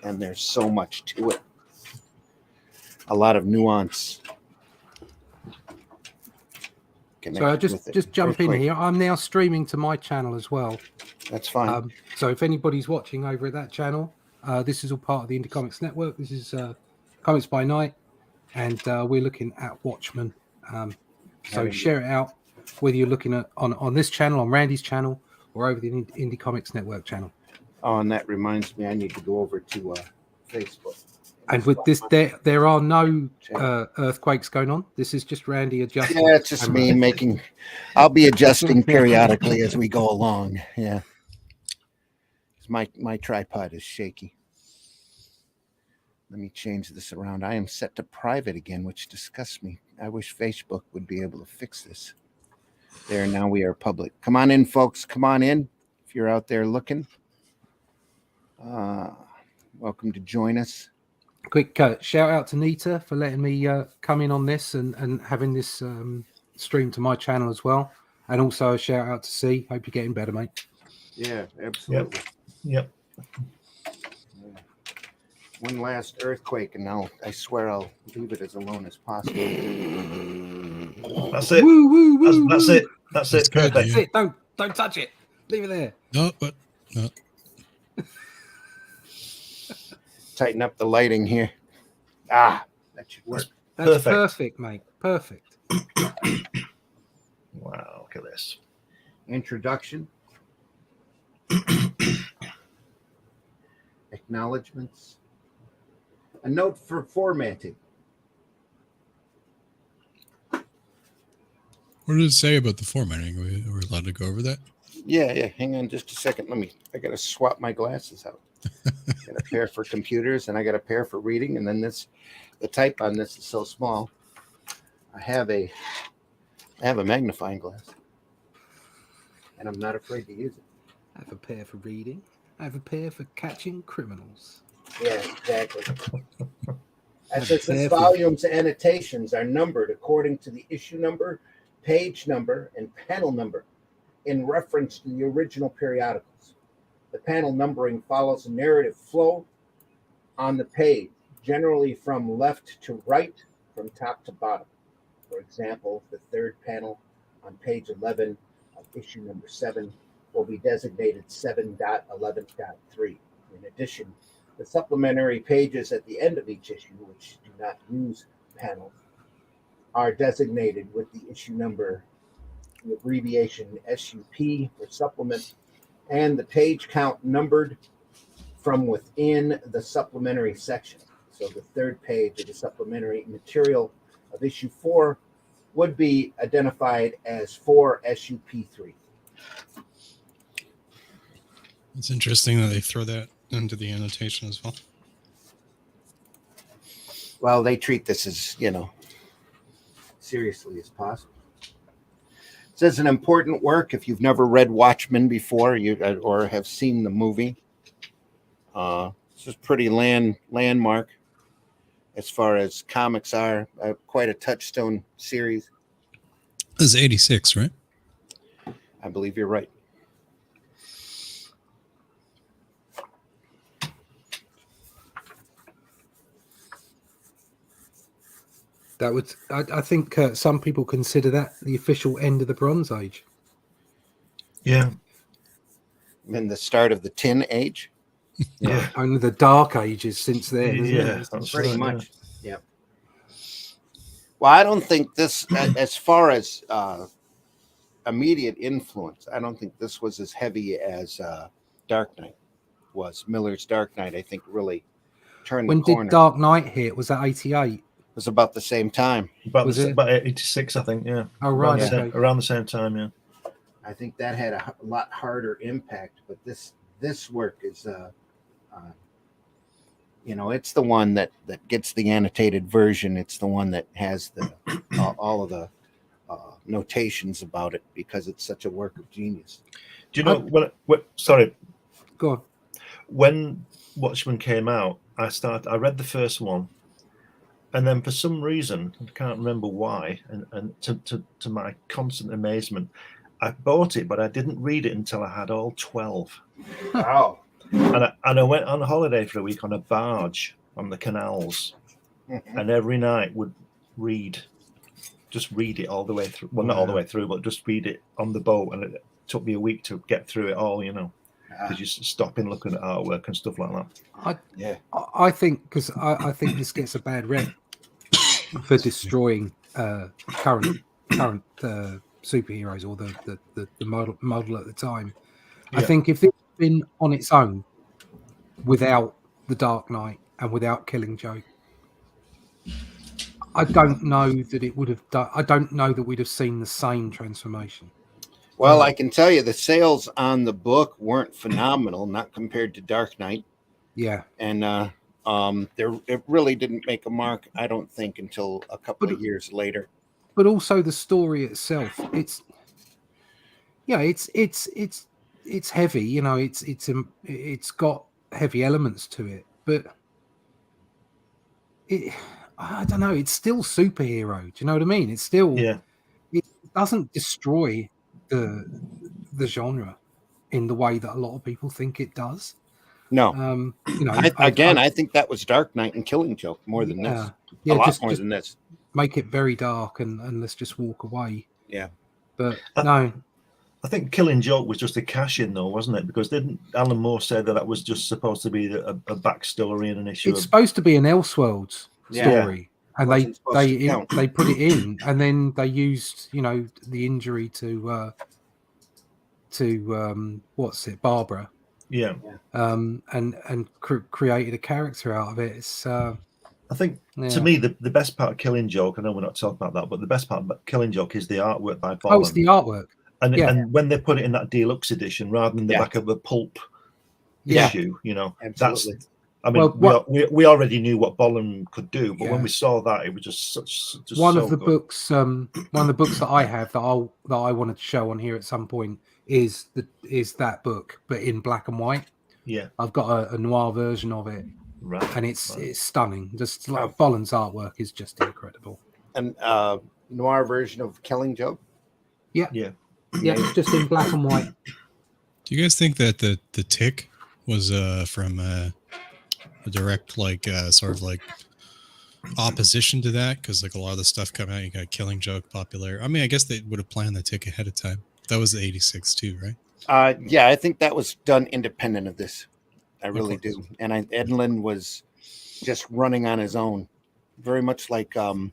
and there's so much to it. A lot of nuance. So I just jump in here. I'm now streaming to my channel as well. That's fine. So if anybody's watching over at that channel, this is all part of the Indie Comics Network. This is Comics by Night, and we're looking at Watchmen. So share it out, whether you're looking at on this channel, on Randy's channel, or over the Indie Comics Network channel. Oh, and that reminds me, I need to go over to Facebook. And with this, there are no earthquakes going on. This is just Randy adjusting. Yeah, it's just me making. I'll be adjusting periodically as we go along. Yeah, my tripod is shaky. Let me change this around. I am set to private again, which disgusts me. I wish Facebook would be able to fix this. There, now we are public. Come on in, folks. Come on in. If you're out there looking, welcome to join us. Quick shout out to Nita for letting me come in on this and having this stream to my channel as well. And also a shout out to C. Hope you're getting better, mate. Yeah, absolutely. Yep. One last earthquake, and I swear I'll leave it as alone as possible. That's it. Woo, woo, woo, That's woo. it. That's it. Good, That's it. Don't touch it. Leave it there. No, but no. Tighten up the lighting here. That should work. That's perfect, mate. Perfect. Wow, look at this. Introduction. Acknowledgements. A note for formatting. What did it say about the formatting? We're allowed to go over that? Yeah. Hang on just a second. I got to swap my glasses out. Got a pair for computers, and I got a pair for reading. And then the type on this is so small. I have a magnifying glass, and I'm not afraid to use it. I have a pair for reading. I have a pair for catching criminals. Yeah, exactly. As it says, volumes annotations are numbered according to the issue number, page number, and panel number in reference to the original periodicals. The panel numbering follows a narrative flow on the page, generally from left to right, from top to bottom. For example, the third panel on page 11 of issue number 7 will be designated 7.11.3. In addition, the supplementary pages at the end of each issue, which do not use panels, are designated with the issue number, the abbreviation SUP for supplement, and the page count numbered from within the supplementary section. So the third page of the supplementary material of issue 4 would be identified as 4 SUP3. It's interesting that they throw that into the annotation as well. Well, they treat this as, seriously as possible. It says an important work. If you've never read Watchmen before, or have seen the movie, this is pretty landmark as far as comics are. Quite a touchstone series. This is 86, right? I believe you're right. That would, I think, some people consider that the official end of the Bronze Age. Yeah. And the start of the Tin Age. Yeah. Only the Dark Ages since then. Yeah, It? that's Pretty right, much. Yeah. Well, I don't think this, as far as immediate influence, I don't think this was as heavy as Dark Knight was. Miller's Dark Knight, I think, really turned the corner. When did Dark Knight hit? Was that 88? It was about the same time. About 86, I think. Yeah. Oh, right. Around the same time. Yeah. I think that had a lot harder impact, but this work is, it's the one that gets the annotated version. It's the one that has all of the notations about it because it's such a work of genius. Do you know what? Sorry. Go on. When Watchmen came out, I read the first one. And then for some reason, I can't remember why, and to my constant amazement, I bought it, but I didn't read it until I had all 12. Wow. And I went on holiday for a week on a barge on the canals, and every night would just read it all the way through. Well, not all the way through, but just read it on the boat. And it took me a week to get through it all, because you stop and looking at artwork and stuff like that. I think because I think this gets a bad rep for destroying current superheroes or the model at the time. I think if it's been on its own without the Dark Knight and without Killing Joke, I don't know that it would have done. I don't know that we'd have seen the same transformation. Well, I can tell you the sales on the book weren't phenomenal, not compared to Dark Knight. Yeah, and it really didn't make a mark, I don't think, until a couple of years later. But also the story itself, it's heavy. It's got heavy elements to it, but I don't know. It's still superhero. Do you know what I mean? It's still It doesn't destroy the genre in the way that a lot of people think it does. No, I think that was Dark Knight and Killing Joke more than this. A lot more than this. Make it very dark and let's just walk away. Yeah, but no. I think Killing Joke was just a cash-in, though, wasn't it? Because didn't Alan Moore say that was just supposed to be a backstory and an issue? It's supposed to be an Elseworlds story, and they put it in, and then they used the injury to Barbara. Yeah. And created a character out of it. It's I think to me the best part of Killing Joke, I know we're not talking about that, but the best part of Killing Joke is the artwork by Bolland. Oh, it's the artwork. And when they put it in that deluxe edition rather than the back of a pulp issue, absolutely. We already knew what Bolland could do, but when we saw that, it was just one of the books. One of the books that I have that I wanted to show on here at some point is that book, but in black and white. Yeah, I've got a noir version of it, right? And it's stunning. Just like Bolland's artwork is just incredible. And noir version of Killing Joke. Yeah. It's just in black and white. Do you guys think that the Tick was from a direct sort of like opposition to that? Because a lot of the stuff coming out, you got Killing Joke popular. I mean, I guess they would have planned the Tick ahead of time. That was the 86 too, right? I think that was done independent of this. I really do. And Edlund was just running on his own, very much like Don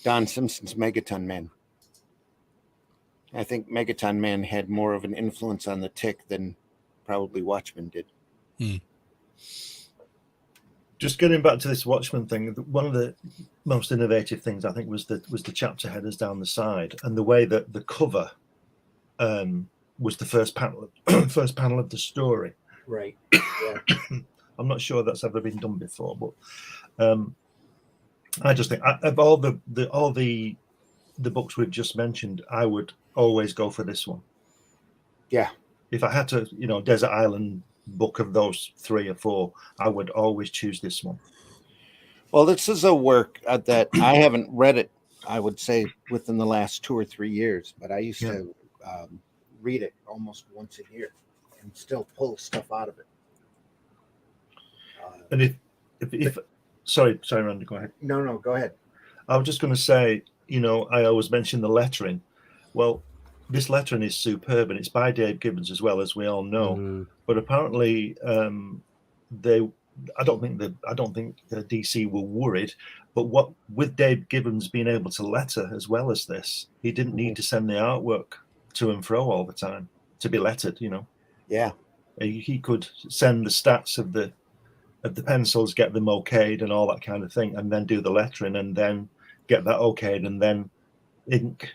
Simpson's Megaton Man. I think Megaton Man had more of an influence on the Tick than probably Watchmen did. Just getting back to this Watchmen thing, one of the most innovative things I think was the chapter headers down the side, and the way that the cover was the first panel of the story. Right. Yeah. I'm not sure that's ever been done before, but I just think of all the books we've just mentioned, I would always go for this one. Yeah. If I had to, Desert Island book of those 3 or 4, I would always choose this one. Well, this is a work that I haven't read it, I would say, within the last 2 or 3 years, but I used to read it almost once a year and still pull stuff out of it. And if sorry, Randy, go ahead. No, go ahead. I was just going to say, I always mention the lettering. Well, this lettering is superb, and it's by Dave Gibbons as well, as we all know. But apparently, I don't think the DC were worried. But with Dave Gibbons being able to letter as well as this, he didn't need to send the artwork to and fro all the time to be lettered. Yeah, he could send the stats of the pencils, get them okayed and all that kind of thing, and then do the lettering, and then get that okayed, and then ink.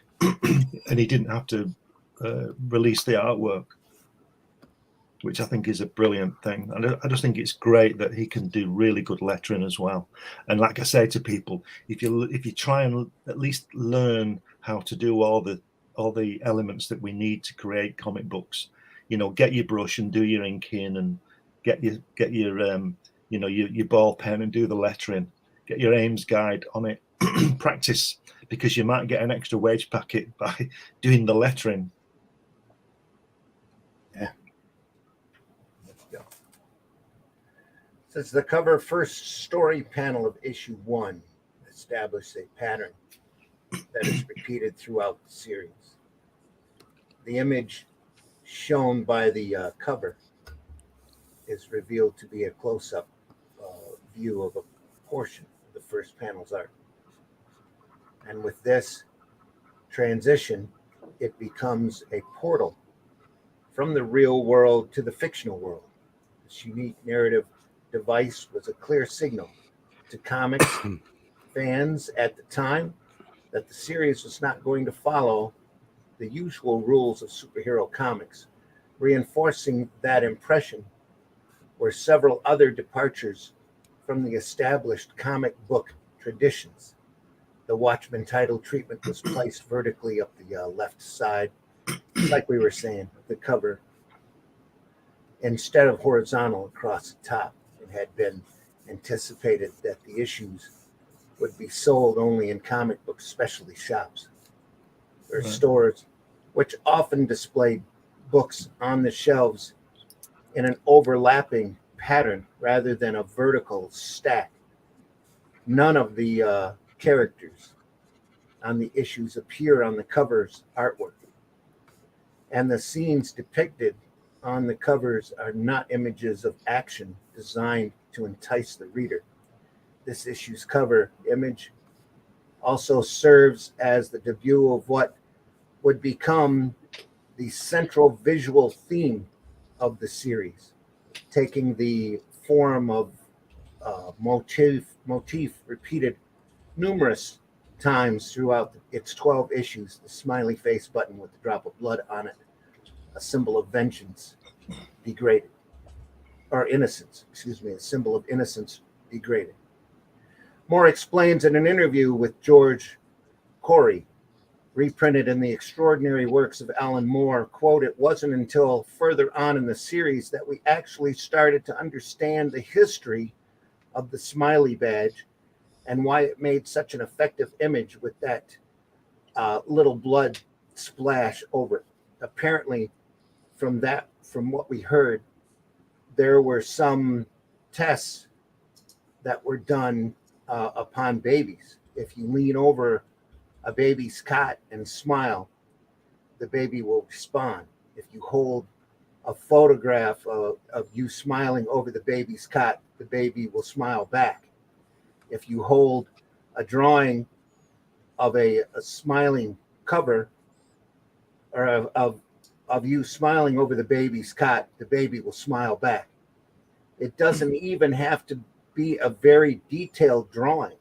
And he didn't have to release the artwork, which I think is a brilliant thing. And I just think it's great that he can do really good lettering as well. And like I say to people, if you try and at least learn how to do all the elements that we need to create comic books, get your brush and do your inking, and get your ball pen and do the lettering, get your Ames guide on it, practice, because you might get an extra wage packet by doing the lettering. Yeah. Says the cover first story panel of issue 1 establishes a pattern that is repeated throughout the series. The image shown by the cover is revealed to be a close-up view of a portion of the first panel's art. And with this transition, it becomes a portal from the real world to the fictional world. This unique narrative device was a clear signal to comics fans at the time that the series was not going to follow the usual rules of superhero comics. Reinforcing that impression were several other departures from the established comic book traditions. The Watchmen title treatment was placed vertically up the left side, like we were saying, the cover, instead of horizontal across the top. It had been anticipated that the issues would be sold only in comic book specialty shops or stores, which often displayed books on the shelves in an overlapping pattern rather than a vertical stack. None of the characters on the issues appear on the cover's artwork, and the scenes depicted on the covers are not images of action designed to entice the reader. This issue's cover image also serves as the debut of what would become the central visual theme of the series, taking the form of motif repeated numerous times throughout its 12 issues. The smiley face button with the drop of blood on it, a symbol of vengeance degraded, or innocence, a symbol of innocence degraded. Moore explains in an interview with George Corey, reprinted in the Extraordinary Works of Alan Moore, quote, "It wasn't until further on in the series that we actually started to understand the history of the smiley badge and why it made such an effective image with that little blood splash over it. Apparently, from what we heard, there were some tests that were done upon babies. If you lean over a baby's cot and smile, the baby will respond. If you hold a photograph of you smiling over the baby's cot, the baby will smile back. If you hold a drawing of a smiling cover, or of you smiling over the baby's cot, the baby will smile back. It doesn't even have to be a very detailed drawing.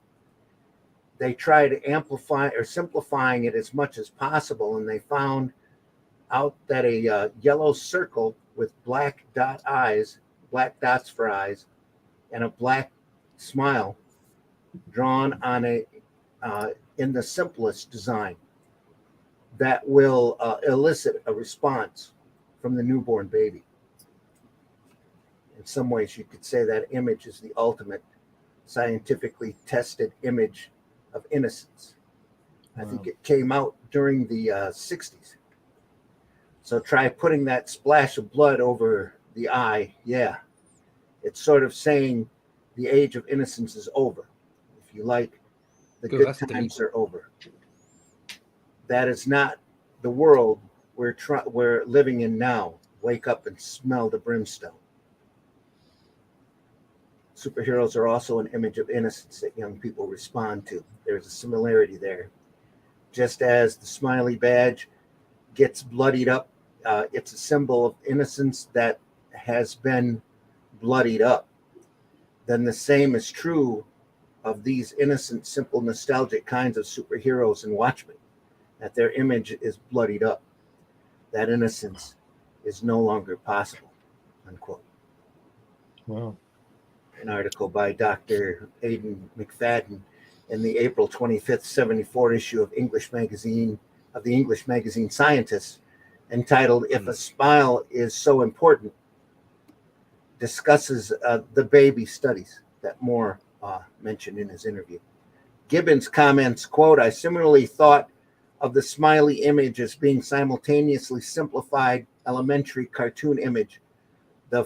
They try to amplify or simplifying it as much as possible, and they found out that a yellow circle with black dots for eyes, and a black smile drawn on in the simplest design, that will elicit a response from the newborn baby. In some ways, you could say that image is the ultimate scientifically tested image of innocence. I think it came out during the 60s. So try putting that splash of blood over the eye. Yeah, it's sort of saying the age of innocence is over. If you like, the good times are over. That is not the world we're living in now. Wake up and smell the brimstone. Superheroes are also an image of innocence that young people respond to. There's a similarity there. Just as the smiley badge gets bloodied up, it's a symbol of innocence that has been bloodied up. Then the same is true of these innocent, simple, nostalgic kinds of superheroes and Watchmen, that their image is bloodied up. That innocence is no longer possible, unquote. Wow. An article by Dr. Aidan McFadden in the April 25th, 74 issue of the English magazine Scientist, entitled "If a Smile is So Important," discusses the baby studies that Moore mentioned in his interview. Gibbons comments, quote, "I similarly thought of the smiley image as being simultaneously simplified elementary cartoon image, the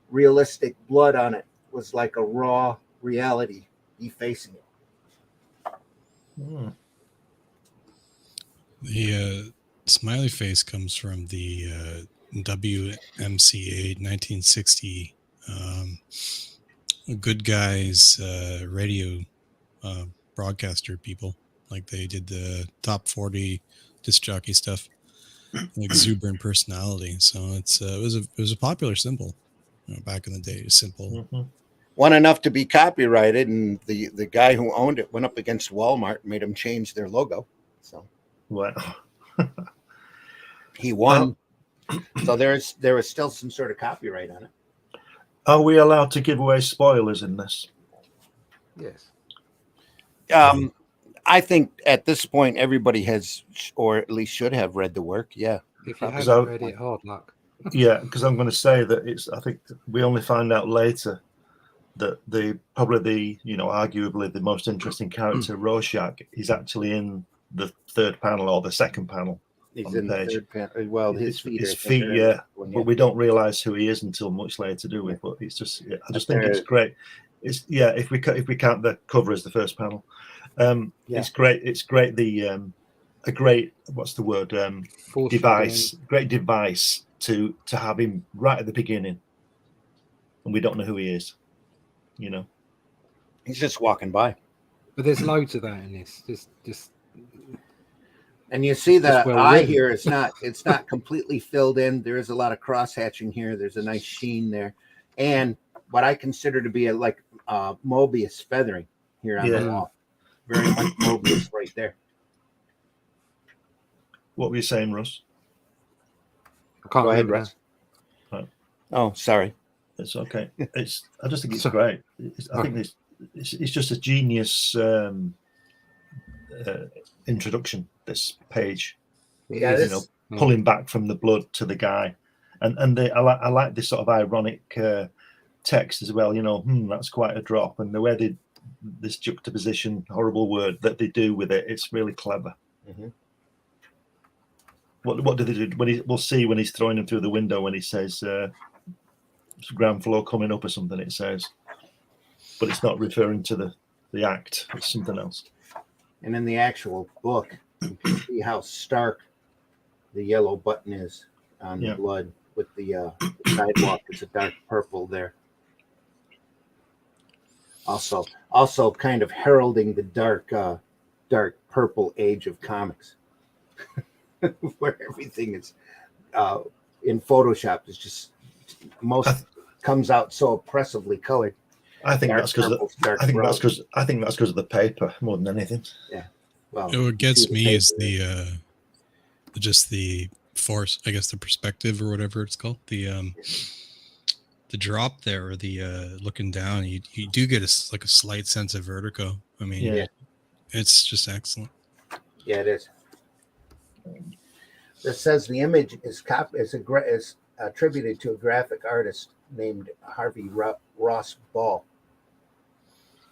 realistic blood on it was like a raw reality defacing it. Hmm. The smiley face comes from the WMCA 1960 Good Guys radio broadcaster people. Like they did the top 40 disc jockey stuff, exuberant personality. So it was a popular symbol back in the day. Simple. Mhm. One enough to be copyrighted, and the guy who owned it went up against Walmart and made them change their logo. So Wow. he won. So there was still some sort of copyright on it. Are we allowed to give away spoilers in this? Yes. I think at this point everybody has, or at least should have, read the work. Yeah. If you Because haven't read it, hard luck. Yeah, because I'm going to say that I think we only find out later that arguably the most interesting character, Rorschach, is actually in the third panel or the second panel. He's on the in page. the third panel. Well, his feet. His I think, feet, are in yeah. that one, But we don't realize who he is until much later, do we? But it's just, I just think it's great. It's if we count the cover as the first panel, it's great. It's great. A great, what's the word? Device. Great device to have him right at the beginning, and we don't know who he is. You know, he's just walking by. But there's loads of that in this. Just and you see the eye written. here. It's not completely filled in. There is a lot of cross hatching here. There's a nice sheen there, and what I consider to be like Mobius feathering here on the wall. Very much Mobius right there. what were you saying, Russ? Go ahead, Russ. Right. Oh, sorry. It's okay. I just think it's great. I think it's just a genius introduction. This page, pulling back from the blood to the guy, and I like this sort of ironic text as well. That's quite a drop, and the way this juxtaposition, horrible word that they do with it, it's really clever. Mm-hmm. What do they do? We'll see when he's throwing him through the window when he says ground floor coming up or something. It says, but it's not referring to the act. It's something else. And in the actual book, you can see how stark the yellow button is on the blood with the sidewalk. It's a dark purple there. Also kind of heralding the dark purple age of comics. Where everything is in Photoshop is just comes out so oppressively colored. I think that's because of the paper more than anything. Yeah. Well, what gets me is the force, I guess, the perspective or whatever it's called. The drop there, or the looking down. You do get a slight sense of vertigo. I mean, it's just excellent. Yeah, it is. This says the image is attributed to a graphic artist named Harvey Ross Ball.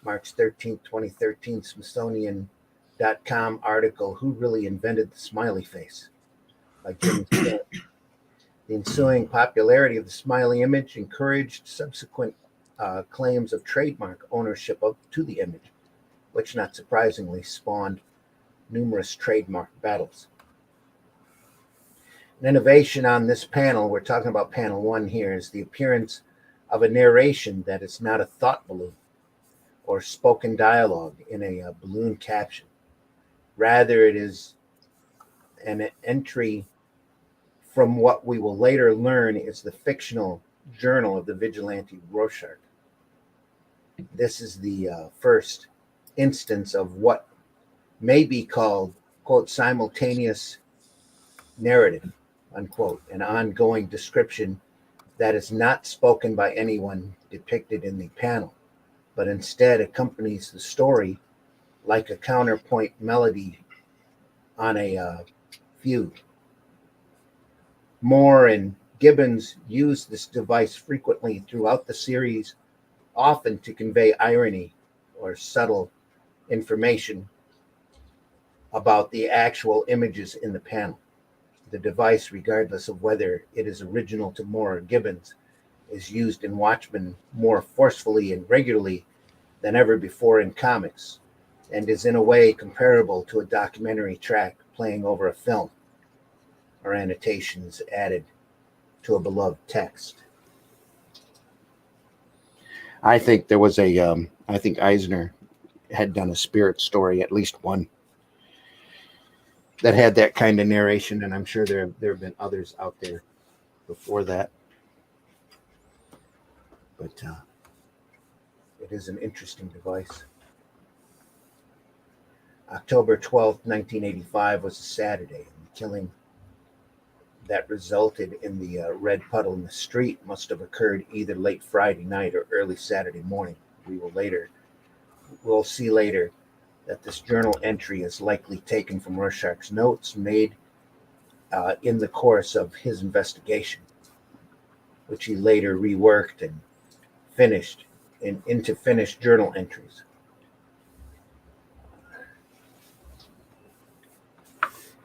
March 13th, 2013, Smithsonian.com article, Who Really Invented the Smiley Face? By Jim Smith. The ensuing popularity of the smiley image encouraged subsequent claims of trademark ownership to the image, which not surprisingly spawned numerous trademark battles. An innovation on this panel, we're talking about panel 1 here, is the appearance of a narration that is not a thought balloon or spoken dialogue in a balloon caption. Rather, it is an entry from what we will later learn is the fictional journal of the vigilante Rorschach. This is the first instance of what may be called, quote, simultaneous narrative, unquote, an ongoing description that is not spoken by anyone depicted in the panel, but instead accompanies the story like a counterpoint melody on a fugue. Moore and Gibbons use this device frequently throughout the series, often to convey irony or subtle information about the actual images in the panel. The device, regardless of whether it is original to Moore or Gibbons, is used in Watchmen more forcefully and regularly than ever before in comics, and is in a way comparable to a documentary track playing over a film, or annotations added to a beloved text. I think there was I think Eisner had done a spirit story, at least one, that had that kind of narration, and I'm sure there have been others out there before that. But it is an interesting device. October 12th, 1985 was a Saturday, and the killing that resulted in the red puddle in the street must have occurred either late Friday night or early Saturday morning. We'll see later that this journal entry is likely taken from Rorschach's notes made in the course of his investigation, which he later reworked and finished into finished journal entries.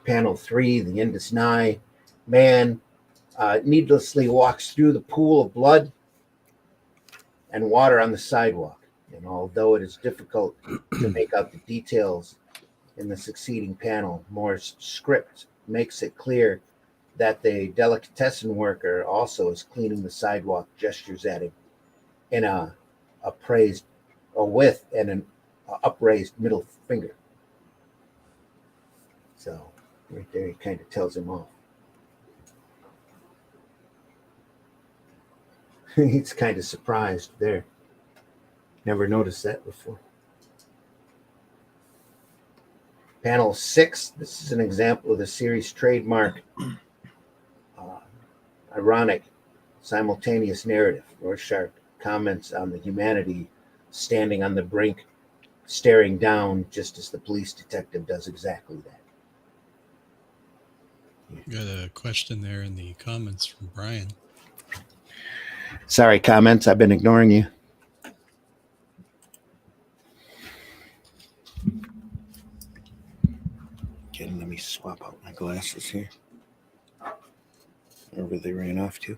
Panel 3, the Indus Nye. Man needlessly walks through the pool of blood and water on the sidewalk. And although it is difficult to make out the details in the succeeding panel, Moore's script makes it clear that the delicatessen worker also is cleaning the sidewalk, gestures at him in with an upraised middle finger. So right there, he kind of tells him off. He's kind of surprised there. Never noticed that before. Panel 6. This is an example of the series trademark ironic simultaneous narrative. Rorschach comments on the humanity standing on the brink, staring down, just as the police detective does exactly that. Got a question there in the comments from Brian. Sorry, comments. I've been ignoring you. Okay, let me swap out my glasses here. Wherever they ran off to.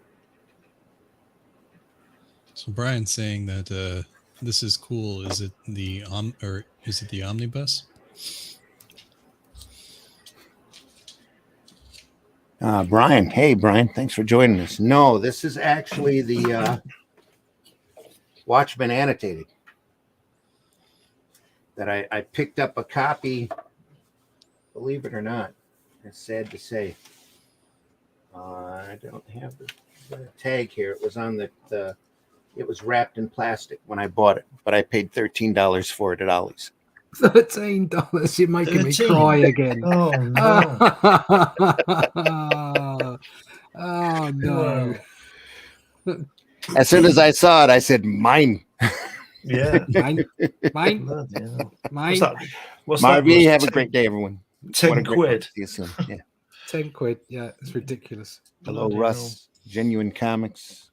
So Brian's saying that this is cool. Is it the omnibus? Brian. Hey, Brian. Thanks for joining us. No, this is actually the Watchmen annotated that I picked up a copy, believe it or not. It's sad to say. I don't have the tag here. It was on it was wrapped in plastic when I bought it, but I paid $13 for it at Ollie's. $13. You're making me cry again. Oh no! Oh no! As soon as I saw it, I said, "Mine." Yeah. Mine. Mine. Mine. What's Marvy, that? have a great day, everyone. 10 quid. See you soon. Yeah. 10 quid. Yeah, it's ridiculous. Hello, Russ. Genuine Comics.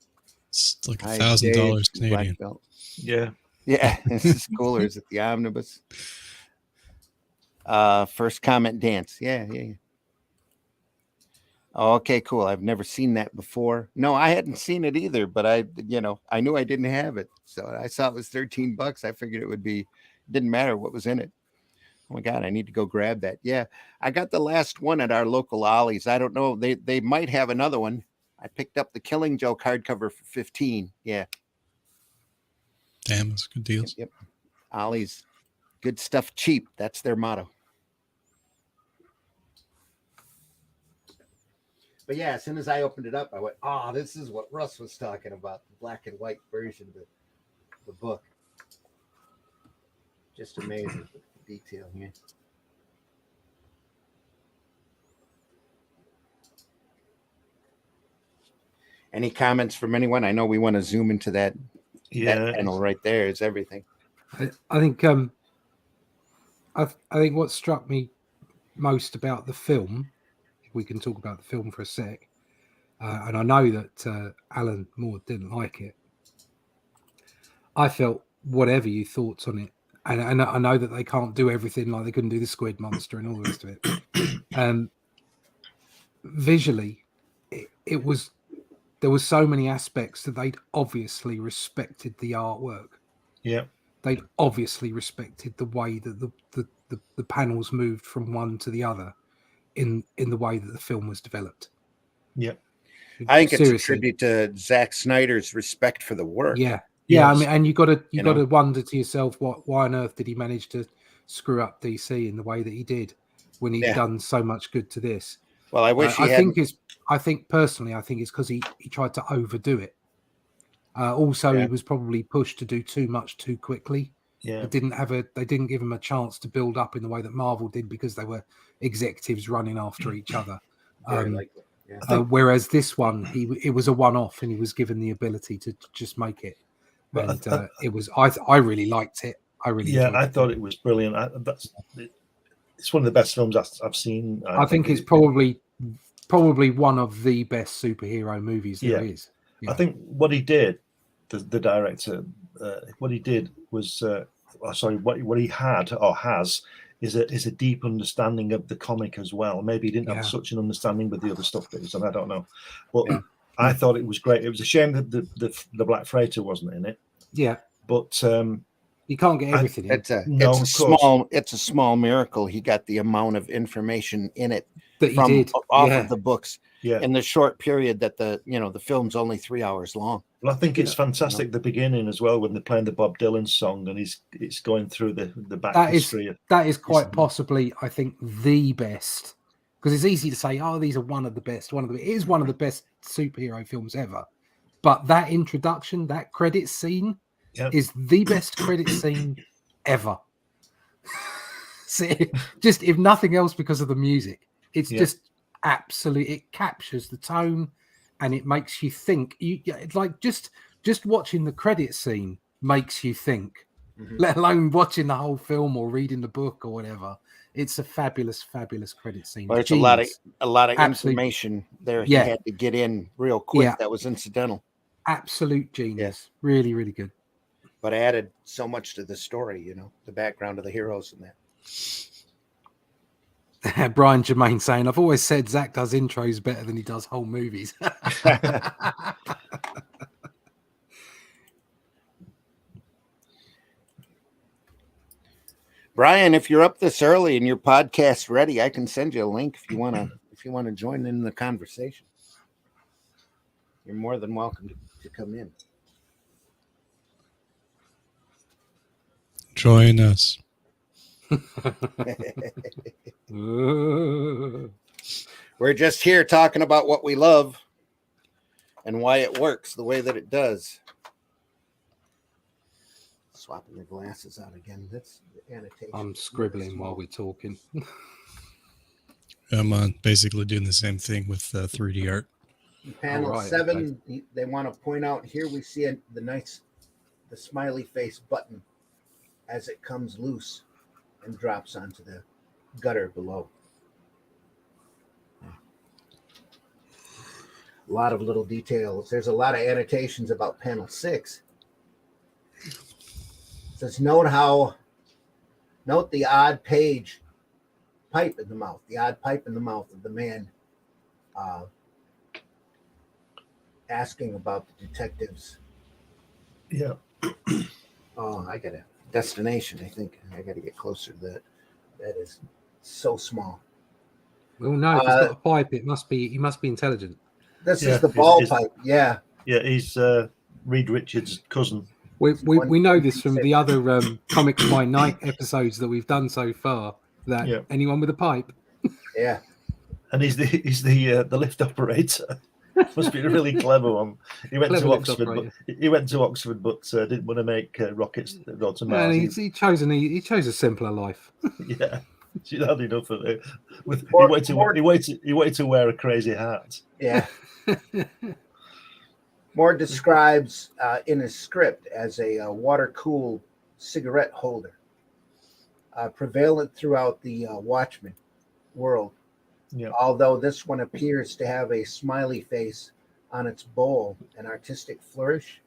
It's like Hi, $1,000 Dave, Canadian. Black Belt. Yeah. Yeah, this is cooler. Is it the omnibus? First comment dance. Yeah. Oh, okay, cool. I've never seen that before. No, I hadn't seen it either, but I knew I didn't have it. So I saw it was $13. I figured it didn't matter what was in it. Oh my God, I need to go grab that. Yeah, I got the last one at our local Ollie's. I don't know. They might have another one. I picked up the Killing Joke hardcover for $15. Yeah. Damn, that's good deals. Yep. Ollie's, good stuff cheap. That's their motto. But yeah, as soon as I opened it up, I went, "Oh, this is what Russ was talking about, the black and white version of the book." Just amazing detail here. Any comments from anyone? I know we want to zoom into that panel right there. Is everything. I think I think what struck me most about the film, if we can talk about the film for a sec, and I know that Alan Moore didn't like it. I felt whatever you thoughts on it, and I know that they can't do everything, like they couldn't do the squid monster and all the rest of it. Visually, it was there were so many aspects that they'd obviously respected the artwork. Yeah. They'd obviously respected the way that the panels moved from one to the other in the way that the film was developed. Yeah. I think it's a Seriously. tribute to Zack Snyder's respect for the work. Yeah. Yes. I mean, and you got to know? wonder to yourself, why on earth did he manage to screw up DC in the way that he did when he'd done so much good to this? Well, I wish I think personally it's because he tried to overdo it. Also, he was probably pushed to do too much too quickly. Yeah. They didn't give him a chance to build up in the way that Marvel did because they were executives running after each other. Very likely. Yeah. Whereas this one, it was a one-off, and he was given the ability to just make it. But And it was. I really liked it. I really. Yeah, enjoyed I it. thought it was brilliant. It's one of the best films I've seen. I think it's probably one of the best superhero movies there is. Yeah. I think what he did, the director, what he did was, what he had or has is a deep understanding of the comic as well. Maybe he didn't have such an understanding with the other stuff that he's done. I don't know, but I thought it was great. It was a shame that the Black Freighter wasn't in it. Yeah, but you can't get everything in. It's a small miracle he got the amount of information in it that he did off of the books. Yeah. In the short period that the film's only 3 hours long. Well, I think it's fantastic the beginning as well when they're playing the Bob Dylan song and it's going through the back history. That is quite possibly, I think, the best, because it's easy to say, oh, these are one of the best. It is one of the best superhero films ever. But that introduction, that credit scene, is the best credit scene ever. Just if nothing else, because of the music, it's just. Absolutely, it captures the tone and it makes you think. It's like just watching the credit scene makes you think, let alone watching the whole film or reading the book or whatever. It's a fabulous credit scene. Well, it's a lot of information there he had to get in real quick. That was incidental. Absolute genius. Really, really good. But added so much to the story, the background of the heroes and that. Brian Germain saying, I've always said Zach does intros better than he does whole movies. Brian, if you're up this early and your podcast's ready, I can send you a link if you want to join in the conversation. You're more than welcome to come in. Join us. We're just here talking about what we love and why it works the way that it does. Swapping the glasses out again. That's the annotation. I'm scribbling while we're talking. I'm basically doing the same thing with 3D art. Panel 7, they want to point out here we see the smiley face button as it comes loose and drops onto the gutter below. A lot of little details. There's a lot of annotations about panel 6. It says, note the odd pipe in the mouth of the man asking about the detectives. Yeah. Oh, I got a destination. I think I got to get closer to that. That is so small. Well, no, if he's got a pipe, he must be intelligent. This is the ball pipe. Yeah. Yeah, he's Reed Richards' cousin. We know this from the other Comics by Night episodes that we've done so far. That anyone with a pipe. Yeah. And he's the lift operator. Must be a really clever one. He went to Oxford, but didn't want to make rockets that go to Mars. And he chose a simpler life. Yeah, she had enough of it. He wanted to wear a crazy hat. Yeah. Moore describes in his script as a water-cooled cigarette holder, prevalent throughout the Watchmen world. Yeah. Although this one appears to have a smiley face on its bowl, an artistic flourish.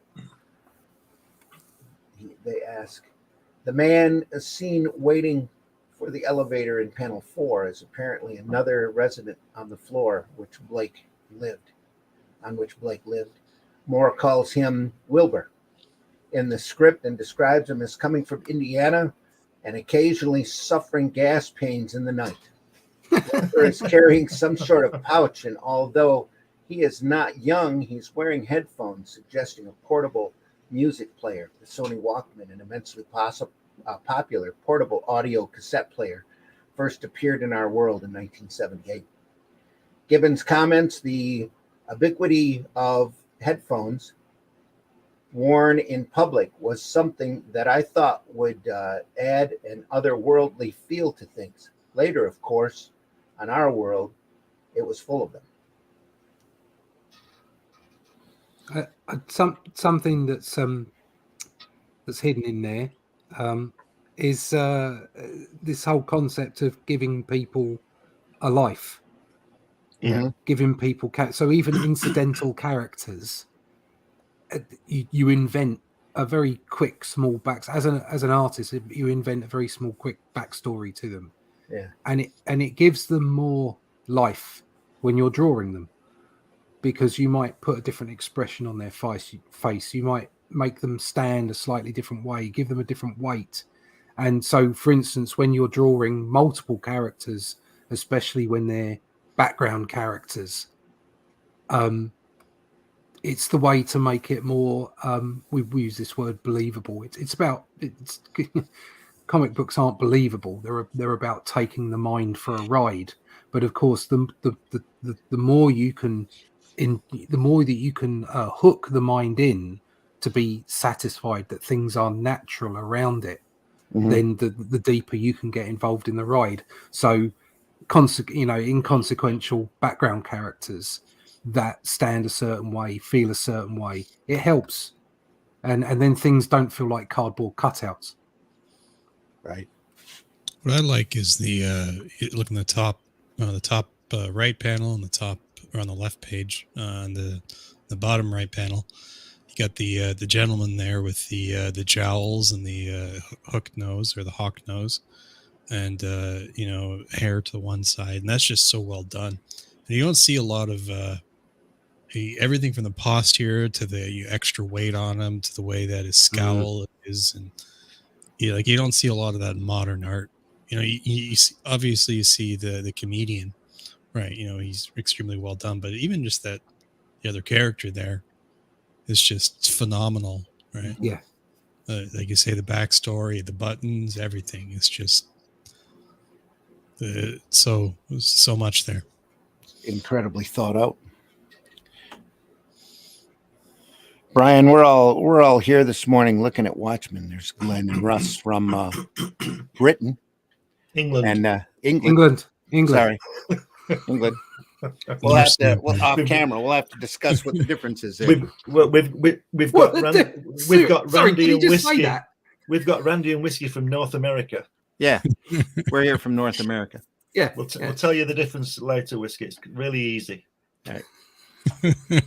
They ask. The man is seen waiting for the elevator in panel 4 is apparently another resident on the floor which Blake lived. on which Blake lived. Moore calls him Wilbur in the script and describes him as coming from Indiana and occasionally suffering gas pains in the night. Wilbur is carrying some sort of pouch, and although he is not young, he's wearing headphones, suggesting a portable music player. The Sony Walkman, an immensely popular portable audio cassette player, first appeared in our world in 1978. Gibbons comments, the ubiquity of headphones worn in public was something that I thought would add an otherworldly feel to things. Later, of course, on our world, it was full of them. Something that's hidden in there is this whole concept of giving people a life. Mm-hmm. Giving people so even incidental characters, you invent a very quick small as an artist, you invent a very small quick backstory to them. Yeah, and it gives them more life when you're drawing them, because you might put a different expression on their face. You might make them stand a slightly different way, give them a different weight. And so, for instance, when you're drawing multiple characters, especially when they're background characters, it's the way to make it more, we use this word believable. It's comic books aren't believable. They're about taking the mind for a ride. But of course, the more you can, the more that you can hook the mind in to be satisfied that things are natural around it, then the deeper you can get involved in the ride. So, inconsequential background characters that stand a certain way, feel a certain way, it helps, and then things don't feel like cardboard cutouts. right. What I like is look in the top right panel and the top or on the left page on the bottom right panel. You got the gentleman there with the jowls and the hooked nose or the hawk nose, and hair to one side, and that's just so well done. And you don't see a lot of everything from the posture to the extra weight on him to the way that his scowl is, and you don't see a lot of that in modern art. You obviously you see the comedian, right? He's extremely well done, but even just that the other character there is just phenomenal, right? Yeah. Like you say, the backstory, the buttons, everything is just so much there. Incredibly thought out. Brian, we're all here this morning looking at Watchmen. There's Glenn and Russ from Britain, England, and England. England. Sorry, England. We'll have to off camera. We'll have to discuss what the difference is there. We've got Randy and just whiskey. We've got Randy and whiskey from North America. Yeah, we're here from North America. Yeah, We'll tell you the difference later, whiskey. It's really easy. All right.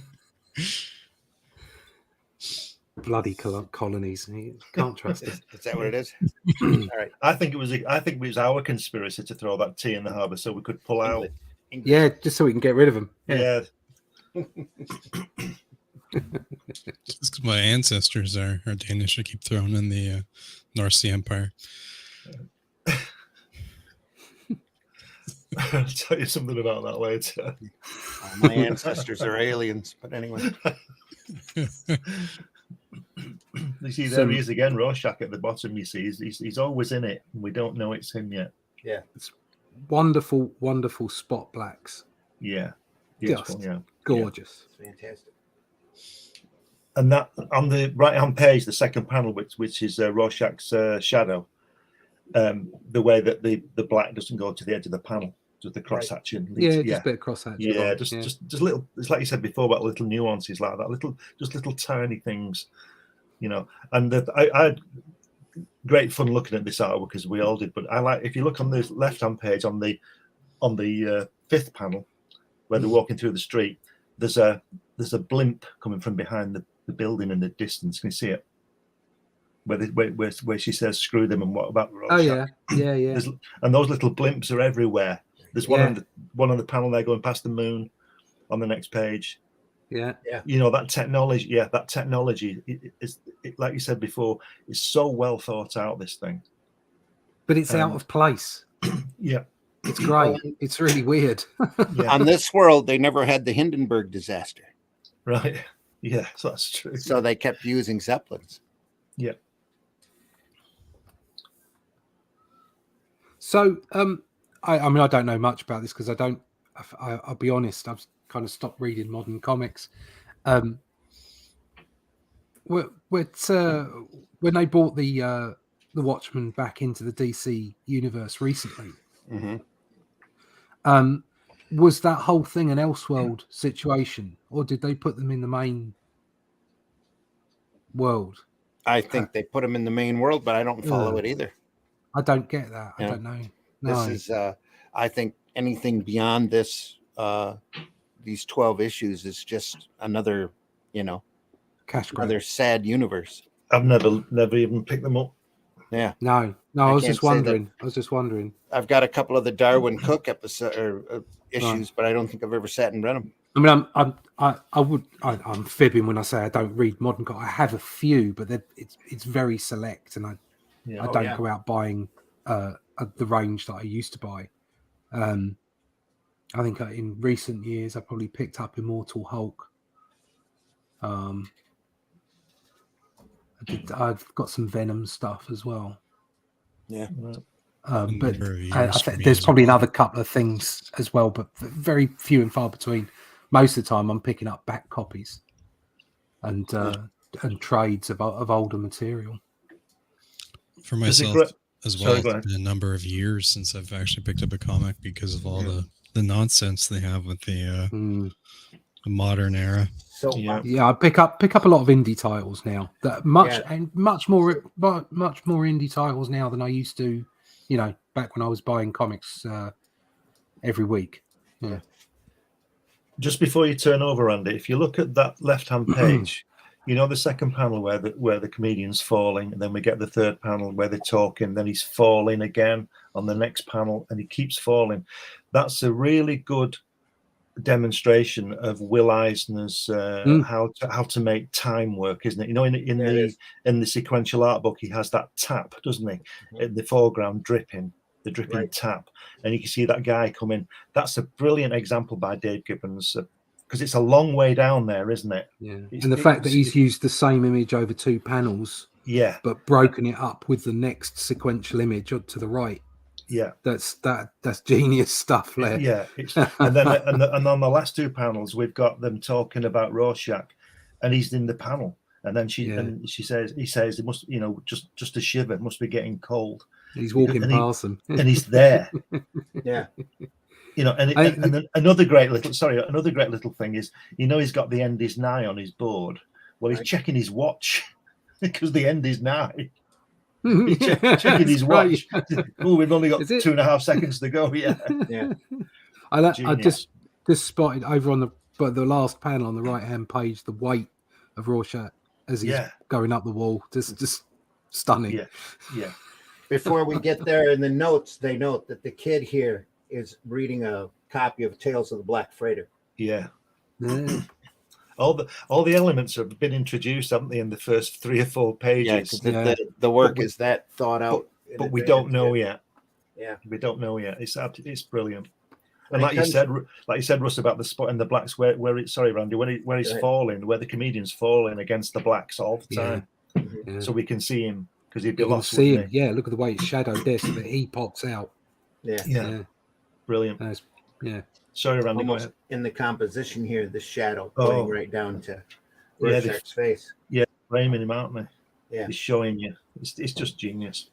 Bloody colonies. You can't trust it. Is that what it is? All right. I think it was our conspiracy to throw that tea in the harbour so we could pull out. England. Yeah, just so we can get rid of them. Yeah. Just because my ancestors are Danish, I keep throwing in the North Sea Empire. I'll tell you something about that later. My ancestors are aliens, but anyway. You see, there he is again, Rorschach at the bottom. You see, he's always in it. We don't know it's him yet. Yeah, it's wonderful, wonderful spot blacks. Yeah, just It's gorgeous, fantastic. And that on the right-hand page, the second panel, which is Rorschach's shadow, the way that the black doesn't go to the edge of the panel, just the cross hatching. Yeah, just a bit of cross hatching. Yeah, just little. It's like you said before about little nuances like that, little tiny things, And I had great fun looking at this artwork, because we all did. But I like, if you look on the left-hand page on the fifth panel, where they're walking through the street, there's a blimp coming from behind the building in the distance. Can you see it? Where she says, "Screw them," and what about Rorschach? Oh yeah. And those little blimps are everywhere. There's one on the panel there going past the moon. On the next page, Yeah. You know, that technology. Yeah, that technology is, like you said before, is so well thought out. This thing, But it's out of place. yeah, It's great. It's really weird. yeah, On this world, they never had the Hindenburg disaster, right, yeah, so that's true. so they kept using Zeppelins. Yeah. So, I mean, I don't know much about this because I'll be honest, I've kind of stopped reading modern comics. When they brought the Watchmen back into the DC universe recently, was that whole thing an Elseworld situation, or did they put them in the main world? I think they put them in the main world, but I don't follow it either. I don't get that. I don't know. No. This is, I think anything beyond this, these 12 issues is just another, cash grab. another sad universe. I've never even picked them up. Yeah. No. I was just wondering. I've got a couple of the Darwin Cook episode or issues, but I don't think I've ever sat and read them. I mean, I'm fibbing when I say I don't read modern comics. I have a few, but it's very select, and I don't go out buying the range that I used to buy. I think in recent years I probably picked up Immortal Hulk. I've got some Venom stuff as well. Yeah. But there's probably another couple of things as well, but very few and far between. Most of the time, I'm picking up back copies and trades of older material. For myself as well, it's been a number of years since I've actually picked up a comic because of all the nonsense they have with the modern era. So I pick up a lot of indie titles now. Much more indie titles now than I used to. Back when I was buying comics every week. Yeah. Just before you turn over, Andy, if you look at that left-hand page, the second panel where the comedian's falling, and then we get the third panel where they're talking, then he's falling again on the next panel, and he keeps falling. That's a really good demonstration of Will Eisner's how to make time work, isn't it? In the sequential art book, he has that tap, doesn't he? In the foreground, dripping tap, and you can see that guy coming. That's a brilliant example by Dave Gibbons, because it's a long way down there, isn't it? Yeah, and the fact that he's used the same image over two panels, but broken it up with the next sequential image to the right. Yeah, that's genius stuff there. Yeah, and then and on the last two panels, we've got them talking about Rorschach, and he's in the panel, and then he says it must, just a shiver, it must be getting cold. He's walking past them, and he's there. Yeah, and then another great little thing is, he's got the end is nigh on his board. Well, he's checking his watch because the end is nigh. He's checking his watch. Oh, we've only got 2.5 seconds to go. Yeah. I just spotted over on the last panel on the right hand page the weight of Rorschach as he's going up the wall. Just stunning. Yeah. Before we get there, in the notes, they note that the kid here is reading a copy of Tales of the Black Freighter. Yeah. All the elements have been introduced, haven't they, in the first 3 or 4 pages? The work is that thought out, but we don't know yet. Yeah, we don't know yet. It's brilliant. And like you said, Russ, about the spot in the blacks where Randy, where he's falling, where the comedian's falling against the blacks all the time, so we can see him because he'd be lost. See him. Yeah, look at the way it's shadowed there, so that he pops out. Yeah. Brilliant. Sorry, Randy. Almost in the composition here, the shadow going right down to Rorschach's face. Yeah, framing him, aren't they? Yeah, he's showing you. It's just genius.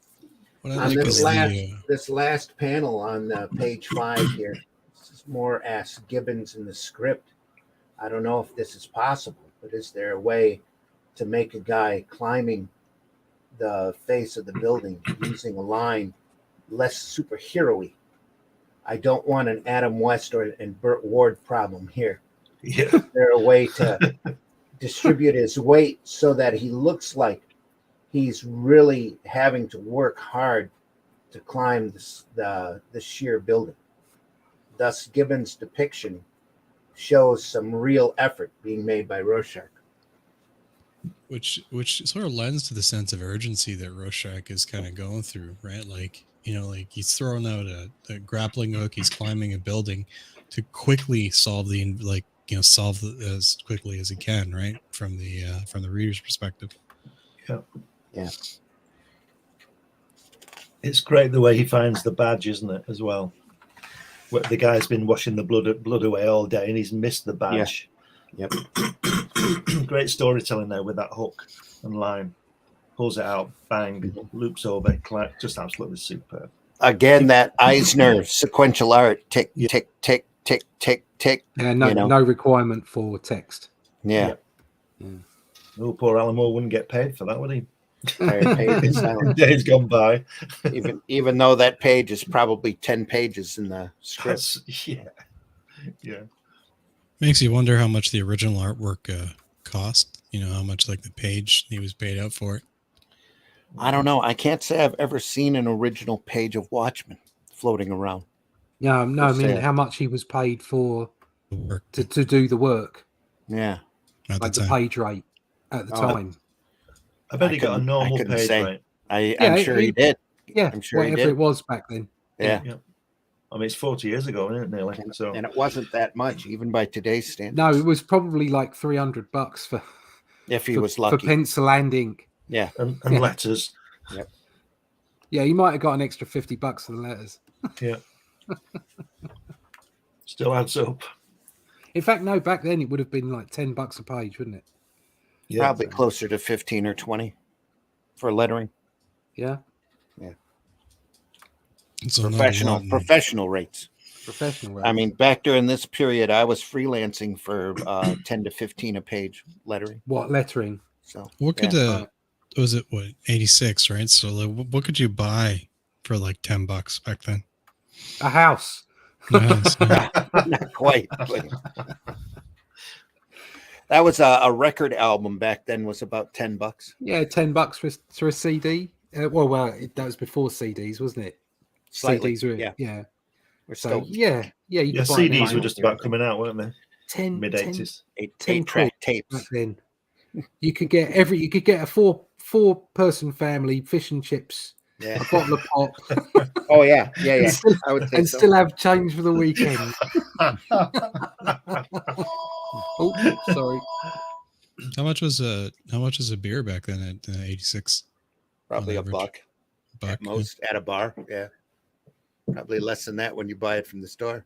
On this last panel on page 5 here, this is more Ask Gibbons in the script. I don't know if this is possible, but is there a way to make a guy climbing the face of the building using a line less superhero-y? I don't want an Adam West and Burt Ward problem here. Yeah. Is there a way to distribute his weight so that he looks like he's really having to work hard to climb the sheer building? Thus, Gibbons' depiction shows some real effort being made by Rorschach. Which sort of lends to the sense of urgency that Rorschach is kind of going through, right? Like, like he's throwing out a grappling hook, he's climbing a building to quickly solve as quickly as he can, right? From the reader's perspective. Yeah. It's great the way he finds the badge, isn't it, as well? Where the guy's been washing the blood away all day and he's missed the badge. Yep. Great storytelling there with that hook and line. Pulls it out, bang, loops over, just absolutely superb. Again, that Eisner sequential art, tick, tick, tick, tick, tick, tick. Yeah, no requirement for text. Yeah. Oh, poor Alan Moore wouldn't get paid for that, would he? Pages down. Days gone by. even though that page is probably 10 pages in the script. Yeah. Makes you wonder how much the original artwork cost. How much like the page he was paid out for it. I don't know. I can't say I've ever seen an original page of Watchmen floating around. No. I mean, how much he was paid for to do the work. Yeah. Like the page rate at the time. I bet he got a normal page rate. I'm sure he did. Yeah, I'm sure whatever it was back then. Yeah. I mean, it's 40 years ago, isn't it, nearly? And it wasn't that much, even by today's standards. No, it was probably like $300 for if he was lucky for pencil and ink. Yeah, and letters. Yep. Yeah, you might have got an extra $50 for the letters. Yeah. Still adds up. In fact, no, back then it would have been like $10 a page, wouldn't it? Yeah, probably closer to 15 or 20 for lettering. Yeah. So professional rates. Professional rates. I mean, back during this period, I was freelancing for 10 to 15 a page lettering. What lettering? So what could was it 86, right? So what could you buy for like $10 back then? A house. Not quite. That was a record album back then, was about $10. Yeah, $10 for a CD. That was before CDs, wasn't it? Slightly, CDs were yeah. You could buy CDs were just about coming out, weren't they? Mid-80s. 8-track tapes. Back then. You could get a four-person family fish and chips, a bottle of pop. Oh yeah. I would say still have change for the weekend. Oh, sorry. How much was a beer back then at 86? Probably $1 at most at a bar. Yeah, probably less than that when you buy it from the store.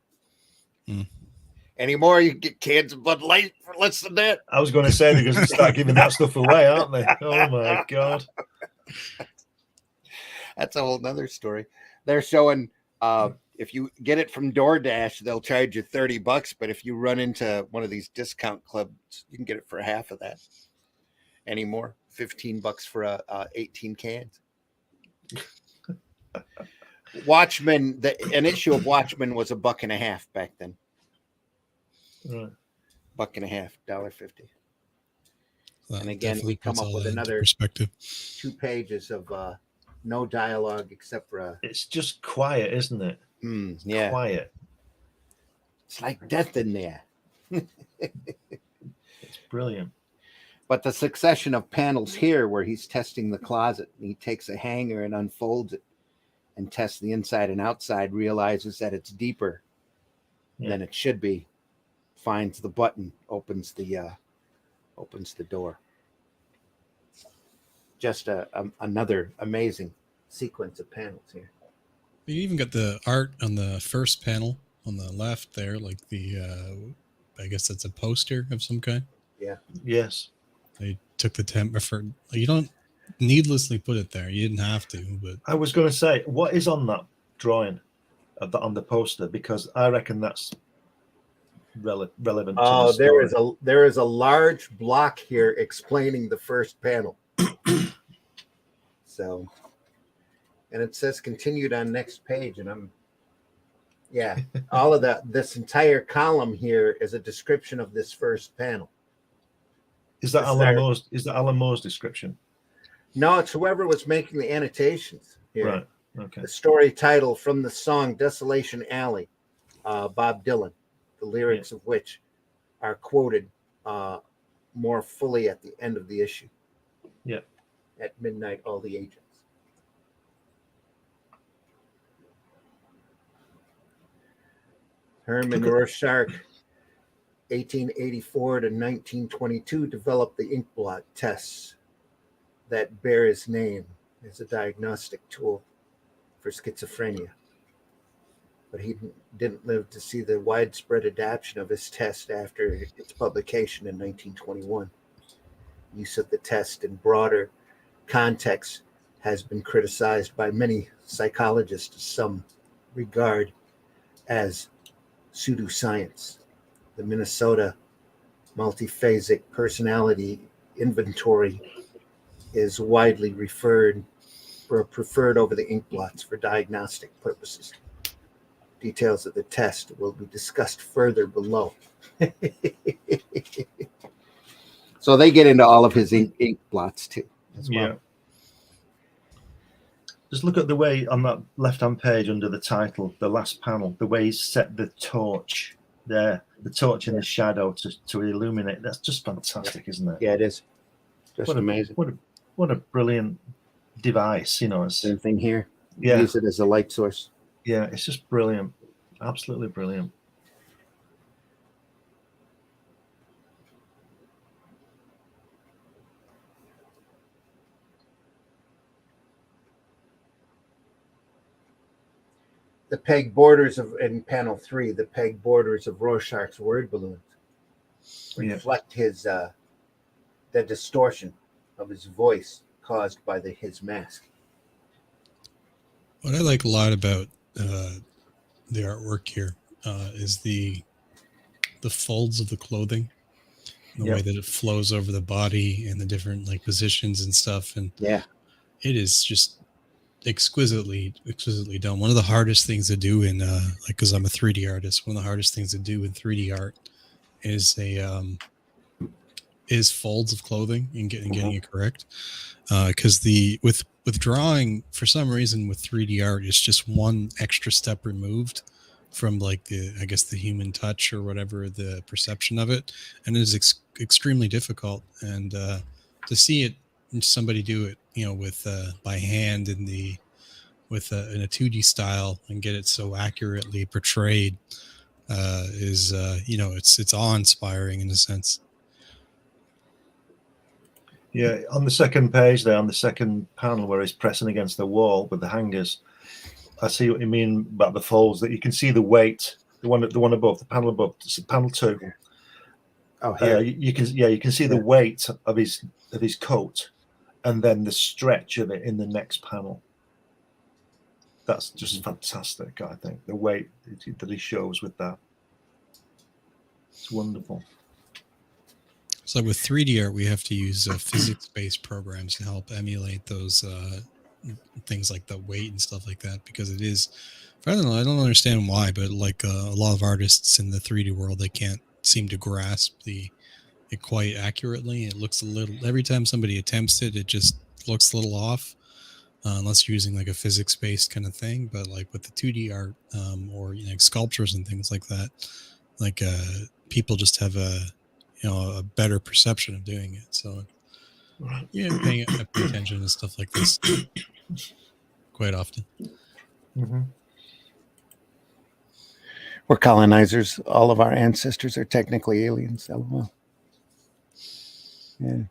Anymore, you can get cans of Bud Light for less than that. I was going to say, because they start giving that stuff away, aren't they? Oh my god, that's a whole nother story. They're showing if you get it from DoorDash, they'll charge you $30, but if you run into one of these discount clubs, you can get it for half of that. Anymore, $15 for 18 cans. Watchmen, an issue of Watchmen was $1.50 back then. Right. $1.50, $1.50. That and again, we come up with another 2 pages of no dialogue except for it's just quiet, isn't it? Yeah, quiet. It's like death in there. It's brilliant. But the succession of panels here where he's testing the closet, and he takes a hanger and unfolds it and tests the inside and outside, realizes that it's deeper than it should be, finds the button, opens the door. Just another amazing sequence of panels here. You even got the art on the first panel on the left there, like I guess that's a poster of some kind. Yeah. Yes. They took the temp for. You don't needlessly put it there. You didn't have to, but I was going to say, what is on that drawing on the poster? Because I reckon that's relevant. Oh, there is a large block here explaining the first panel. So, and it says continued on next page, and all of that. This entire column here is a description of this first panel. Is that Alan Moore's description? No, it's whoever was making the annotations here. Right. Okay. The story title from the song "Desolation Alley," Bob Dylan, the lyrics of which are quoted more fully at the end of the issue. Yeah. At midnight, all the agents. Herman Rorschach, 1884 to 1922, developed the ink blot tests that bear his name as a diagnostic tool for schizophrenia. But he didn't live to see the widespread adoption of his test after its publication in 1921. Use of the test in broader context has been criticized by many psychologists to some regard as pseudoscience. The Minnesota Multiphasic Personality Inventory is widely preferred over the ink blots for diagnostic purposes. Details of the test will be discussed further below. So they get into all of his ink blots too, as well. Yeah. Just look at the way on that left-hand page under the title, the last panel, the way he's set the torch there, the torch in the shadow to illuminate. That's just fantastic, isn't it? Yeah, it is. Just amazing. What a brilliant device, you know. It's, same thing here. Yeah. Use it as a light source. Yeah, it's just brilliant. Absolutely brilliant. The peg borders in panel 3, the peg borders of Rorschach's word balloons reflect his the distortion of his voice caused by his mask. What I like a lot about the artwork here is the folds of the clothing, the way that it flows over the body and the different like positions and stuff, and yeah, it is just exquisitely done. One of the hardest things to do in like, because I'm a 3D artist, one of the hardest things to do in 3D art is is folds of clothing and getting it correct, because with drawing, for some reason with 3D art, it's just one extra step removed from like the human touch or whatever, the perception of it, and it is extremely difficult. And to see it, somebody do it, with by hand in a 2D style and get it so accurately portrayed is it's awe-inspiring in a sense. Yeah, on the second page there, on the second panel where he's pressing against the wall with the hangers, I see what you mean about the folds, that you can see the weight, the one above, the panel above, panel 2. Oh, here. You can see the weight of his coat, and then the stretch of it in the next panel. That's just fantastic, I think, the weight that he shows with that. It's wonderful. So with 3D art, we have to use physics-based programs to help emulate those things like the weight and stuff like that, because it is, I don't understand why, but like a lot of artists in the 3D world, they can't seem to grasp it quite accurately. It looks a little, every time somebody attempts it, it just looks a little off, unless you're using like a physics-based kind of thing. But like with the 2D art or sculptures and things like that, like people just have a better perception of doing it. So paying attention to stuff like this quite often. Mm-hmm. We're colonizers. All of our ancestors are technically aliens. LOL. Yeah.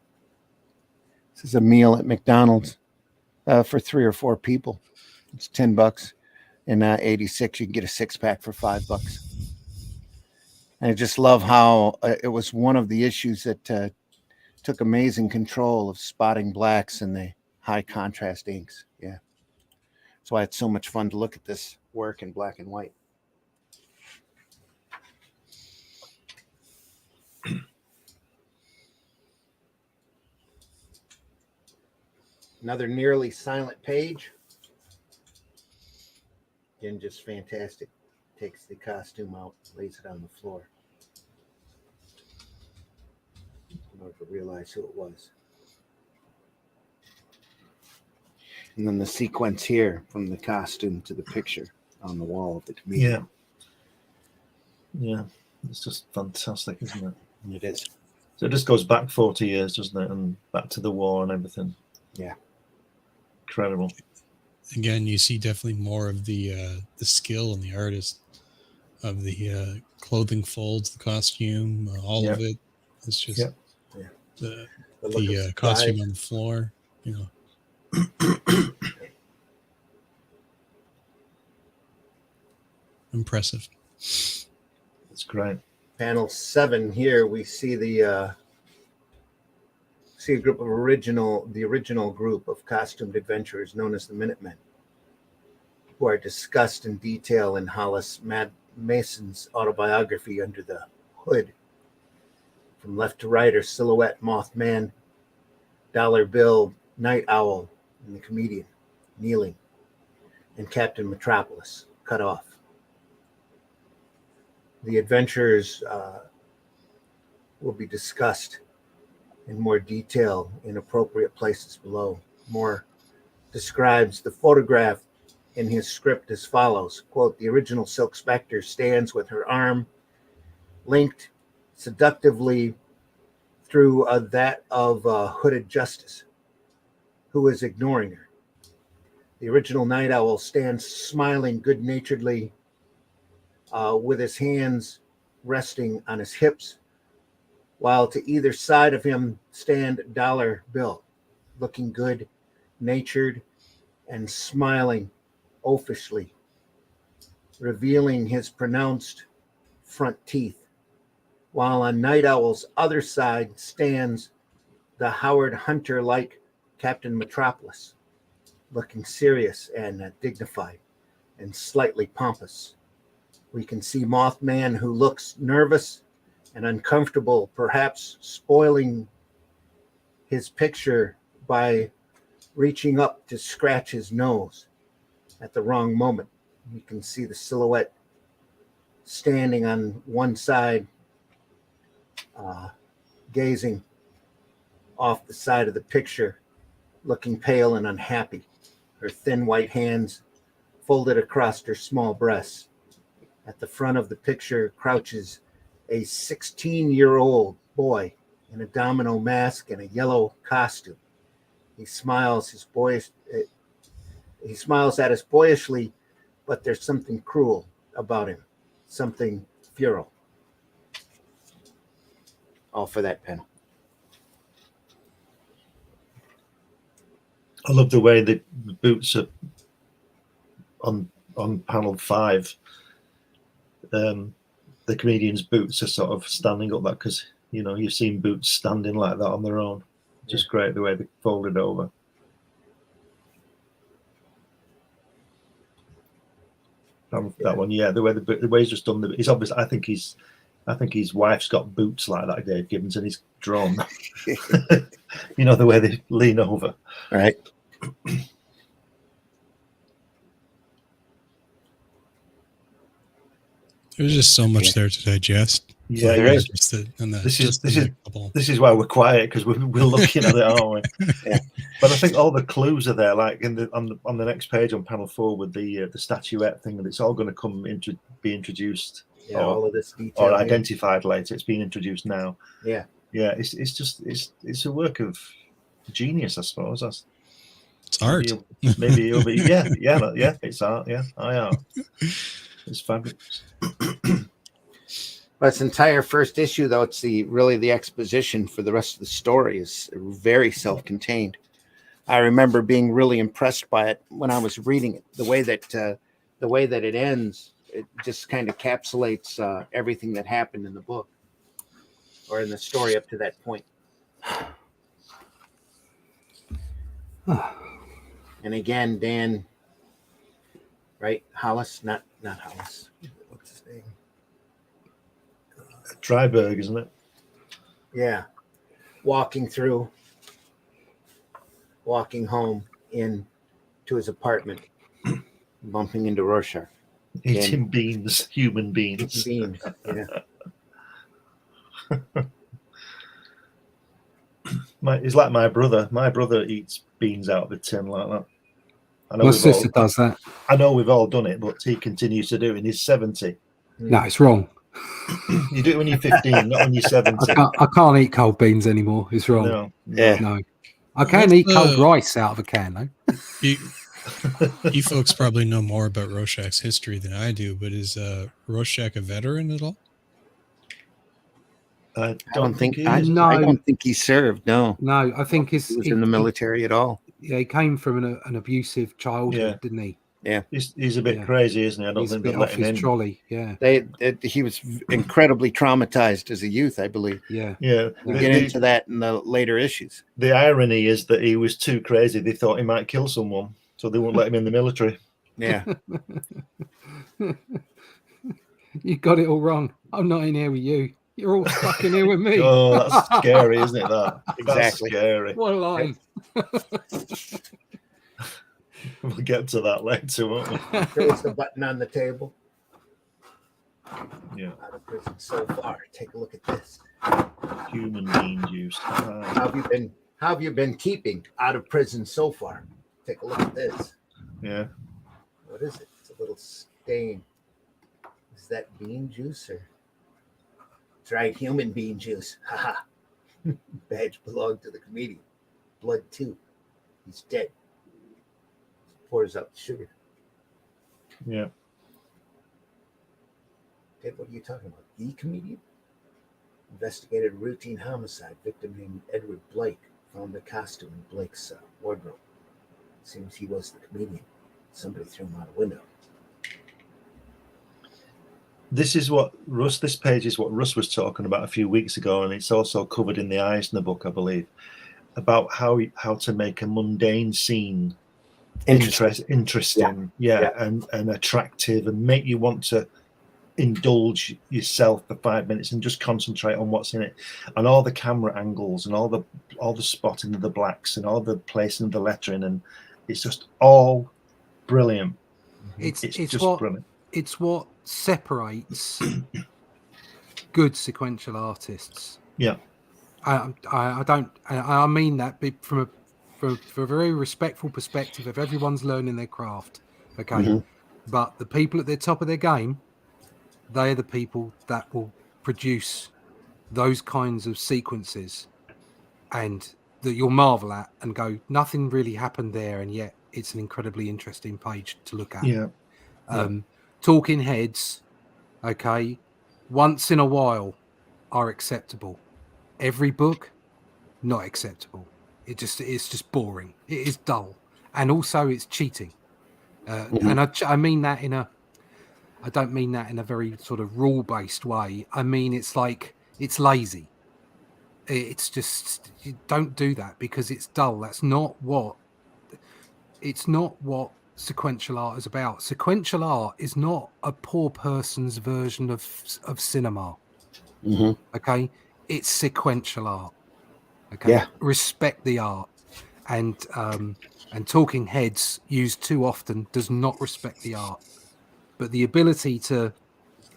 This is a meal at McDonald's for 3 or 4 people. It's $10. In 86, you can get a 6-pack for $5. And I just love how it was one of the issues that took amazing control of spotting blacks in the high contrast inks. Yeah. That's why it's so much fun to look at this work in black and white. Another nearly silent page. Again, just fantastic. Takes the costume out, lays it on the floor in order to realize who it was. And then the sequence here from the costume to the picture on the wall of the comedian. Yeah. It's just fantastic, isn't it? It is. So it just goes back 40 years, doesn't it? And back to the war and everything. Yeah. Incredible. Again, you see definitely more of the skill and the artist of the clothing folds, the costume, all of it. It's just the costume on the floor, impressive. It's great. Panel 7 here, we see a group of the original group of costumed adventurers known as the Minutemen, who are discussed in detail in Hollis Mason's autobiography, Under the Hood. From left to right are Silhouette, Mothman, Dollar Bill, Night Owl, and the comedian, kneeling, and Captain Metropolis, cut off. The adventures will be discussed in more detail in appropriate places below. Moore describes the photograph in his script as follows, quote, "The original Silk Spectre stands with her arm linked seductively through that of Hooded Justice, who is ignoring her. The original Night Owl stands smiling good-naturedly with his hands resting on his hips, while to either side of him stand Dollar Bill, looking good-natured and smiling oafishly, revealing his pronounced front teeth, while on Night Owl's other side stands the Howard Hunter-like Captain Metropolis, looking serious and dignified and slightly pompous. We can see Mothman, who looks nervous and uncomfortable, perhaps spoiling his picture by reaching up to scratch his nose at the wrong moment. You can see the silhouette standing on one side, gazing off the side of the picture, looking pale and unhappy, her thin white hands folded across her small breasts. At the front of the picture crouches a 16-year-old boy in a domino mask and a yellow costume. He smiles at us boyishly, but there's something cruel about him, something feral. All for that panel. I love the way the boots are on panel 5. The comedian's boots are sort of standing up, that because you've seen boots standing like that on their own. Just great the way they folded over. That one, yeah. The way he's just done he's obvious. I think his wife's got boots like that, Dave Gibbons, and he's drawn. The way they lean over. Right. There's just so much there to digest. Yeah, there is. This is why we're quiet, because we're looking at it, aren't we? Yeah. But I think all the clues are there, like on the next page on panel 4 with the statuette thing, and it's all going to be introduced. Yeah, all of this detail or identified later. It's being introduced now. Yeah. Yeah, it's a work of genius, I suppose. It's art. Maybe you'll be yeah, it's art. Yeah, art. It's fabulous. But its entire first issue, though, it's really the exposition for the rest of the story is very self-contained. I remember being really impressed by it when I was reading it. The way that it ends, it just kind of encapsulates everything that happened in the book or in the story up to that point. And again, Dan, right? Hollis, not Hollis. What's his name? Dryberg, isn't it? Yeah. Walking home to his apartment, bumping into Rorschach. Eating beans, human beans. Beans, yeah. He's like my brother. My brother eats beans out of a tin like that. My sister does that. I know we've all done it, but he continues to do it. And he's 70. No, it's wrong. You do it when you're 15, not when you're 70. I can't eat cold beans anymore. It's wrong. No, Yeah. No. I can eat cold rice out of a can, though. You folks probably know more about Rorschach's history than I do, but is Rorschach a veteran at all? I don't think he I is. No. don't think he served. No, No, I think he was in the military at all. Yeah, he came from an abusive childhood, didn't he? Yeah, He's a bit crazy, isn't he? I don't He's a think bit they'll off let him his in. trolley. Yeah, he was incredibly traumatized as a youth, I believe. yeah. Yeah, We'll get into that in the later issues. the irony is that he was too crazy. They thought he might kill someone, so they wouldn't let him in the military. Yeah, You got it all wrong. I'm not in here with you. You're all stuck in here with me. Oh, that's scary, isn't it? That Exactly. That's scary. What a line. We'll get to that later, won't we? there's the button on the table. Yeah. Out of prison so far. Take a look at this. Human being juice. How have you been keeping out of prison so far? Take a look at this. Yeah. What is it? It's a little stain. Is that bean juice or? That's right, human bean juice. Haha. Badge belonged to the comedian. Blood too. He's dead. Pours out the sugar. Yeah. Ted, what are you talking about? The comedian? Investigated a routine homicide. Victim named Edward Blake found the costume in Blake's wardrobe. Seems he was the comedian. Somebody threw him out a window. This page is what Russ was talking about a few weeks ago, and it's also covered in the Eisner book, I believe, about how to make a mundane scene interesting, and attractive, and make you want to indulge yourself for 5 minutes and just concentrate on what's in it, and all the camera angles and all the spotting of the blacks and all the placing of the lettering, and it's just all brilliant. It's just what brilliant. It's what separates good sequential artists. Yeah. I mean that from a very respectful perspective of everyone's learning their craft. Okay. Mhm. But the people at the top of their game, they are the people that will produce those kinds of sequences and that you'll marvel at and go, nothing really happened there, and yet it's an incredibly interesting page to look at. Yeah. Talking heads, okay, once in a while are acceptable. Every book, not acceptable. It's just boring. It is dull, and also it's cheating. And I mean that I don't mean that in a very sort of rule-based way. I mean it's like it's lazy. It's just, you don't do that because it's dull. It's not what sequential art is about. Sequential art is not a poor person's version of cinema. Mm-hmm. Okay, it's sequential art. Okay, Yeah. Respect the art, and Talking Heads used too often does not respect the art. But the ability to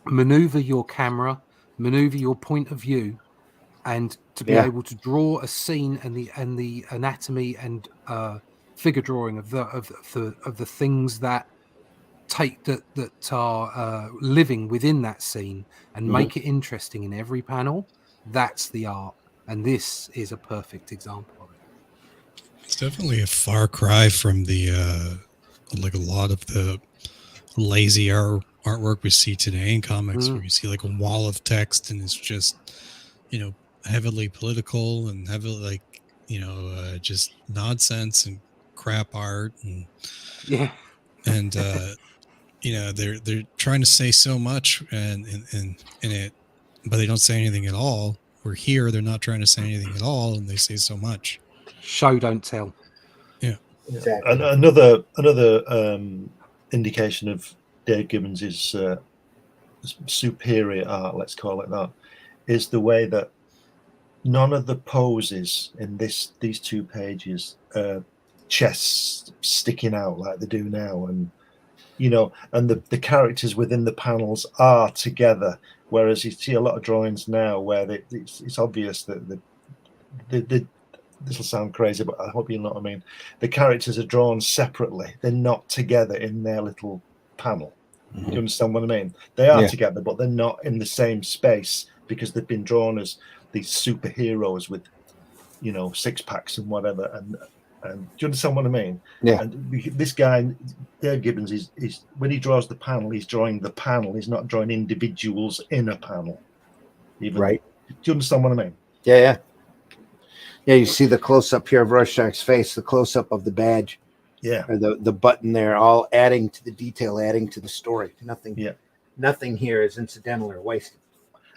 maneuver your camera, maneuver your point of view, and to be able to draw a scene and the anatomy and figure drawing of the things that are living within that scene and make it interesting in every panel. That's the art, and this is a perfect example of it. It's definitely a far cry from the like a lot of the lazy artwork we see today in comics, where you see like a wall of text and it's just, heavily political and heavily just nonsense and crap art and they're trying to say so much and in it, but they don't say anything at all. Where here they're not trying to say anything at all and they say so much. Show don't tell. Yeah. Exactly. And another indication of Dave Gibbons' superior art, let's call it that, is the way that none of the poses in these 2 pages, chests sticking out like they do now, and and the characters within the panels are together, whereas you see a lot of drawings now where it's obvious that this will sound crazy, but I hope you know what I mean. The characters are drawn separately; they're not together in their little panel. Do you understand what I mean? They are Yeah. together, but they're not in the same space because they've been drawn as these superheroes with, you know, six packs and whatever. And do you understand what I mean? Yeah. And this guy, Dave Gibbons, is when he draws the panel, he's drawing the panel. He's not drawing individuals in a panel. Even, Right. Do you understand what I mean? Yeah. Yeah, you see the close up here of Rorschach's face, the close up of the badge. Yeah. Or the button there, all adding to the detail, adding to the story. Nothing here is incidental or wasted.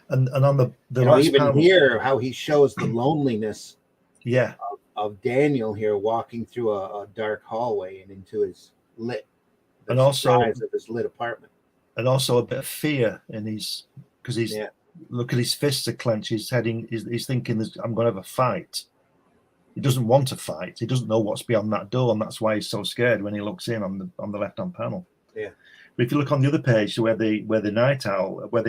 And on the last even panel, here, how he shows the loneliness yeah, of Daniel here walking through a dark hallway and into his lit, and also of his lit apartment, and also a bit of fear in his, because he's look at his fists are clenched. He's heading. He's thinking, "I'm going to have a fight." He doesn't want to fight. He doesn't know what's beyond that door, and that's why he's so scared when he looks in on the left-hand panel. Yeah. But if you look on the other page, where the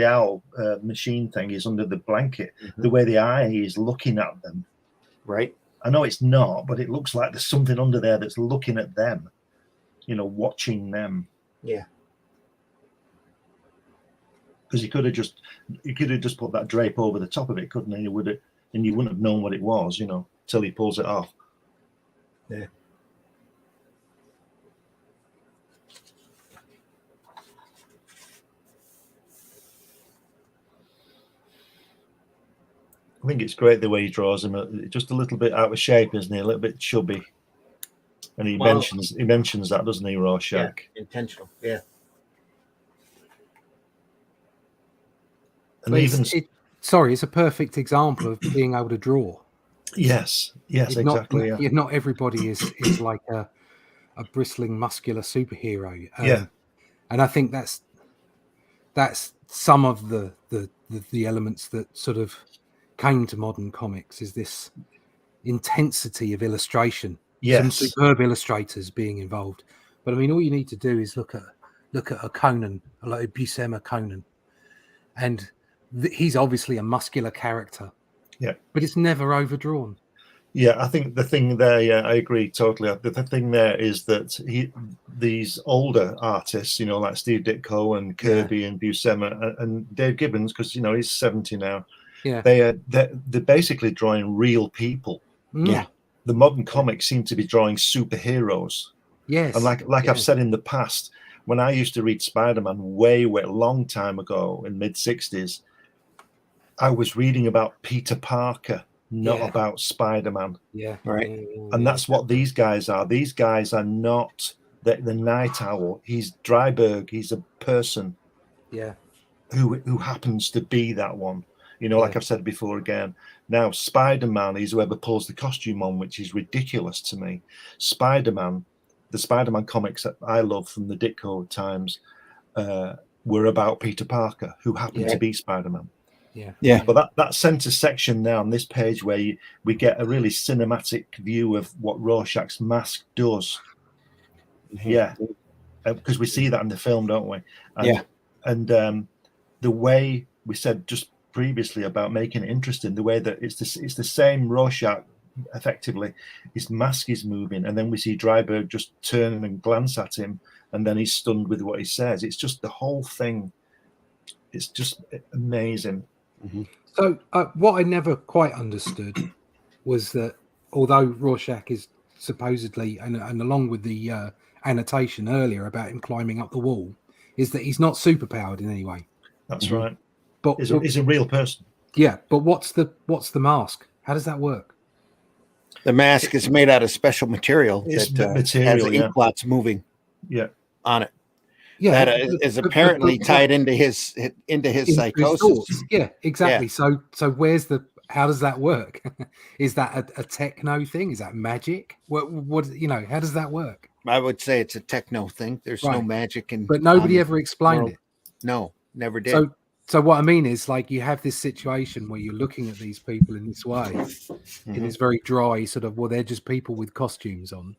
owl machine thing is under the blanket, the way the eye is looking at them. Right. I know it's not, but it looks like there's something under there that's looking at them. You know, watching them. Yeah. Because he could have just put that drape over the top of it, couldn't he? And you wouldn't have known what it was, you know, till he pulls it off. Yeah. I think it's great the way he draws him. Just a little bit out of shape, isn't he? A little bit chubby. And he mentions that, doesn't he, Rorschach? Yeah, intentional. Yeah. And even it's a perfect example of being able to draw. Yes, exactly. Not everybody is like a bristling, muscular superhero. And I think that's some of the elements that sort of came to modern comics, is this intensity of illustration. Some superb illustrators being involved. But I mean, all you need to do is look at a Conan, like a Buscema Conan, and he's obviously a muscular character. Yeah, but it's never overdrawn. Yeah, I think the thing there, I agree totally. The thing there is that these older artists, you know, like Steve Ditko and Kirby and Buscema and Dave Gibbons, because, you know, he's 70 now. Yeah, they're basically drawing real people. Yeah. The modern comics seem to be drawing superheroes. Yes. And like I've said in the past, when I used to read Spider-Man way a long time ago in mid-60s, I was reading about Peter Parker, not about Spider-Man. Yeah. Right. And that's what these guys are. These guys are not the Night Owl. He's Dryberg. He's a person. Yeah. Who happens to be that one. You know, like I've said before again. Now, Spider-Man is whoever pulls the costume on, which is ridiculous to me. Spider-Man, the Spider-Man comics that I love from the Ditko times were about Peter Parker, who happened to be Spider-Man. Yeah. But that center section there on this page where we get a really cinematic view of what Rorschach's mask does. Yeah. Because we see that in the film, don't we? And the way we said just previously about making it interesting, the way that it's the same Rorschach, effectively, his mask is moving, and then we see Dryberg just turn and glance at him, and then he's stunned with what he says. It's just the whole thing. It's just amazing. So what I never quite understood was that although Rorschach is supposedly, and along with the annotation earlier about him climbing up the wall, is that he's not superpowered in any way. That's right. But he's a real person. Yeah, but what's the mask? How does that work? The mask is made out of special material It's that material, has ink blots moving on it. Yeah, that is apparently tied into his psychosis. Yeah, exactly. Yeah. So where's how does that work? Is that a techno thing? Is that magic? What you know? How does that work? I would say it's a techno thing. There's no magic in. But nobody ever explained it. No, never did. So what I mean is, like, you have this situation where you're looking at these people in this way, in this very dry sort of, well, they're just people with costumes on,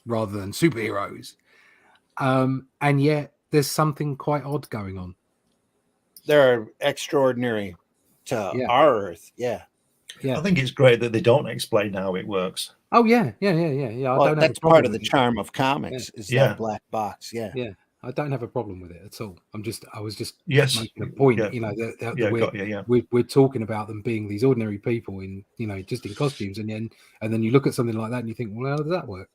rather than superheroes, and yet there's something quite odd going on. They're extraordinary to our Earth. Yeah. I think it's great that they don't explain how it works. Oh yeah. Well, that's part of the charm of comics is that black box. Yeah. I don't have a problem with it at all. I was just Yes. making a point. Yeah. You know, that Yeah, we're, got you, yeah. we're talking about them being these ordinary people in, you know, just in costumes, and then you look at something like that and you think, well, how does that work?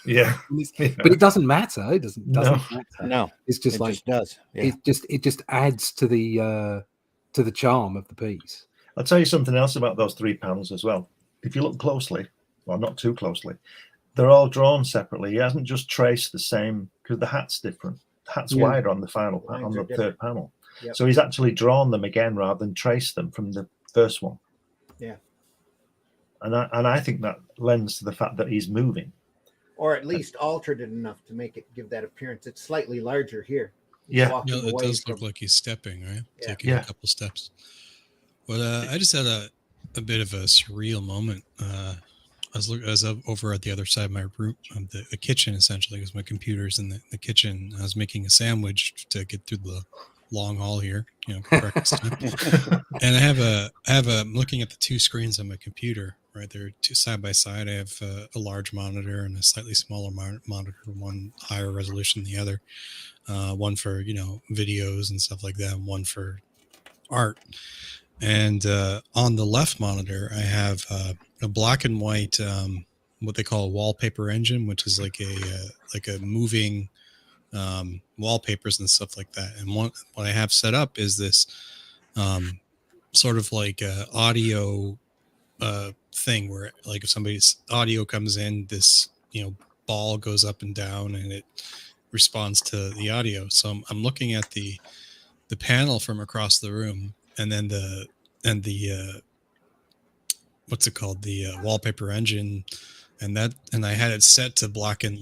Yeah. But it doesn't matter. It doesn't No. matter. No, It's just it like just does. Yeah. it just adds to the charm of the piece. I'll tell you something else about those 3 panels as well. If you look closely, well, not too closely, they're all drawn separately. He hasn't just traced the same, because the hat's different. The hat's Yeah. wider on the final Lines on are the different. third panel. Yep. So he's actually drawn them again rather than traced them from the first one. Yeah. And I think that lends to the fact that he's moving. Or at least altered it enough to make it give that appearance. It's slightly larger here. He's Yeah. walking Yeah, it away does look from- like he's stepping, right? Yeah. Taking Yeah. a couple steps. But I just had a bit of a surreal moment. I was over at the other side of my room, the kitchen, essentially, because my computer's in the kitchen. I was making a sandwich to get through the long haul here, you know, breakfast time. And I'm looking at the 2 screens on my computer, right? They're 2 side by side. I have a large monitor and a slightly smaller monitor, one higher resolution than the other. One for, you know, videos and stuff like that, and one for art. And on the left monitor, I have a black and white, what they call a wallpaper engine, which is like a moving wallpapers and stuff like that. And what I have set up is this sort of like audio thing where, like, if somebody's audio comes in, this, you know, ball goes up and down and it responds to the audio. So I'm looking at the panel from across the room, and then the what's it called, the wallpaper engine, and I had it set to black and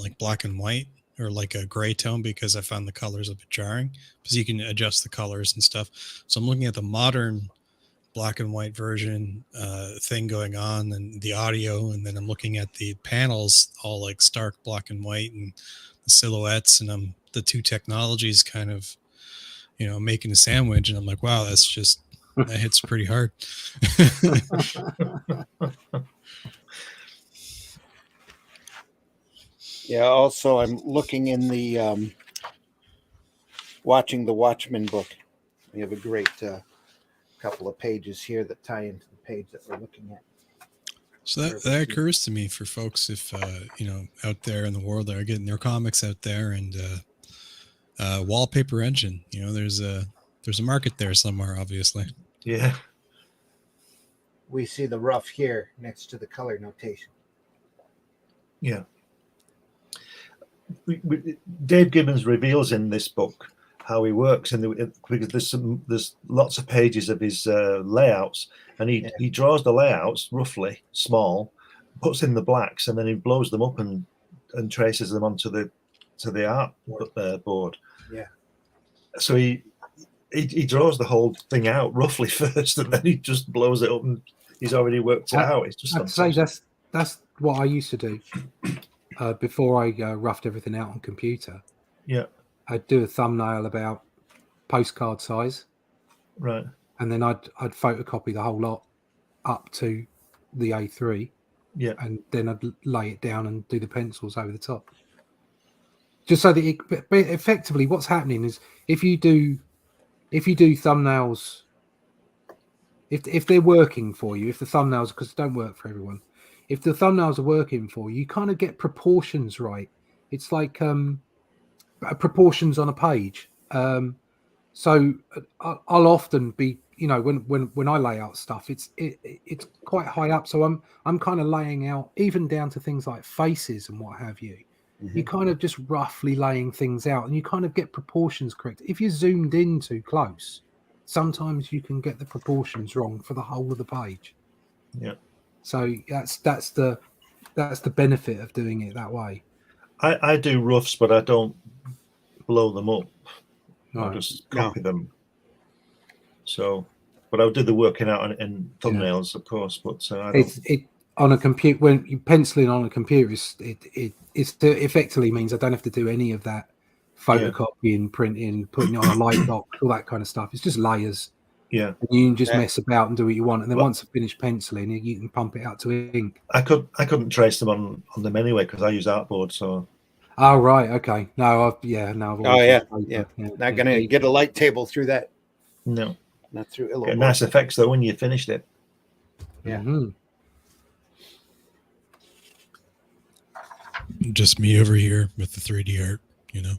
white, or like a gray tone, because I found the colors a bit jarring, because you can adjust the colors and stuff. So I'm looking at the modern black and white version thing going on, and the audio, and then I'm looking at the panels all like stark black and white, and the silhouettes, and the 2 technologies kind of, you know, making a sandwich, and I'm like, wow, that hits pretty hard. Yeah. Also, I'm looking in the watching the Watchmen book. We have a great couple of pages here that tie into the page that we're looking at. So that occurs to me for folks, if you know, out there in the world that are getting their comics out there, and wallpaper engine, you know, there's a market there somewhere, obviously. Yeah. We see the rough here next to the color notation. Yeah. Dave Gibbons reveals in this book how he works, and because there's lots of pages of his layouts, and he draws the layouts roughly small, puts in the blacks, and then he blows them up and traces them onto the art board. Yeah. So he draws the whole thing out roughly first, and then he just blows it up, and he's already worked it out. It's just I'd say that's what I used to do before I roughed everything out on computer. Yeah. I'd do a thumbnail about postcard size, Right. and then I'd photocopy the whole lot up to the A3. Yeah. And then I'd lay it down and do the pencils over the top. Just so that but effectively what's happening is if you do thumbnails, if they're working for you, if the thumbnails, because they don't work for everyone, if the thumbnails are working for you, you kind of get proportions right. It's like proportions on a page. So I'll often be, you know, when I lay out stuff, it's quite high up. So I'm kind of laying out even down to things like faces and what have you. Mm-hmm. You kind of just roughly laying things out, and you kind of get proportions correct. If you're zoomed in too close, sometimes you can get the proportions wrong for the whole of the page. Yeah. So that's the benefit of doing it that way. I do roughs, but I don't blow them up. Right. I just copy them. So, but I'll do the working out in thumbnails, of course. But I don't. It on a computer, when you penciling on a computer, it effectively means I don't have to do any of that photocopying, printing, putting it on a light box, all that kind of stuff. It's just layers. Yeah. And you can just mess about and do what you want, and then once I finish penciling, you can pump it out to ink. I couldn't trace them on them anyway because I use artboard. So Oh right, okay. No, I've Oh always yeah, used paper. yeah. Not gonna get a light table through that. No. Not through Illo. Get nice effects though when you finished it. Yeah. Mm-hmm. Just me over here with the 3D art, you know.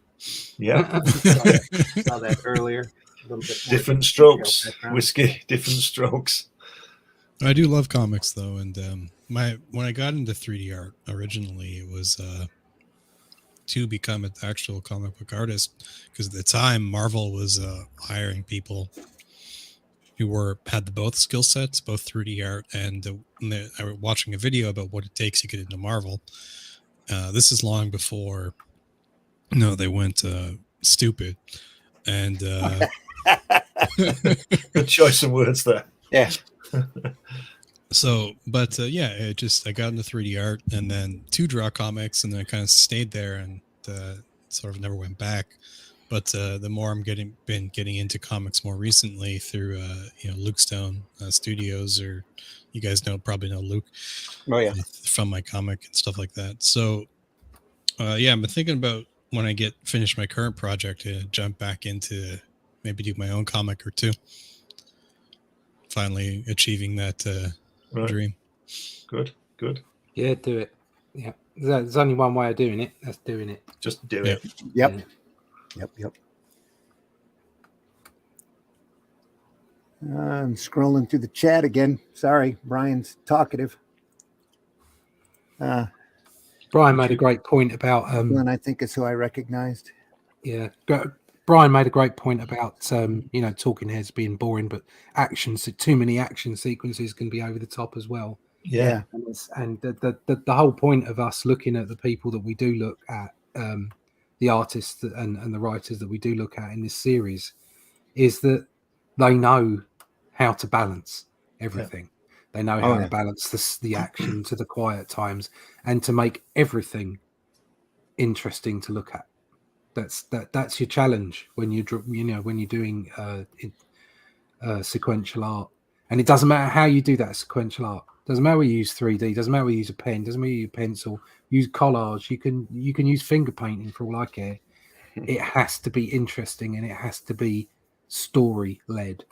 Yeah. Saw that earlier. A little bit more Different detailed strokes. background. Whiskey, different strokes. I do love comics though, and when I got into 3D art originally, it was to become an actual comic book artist, because at the time Marvel was hiring people who had both skill sets, both 3D art and I was watching a video about what it takes to get into Marvel. This is long before they went stupid, and Good choice of words there. Yeah. So, but yeah, I got into 3D art and then to draw comics, and then I kind of stayed there and sort of never went back. But the more been getting into comics more recently through Luke Stone Studios, or you guys probably know Luke. Oh yeah. From my comic and stuff like that. So yeah, I've been thinking about when I finish my current project to jump back into maybe do my own comic or two. Finally achieving that dream. Good. Yeah, do it. Yeah, there's only one way of doing it. That's doing it. Just do Yeah. it. Yep. Yeah. Yep. I'm scrolling through the chat again. Sorry, Brian's talkative. Brian made a great point about Glenn, I think, is who I recognized. yeah. Brian made a great point about talking heads being boring, but too many action sequences can be over the top as well. Yeah. And the whole point of us looking at the people that we do look at, the artists and the writers that we do look at in this series, is that they know how to balance everything. They know how to balance the action to the quiet times and to make everything interesting to look at. That's your challenge when you're doing sequential art, and it doesn't matter how you do that sequential art. Doesn't matter whether you use 3D. Doesn't matter whether you use a pen. Doesn't matter whether you use a pencil. Use collage. You can use finger painting for all I care. It has to be interesting and it has to be story led.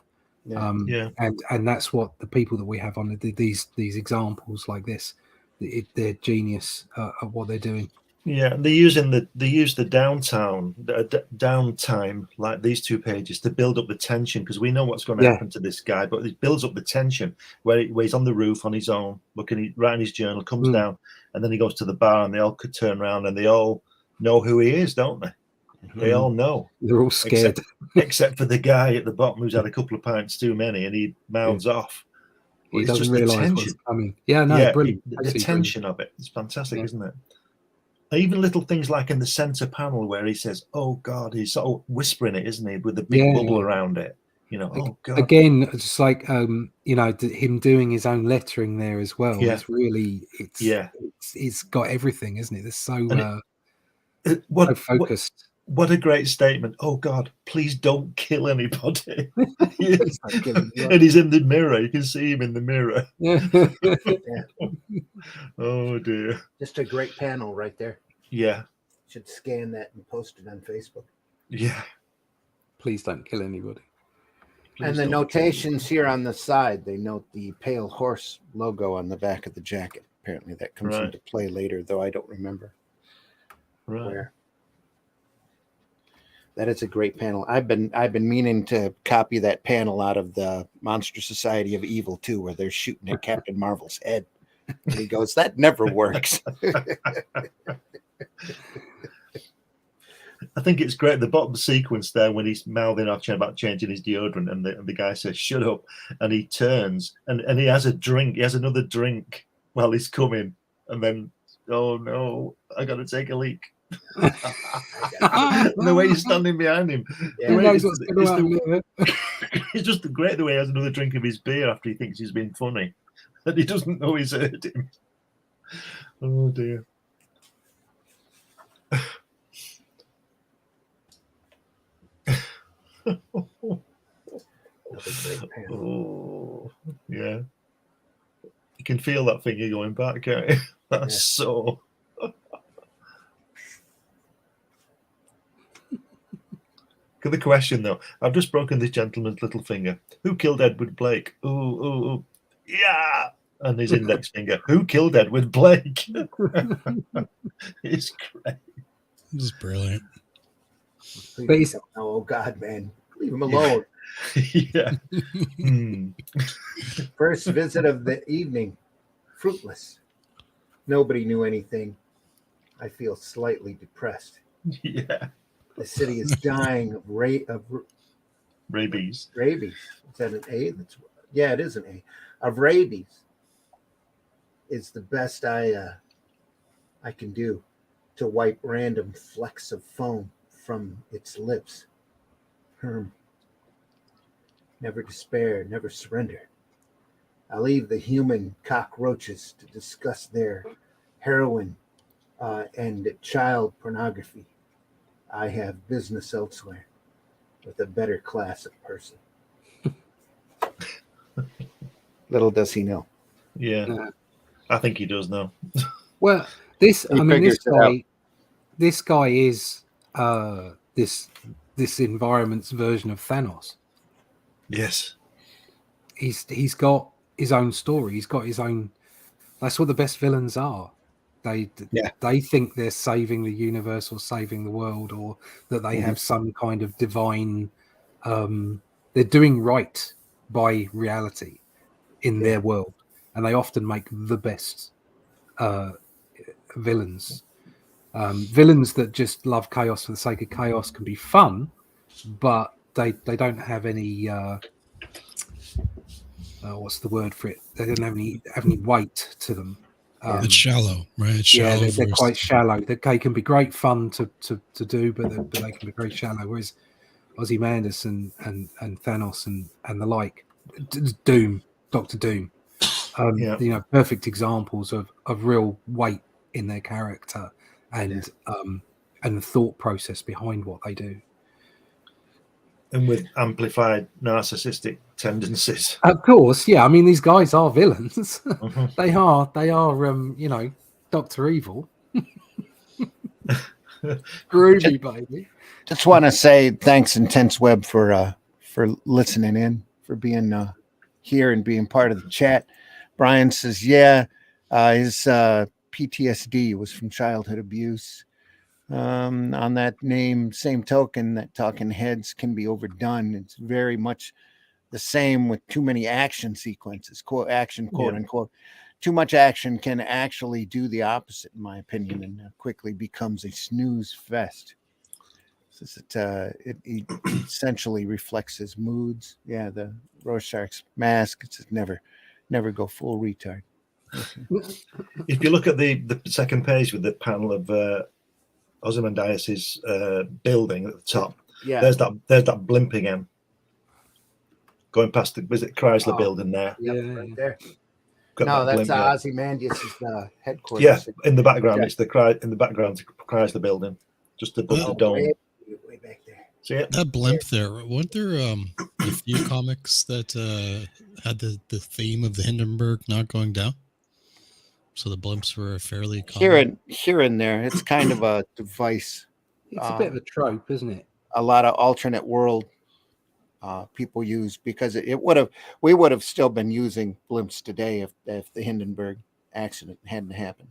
And that's what the people that we have on these examples like this, they're genius at what they're doing. Yeah, they use the downtime, like these 2 pages, to build up the tension, because we know what's going to happen to this guy, but it builds up the tension where he's on the roof on his own, writing his journal, comes down, and then he goes to the bar, and they all could turn around, and they all know who he is, don't they? They all know. They're all scared, except for the guy at the bottom who's had a couple of pints too many, and he mouths off. But he doesn't realise what's coming. Yeah, no, Yeah, brilliant. the tension of it is fantastic, isn't it? Even little things like in the center panel where he says, "Oh God," he's sort of whispering it, isn't he, with the big bubble around it. Oh God. Again, it's like him doing his own lettering there as well. Yeah. It's really it's got everything, isn't it? It's so so focused. What a great statement. Oh God, please don't kill anybody. And he's in the mirror. You can see him in the mirror. Oh dear. Just a great panel right there. Yeah. Should scan that and post it on Facebook. Yeah. Please don't kill anybody. And the notations here on the side, they note the pale horse logo on the back of the jacket. Apparently that comes into play later, though I don't remember. Where. That is a great panel. I've been meaning to copy that panel out of the Monster Society of Evil too, where they're shooting at Captain Marvel's head. And he goes, "That never works." I think it's great. The bottom sequence there when he's mouthing off about changing his deodorant, and the guy says, "Shut up," and he turns and he has a drink. He has another drink while he's coming, and then, oh no, I got to take a leak. The way he's standing behind him, it's just great the way he has another drink of his beer after he thinks he's been funny, and he doesn't know he's hurt him. Oh dear. Oh yeah, you can feel that finger going back, can't you? That's so. The question though, I've just broken this gentleman's little finger. Who killed Edward Blake? Ooh, yeah. And his index finger. Who killed Edward Blake? It's great. This is brilliant. But he's- Oh God, man, leave him alone. Yeah. First visit of the evening, fruitless. Nobody knew anything. I feel slightly depressed. Yeah. The city is dying of Rabies. rabies. Is that an A? Yeah, it is an A. Of rabies. Is the best I can do to wipe random flecks of foam from its lips. Never despair, never surrender. I leave the human cockroaches to discuss their heroin and child pornography. I have business elsewhere with a better class of person. Little does he know. Yeah. I think he does now. Well, this figures it out. this guy is this environment's version of Thanos. Yes. He's got his own story. He's got his own. That's what the best villains are. They think they're saving the universe or saving the world, or that they have some kind of divine. They're doing right by reality in their world, and they often make the best villains. Villains that just love chaos for the sake of chaos can be fun, but they don't have any. What's the word for it? They don't have any weight to them. It's shallow, right? It's shallow. They're quite shallow. They can be great fun to do, but they can be very shallow. Whereas Ozymandias and Thanos and the like, Doom, Doctor Doom, perfect examples of real weight in their character and the thought process behind what they do. And with amplified narcissistic tendencies. Of course, yeah. I mean, these guys are villains. They are, Dr. Evil. Groovy, baby. Just want to say thanks, Intense Web, for listening in, for being here and being part of the chat. Brian says, his PTSD was from childhood abuse. On that same token, that talking heads can be overdone. It's very much the same with too many action sequences, quote unquote. Too much action can actually do the opposite, in my opinion, and quickly becomes a snooze fest. It essentially reflects his moods. Yeah, the Rorschach's mask. It's never go full retard. If you look at the second page with the panel of Ozymandias' building at the top, there's that blimp again, going past the Chrysler building there. Right there. Got that's blimp, Ozymandias' headquarters. Yeah, in the background, it's the Chrysler building, just above the dome. Way back there. See it? That blimp there. Weren't there a few comics that had the theme of the Hindenburg not going down? So the blimps were fairly common. Here and there. It's kind of a device. It's a bit of a trope, isn't it? A lot of alternate world people use, because we would have still been using blimps today if the Hindenburg accident hadn't happened,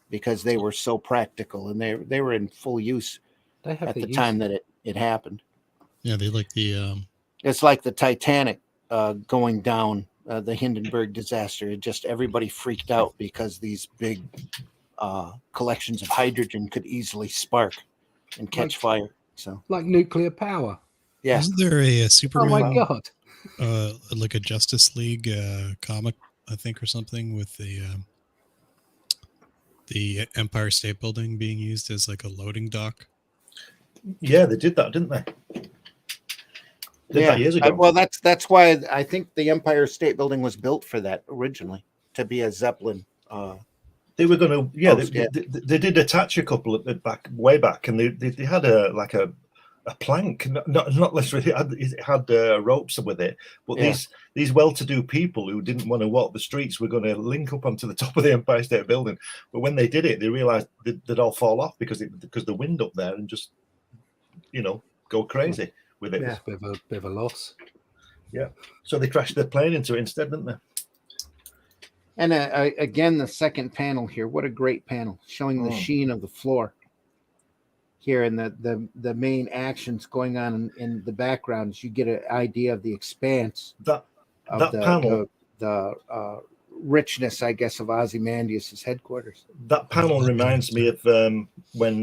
because they were so practical and they were in full use at the time that it happened. Yeah, they like the. It's like the Titanic going down. The Hindenburg disaster, everybody freaked out because these big collections of hydrogen could easily spark and catch fire. So, like nuclear power. Yeah. Isn't there a Superman? Oh my god! Like a Justice League comic, I think, or something, with the Empire State Building being used as like a loading dock. Yeah, they did that, didn't they? That years ago. Well, that's why I think the Empire State Building was built for that originally, to be a Zeppelin. They were going to, they did attach a couple way back, and they had a plank, not literally. It had ropes with it, but these well-to-do people who didn't want to walk the streets were going to link up onto the top of the Empire State Building. But when they did it, they realized they'd all fall off because the wind up there and just, go crazy with it. Yeah. Bit of a loss. So they crashed their plane into it instead, didn't they? And again, the second panel here. What a great panel, showing the sheen of the floor here, and the main actions going on in the background. As you get an idea of the expanse That of panel. the richness, I guess, of Ozymandias' headquarters. That panel reminds me of when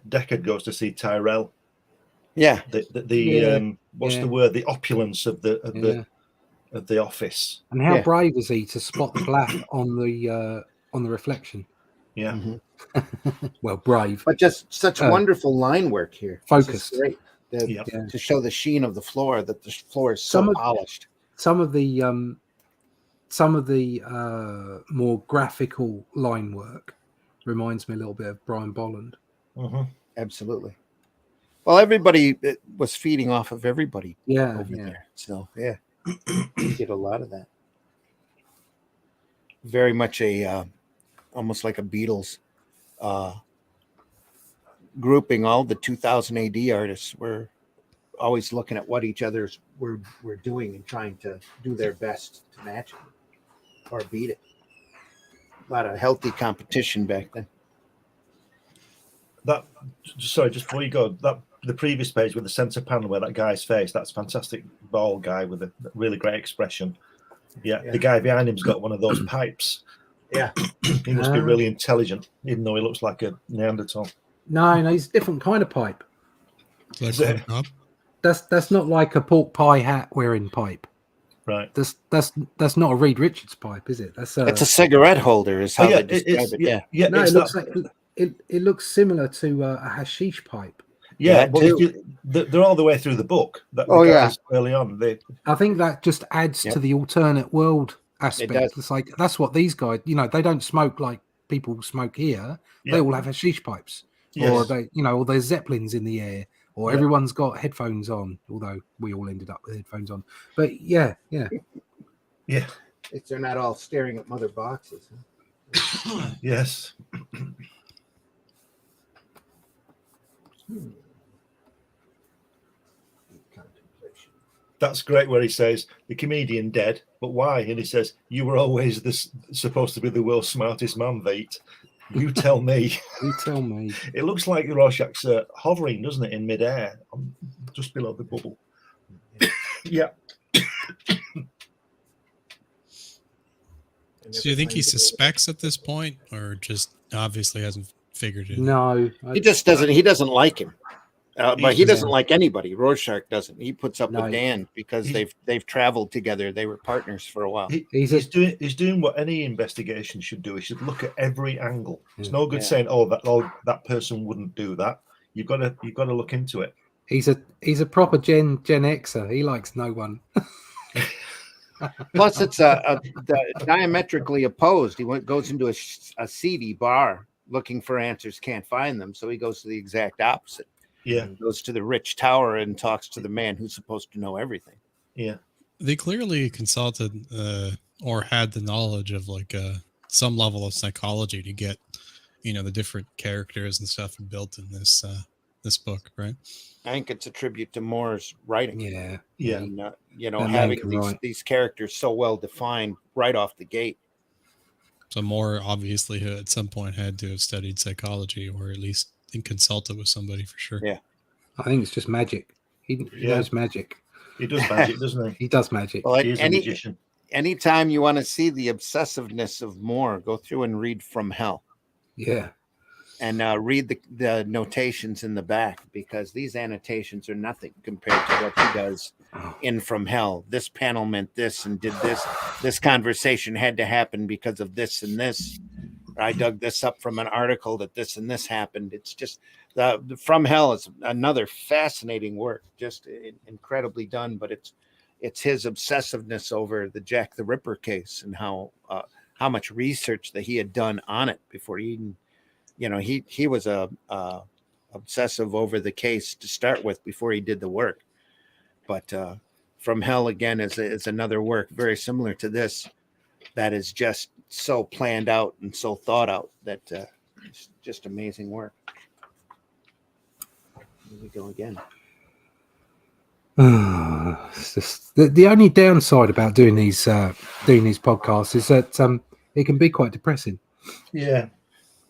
Deckard goes to see Tyrell. Yeah. What's the word? The opulence of the office. And how brave is he to spot the black on the reflection? Yeah. Mm-hmm. Well, brave, but just such wonderful line work here. Focused. Great. To show the sheen of the floor, that the floor is so polished. Some of the more graphical line work reminds me a little bit of Brian Bolland. Mm-hmm. Absolutely. Well, everybody was feeding off of everybody over there. So, you get a lot of that. Very much almost like a Beatles grouping. All the 2000 AD artists were always looking at what each other's were doing and trying to do their best to match it or beat it. A lot of healthy competition back then. Sorry, just before you go, the previous page with the center panel where that guy's face, that's fantastic bald guy with a really great expression. Yeah. The guy behind him's got one of those pipes. Yeah. He must be really intelligent, even though he looks like a Neanderthal. No, he's a different kind of pipe. That's not like a pork pie hat wearing pipe. Right. That's not a Reed Richards pipe, is it? It's a cigarette holder, is how they describe it. Yeah. No, it looks similar to a hashish pipe. Yeah, they're all the way through the book. Early on. I think that just adds to the alternate world aspect. It's like that's what these guys, they don't smoke like people smoke here. They all have hashish pipes, or or there's zeppelins in the air, or everyone's got headphones on. Although we all ended up with headphones on, but yeah. They're not all staring at mother boxes. Huh? Yes. That's great where he says, the comedian dead, but why? And he says, you were always supposed to be the world's smartest man, Veit. You tell me. You tell me. It looks like Rorschach's hovering, doesn't it, in midair, just below the bubble. Yeah. So you think he suspects at this point, or just obviously hasn't figured it? No, he just doesn't. He doesn't like him. But he doesn't like anybody. Rorschach doesn't. He puts up with Dan because they've traveled together. They were partners for a while. He's doing what any investigation should do. He should look at every angle. It's no good saying, that person wouldn't do that. You've got to look into it. He's a proper Gen Xer. He likes no one. Plus, it's diametrically opposed. He goes into a seedy bar looking for answers, can't find them, so he goes to the exact opposite. Yeah, and goes to the rich tower and talks to the man who's supposed to know everything. Yeah, they clearly consulted or had the knowledge of some level of psychology to get the different characters and stuff built in this book, right? I think it's a tribute to Moore's writing. Yeah. And, having these characters so well defined right off the gate. So Moore obviously at some point had to have studied psychology, or at least consulted with somebody for sure. Yeah, I think it's just magic. He knows magic. He does magic, doesn't he? He does magic. Well, He's a magician. Anytime you want to see the obsessiveness of Moore, go through and read From Hell. Yeah. And read the notations in the back, because these annotations are nothing compared to what he does in From Hell. This panel meant this and did this. This conversation had to happen because of this and this. I dug this up from an article that this and this happened. It's just the From Hell is another fascinating work, just incredibly done. But it's his obsessiveness over the Jack the Ripper case and how much research that he had done on it before he even. He was obsessive over the case to start with before he did the work. But From Hell again is another work very similar to this that is just so planned out and so thought out that it's just amazing work. Here we go again. It's just, the only downside about doing these podcasts is that it can be quite depressing. Yeah.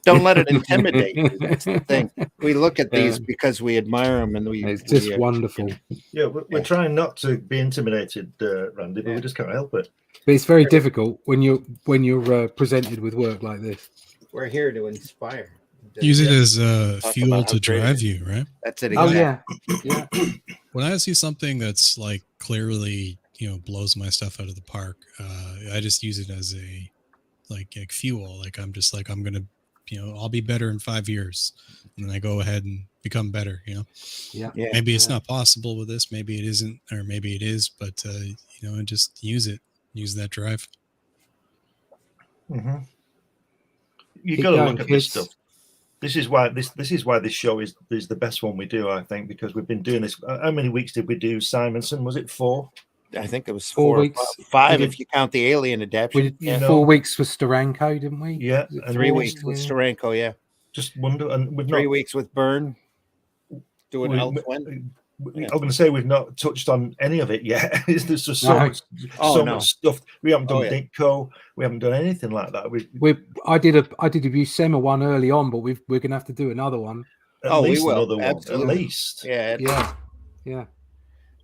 Don't let it intimidate you. That's the thing. We look at these Yeah. because we admire them, and It's just wonderful. Yeah, we're trying not to be intimidated, Randy, but we just can't help it. But it's very difficult when you're presented with work like this. We're here to inspire. Use it as Talk fuel about how to great it drive is. you, right? That's it. Oh Exactly. yeah, yeah. When I see something that's like clearly, blows my stuff out of the park, I just use it as a like fuel. Like I'm just like, I'm gonna, I'll be better in 5 years, and then I go ahead and become better. Yeah. Maybe it's not possible with this, maybe it isn't, or maybe it is, but and just use that drive. Mm-hmm. You Keep got to going, look at kids. this stuff. This is why this show is the best one we do, I think, because we've been doing this. How many weeks did we do Simonson? Was it 4? I think it was 4 4 weeks. 5 if you count the alien adaptation. We did 4 weeks with Staranko, didn't we? Yeah, and 3 weeks with Staranko. Yeah, just wonder, and we've 3 not. weeks with Byrne. Doing we- L-Twin. I'm going to say we've not touched on any of it yet. There's just so No. much stuff. We haven't done yeah. Ditko. We haven't done anything like that. I did a Buscema one early on, but we're gonna have to do another one. At We least will. another one. Absolutely. At least. Yeah. Yeah.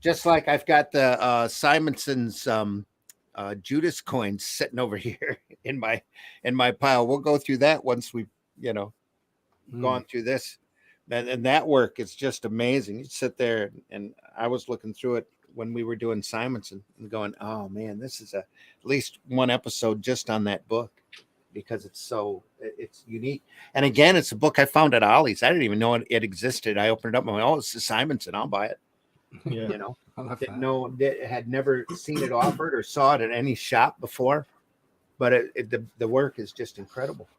Just like I've got the Simonson's Judas coins sitting over here in my pile. We'll go through that once we've gone through this. And that work is just amazing. You sit there, and I was looking through it when we were doing Simonson and going, oh man, this is at least one episode just on that book, because it's unique. And again, it's a book I found at Ollie's. I didn't even know it existed. I opened it up and went, oh, it's a Simonson. I'll buy it. Yeah. I love Didn't that. know, had never seen it offered or saw it at any shop before, but the work is just incredible.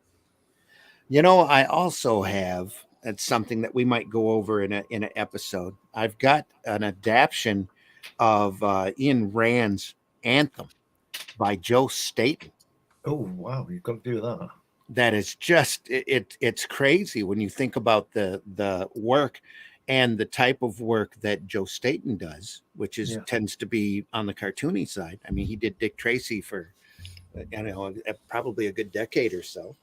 I also have, it's something that we might go over in an episode. I've got an adaptation of Ian Rand's Anthem by Joe Staton. Oh wow, you've got to do that. That is just it's crazy when you think about the work and the type of work that Joe Staton does, which tends to be on the cartoony side. I mean, he did Dick Tracy for probably a good decade or so.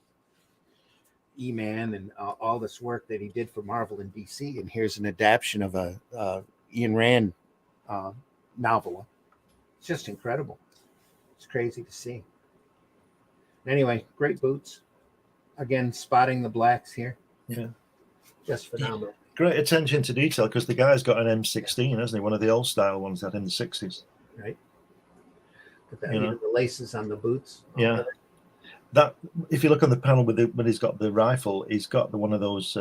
E-Man and all this work that he did for Marvel and DC, and here's an adaptation of a Ian Rand novel. It's just incredible. It's crazy to see. Anyway, great boots. Again, spotting the blacks here. Yeah, just phenomenal. Great attention to detail, because the guy's got an M16, hasn't he? One of the old style ones that in the 60s. Right. The laces on the boots. Yeah. That, if you look on the panel when he's got the rifle, he's got one of those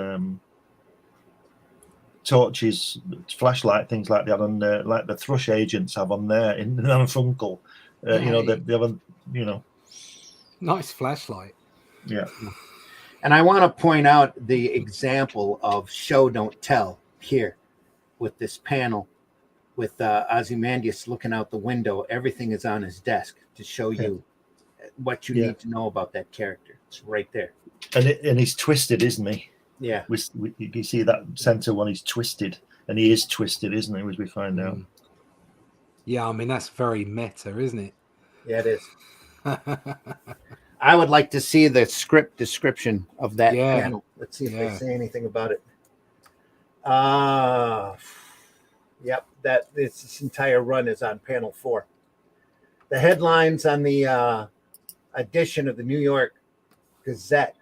torches, flashlight things like that on like the Thrush agents have on there in Funkel. They have nice flashlight. Yeah. And I want to point out the example of show don't tell here with this panel with Ozymandias looking out the window. Everything is on his desk to show you what you need to know about that character. It's right there. And he's twisted, isn't he? Yeah. You see that center one, he's twisted. And he is twisted, isn't he, as we find out. Yeah, I mean, that's very meta, isn't it? Yeah, it is. I would like to see the script description of that panel. Let's see if they say anything about it. Yep, this entire run is on panel 4. The headlines on the edition of the New York Gazette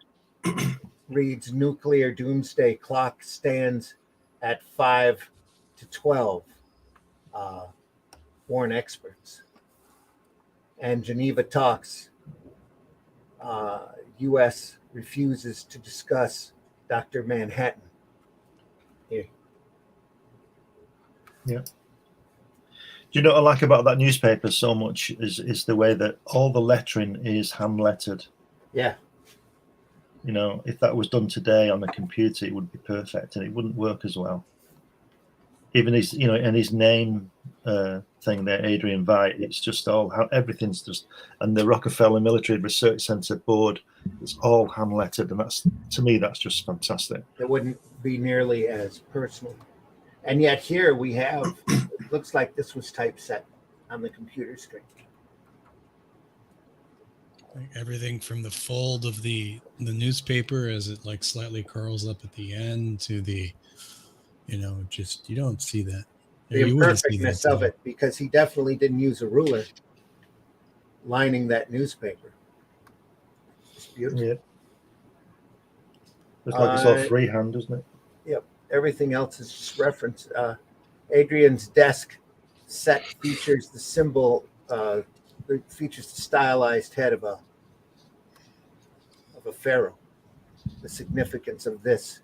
reads, "Nuclear doomsday clock stands at 5 to 12. Warn experts." And Geneva talks. U.S. refuses to discuss Dr. Manhattan. Here. Yeah. Do you know what I like about that newspaper so much is the way that all the lettering is hand lettered. Yeah. If that was done today on a computer, it would be perfect, and it wouldn't work as well. Even his, and his name thing there, Adrian Veidt, it's just everything's just, and the Rockefeller Military Research Center board, it's all hand lettered, and to me that's just fantastic. It wouldn't be nearly as personal. And yet here we have looks like this was typeset on the computer screen. Like everything from the fold of the newspaper as it like slightly curls up at the end to the, just you don't see that. The You wouldn't see imperfectness that of it, because he definitely didn't use a ruler lining that newspaper. It's beautiful. Yeah. Looks like it's all freehand, doesn't it? Yep. Everything else is just reference. Adrian's desk set features the symbol. It features the stylized head of a pharaoh. The significance of this.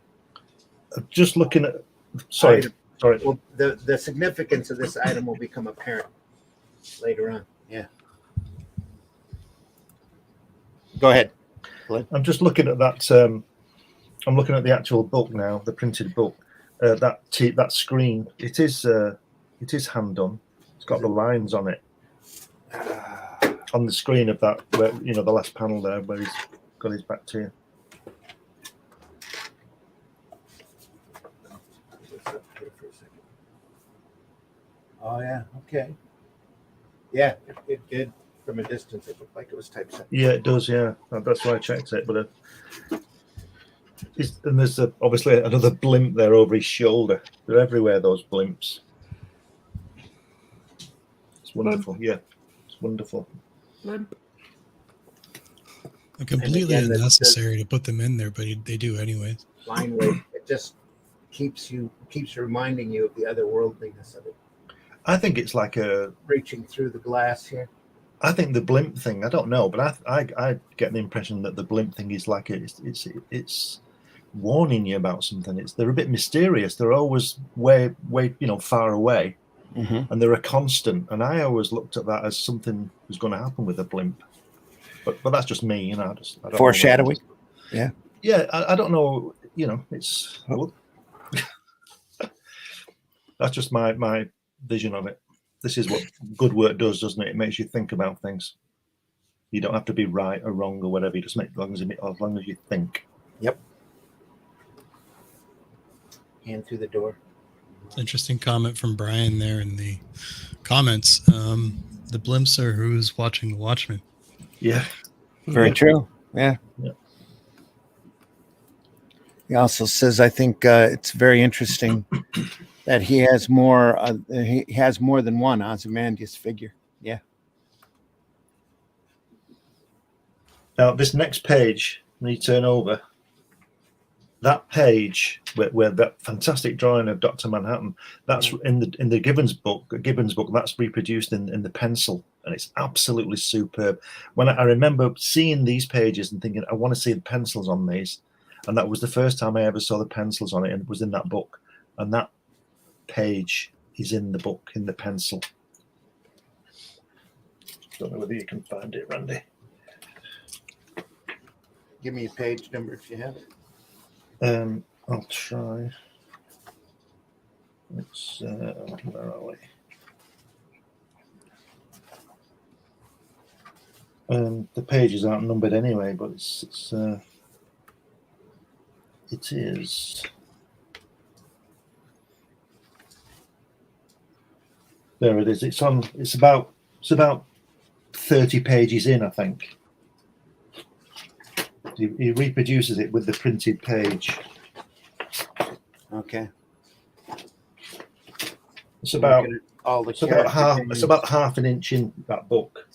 Just looking at. Sorry. Well, the significance of this item will become apparent later on. Yeah. Go ahead. I'm just looking at that. I'm looking at the actual book now, the printed book. That screen. It is hand done. It's got the lines on it. On the screen of that, where the last panel there, where he's got his back to you. Oh yeah. Okay. Yeah, it did. From a distance, it looked like it was typeset. Yeah, it does. Yeah, that's why I checked it. But and there's obviously another blimp there over his shoulder. They're everywhere. Those blimps. It's wonderful. Yeah, it's wonderful. Completely unnecessary to put them in there, but they do anyways. Line weight. It just keeps reminding you of the otherworldliness of it. I think it's like reaching through the glass here. I think the blimp thing. I don't know, but I get the impression that the blimp thing is like it's warning you about something. They're a bit mysterious. They're always way far away, and they're a constant. And I always looked at that as something was going to happen with a blimp. But that's just me, I don't foreshadowing. Yeah. I don't know. It's that's just my vision of it. This is what good work does, doesn't it? It makes you think about things. You don't have to be right or wrong or whatever. You just make as long as you think. Yep. Hand through the door. Interesting comment from Brian there in the comments. The blimps are who's watching the Watchmen. Yeah. Very true. Yeah. He also says, I think it's very interesting that he has more than one Ozymandias figure. Yeah. Now this next page, when you turn over, that page where that fantastic drawing of Dr. Manhattan, that's in the Gibbons book. That's reproduced in the pencil, and it's absolutely superb. When I remember seeing these pages and thinking, I want to see the pencils on these, and that was the first time I ever saw the pencils on it, and it was in that book. And that page is in the book in the pencil. Don't know whether you can find it, Randy. Give me a page number if you have it. I'll try. It's where are we? The pages aren't numbered anyway, but it is. There it is. It's about 30 pages in, I think. He reproduces it with the printed page. Okay. It's about half. It's about half an inch in that book.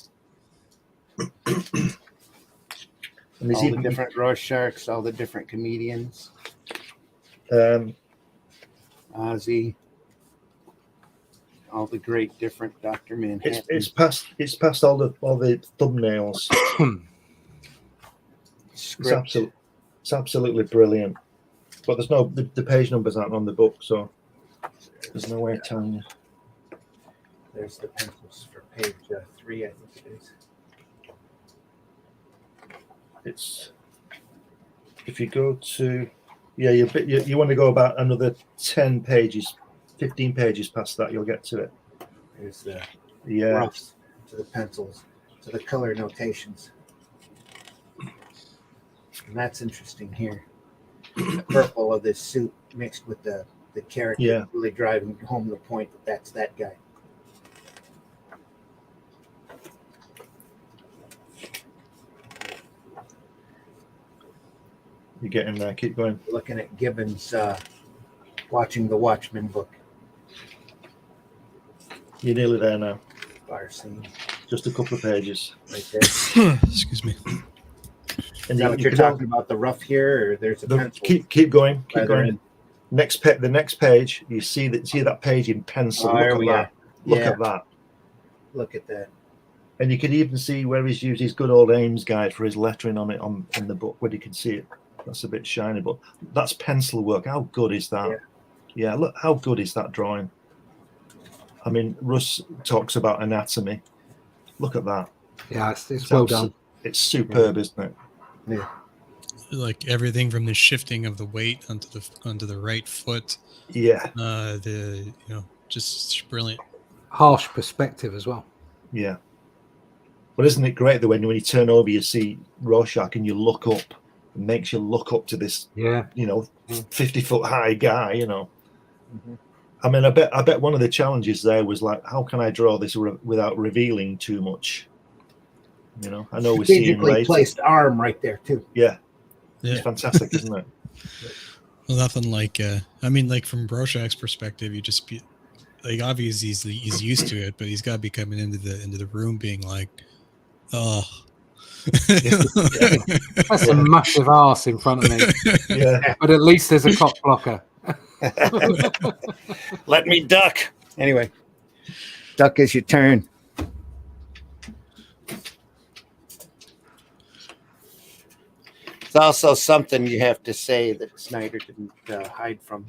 And All the different Rorschachs, all the different comedians. Ozzy. All the great different Dr. Manhattan. It's past all the thumbnails. It's absolutely brilliant. But there's no the page numbers aren't on the book, so there's no way of telling you. There's the pencils for page 3, I think it is. It's if you go to you want to go about another 10 pages, 15 pages past that, you'll get to it. There's the Yeah. roughs to the pencils to the color notations. And that's interesting here. The purple of this suit mixed with the character really driving home the point that that's that guy. You're getting there. Keep going. Looking at Gibbons, watching the Watchmen book. You're nearly there now. Fire scene Just a couple of pages. right there. Excuse me. Is that what you're talking about? The rough here, or there's a pencil? Keep going. Keep Rather going. in- The next page. You see that page in pencil. Oh, there Look we at are. that. Look Yeah. at that. Look at that. And you can even see where he's used his good old Ames guide for his lettering on it in the book, where you can see it. That's a bit shiny, but that's pencil work. How good is that? Yeah, look, how good is that drawing? I mean, Russ talks about anatomy. Look at that. Yeah, it's well done. It's superb, isn't it? Yeah. Like everything from the shifting of the weight onto the right foot. Yeah. Just brilliant. Harsh perspective as well. Yeah. But isn't it great that when you turn over, you see Rorschach and you look up, it makes you look up to this, 50-foot high guy, Mm-hmm. I mean, I bet one of the challenges there was like, how can I draw this without revealing too much? I know we're seeing Strategically later. placed arm right there too. Yeah. It's fantastic, isn't it? Well, nothing like, like from Rorschach's perspective, you just be like, obviously he's used to it, but he's got to be coming into the room being like, oh, That's a massive arse in front of me. Yeah. But at least there's a cock blocker. Let me duck. Anyway, duck as you turn. It's also something you have to say that Snyder didn't hide from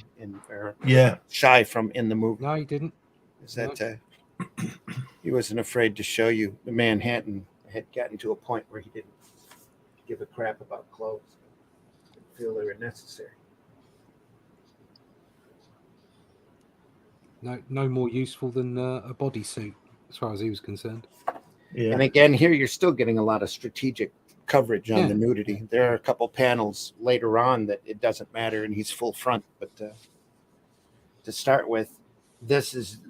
shy from in the movie. No, he didn't. Is that he wasn't afraid to show you the Manhattan had gotten to a point where he didn't give a crap about clothes. Didn't feel they were necessary. No more useful than a bodysuit, as far as he was concerned. Yeah. And again, here you're still getting a lot of strategic coverage on the nudity. There are a couple panels later on that it doesn't matter, and he's full front. But to start with, this is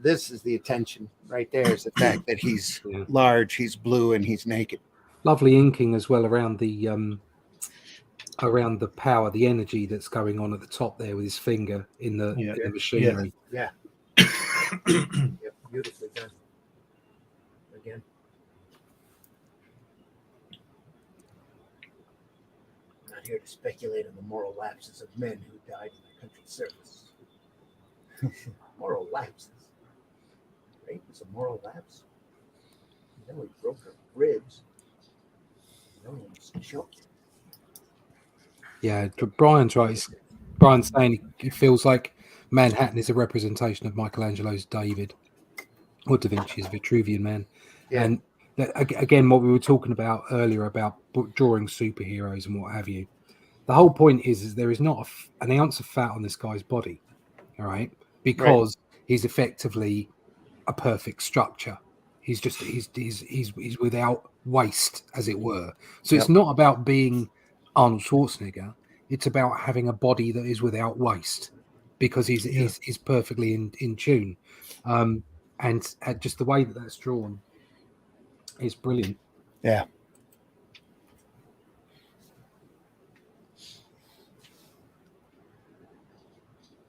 the attention right there. Is the fact that he's large, he's blue, and he's naked. Lovely inking as well around the power, the energy that's going on at the top there with his finger in the machinery. Yeah. Yep, beautifully done. Again. I'm not here to speculate on the moral lapses of men who died in the country's service. Moral lapses. Right? It's a moral lapse. Then we broke her ribs. No one's choked. Yeah, Brian's right. Brian's saying it feels like Manhattan is a representation of Michelangelo's David or Da Vinci's Vitruvian Man. Yeah. And again, what we were talking about earlier about drawing superheroes and what have you. The whole point is there is not an ounce of fat on this guy's body, all right? Because he's effectively a perfect structure. He's just he's without waste, as it were. So it's not about being Arnold Schwarzenegger. It's about having a body that is without waste, because he's perfectly in tune, and just the way that that's drawn is brilliant. Yeah.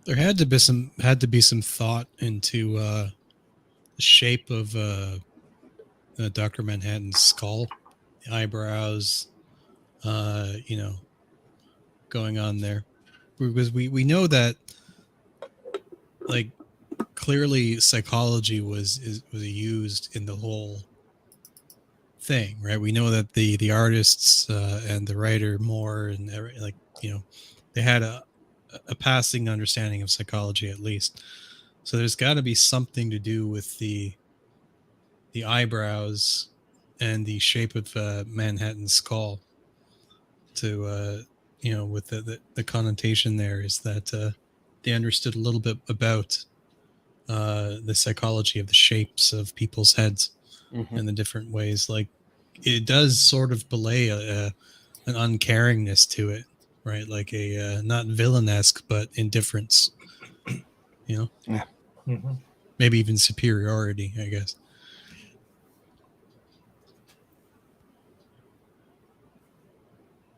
There had to be some thought into the shape of Dr. Manhattan's skull, the eyebrows, going on there, because we know that, like, clearly psychology was used in the whole thing, right? We know that the artists and the writer Moore and they had a passing understanding of psychology, at least. So there's got to be something to do with the eyebrows and the shape of Manhattan's skull to with the connotation there is that they understood a little bit about the psychology of the shapes of people's heads and the different ways. Like, it does sort of belay an uncaringness to it, right? Like a not villainesque, but indifference, Yeah. Mm-hmm. Maybe even superiority, I guess.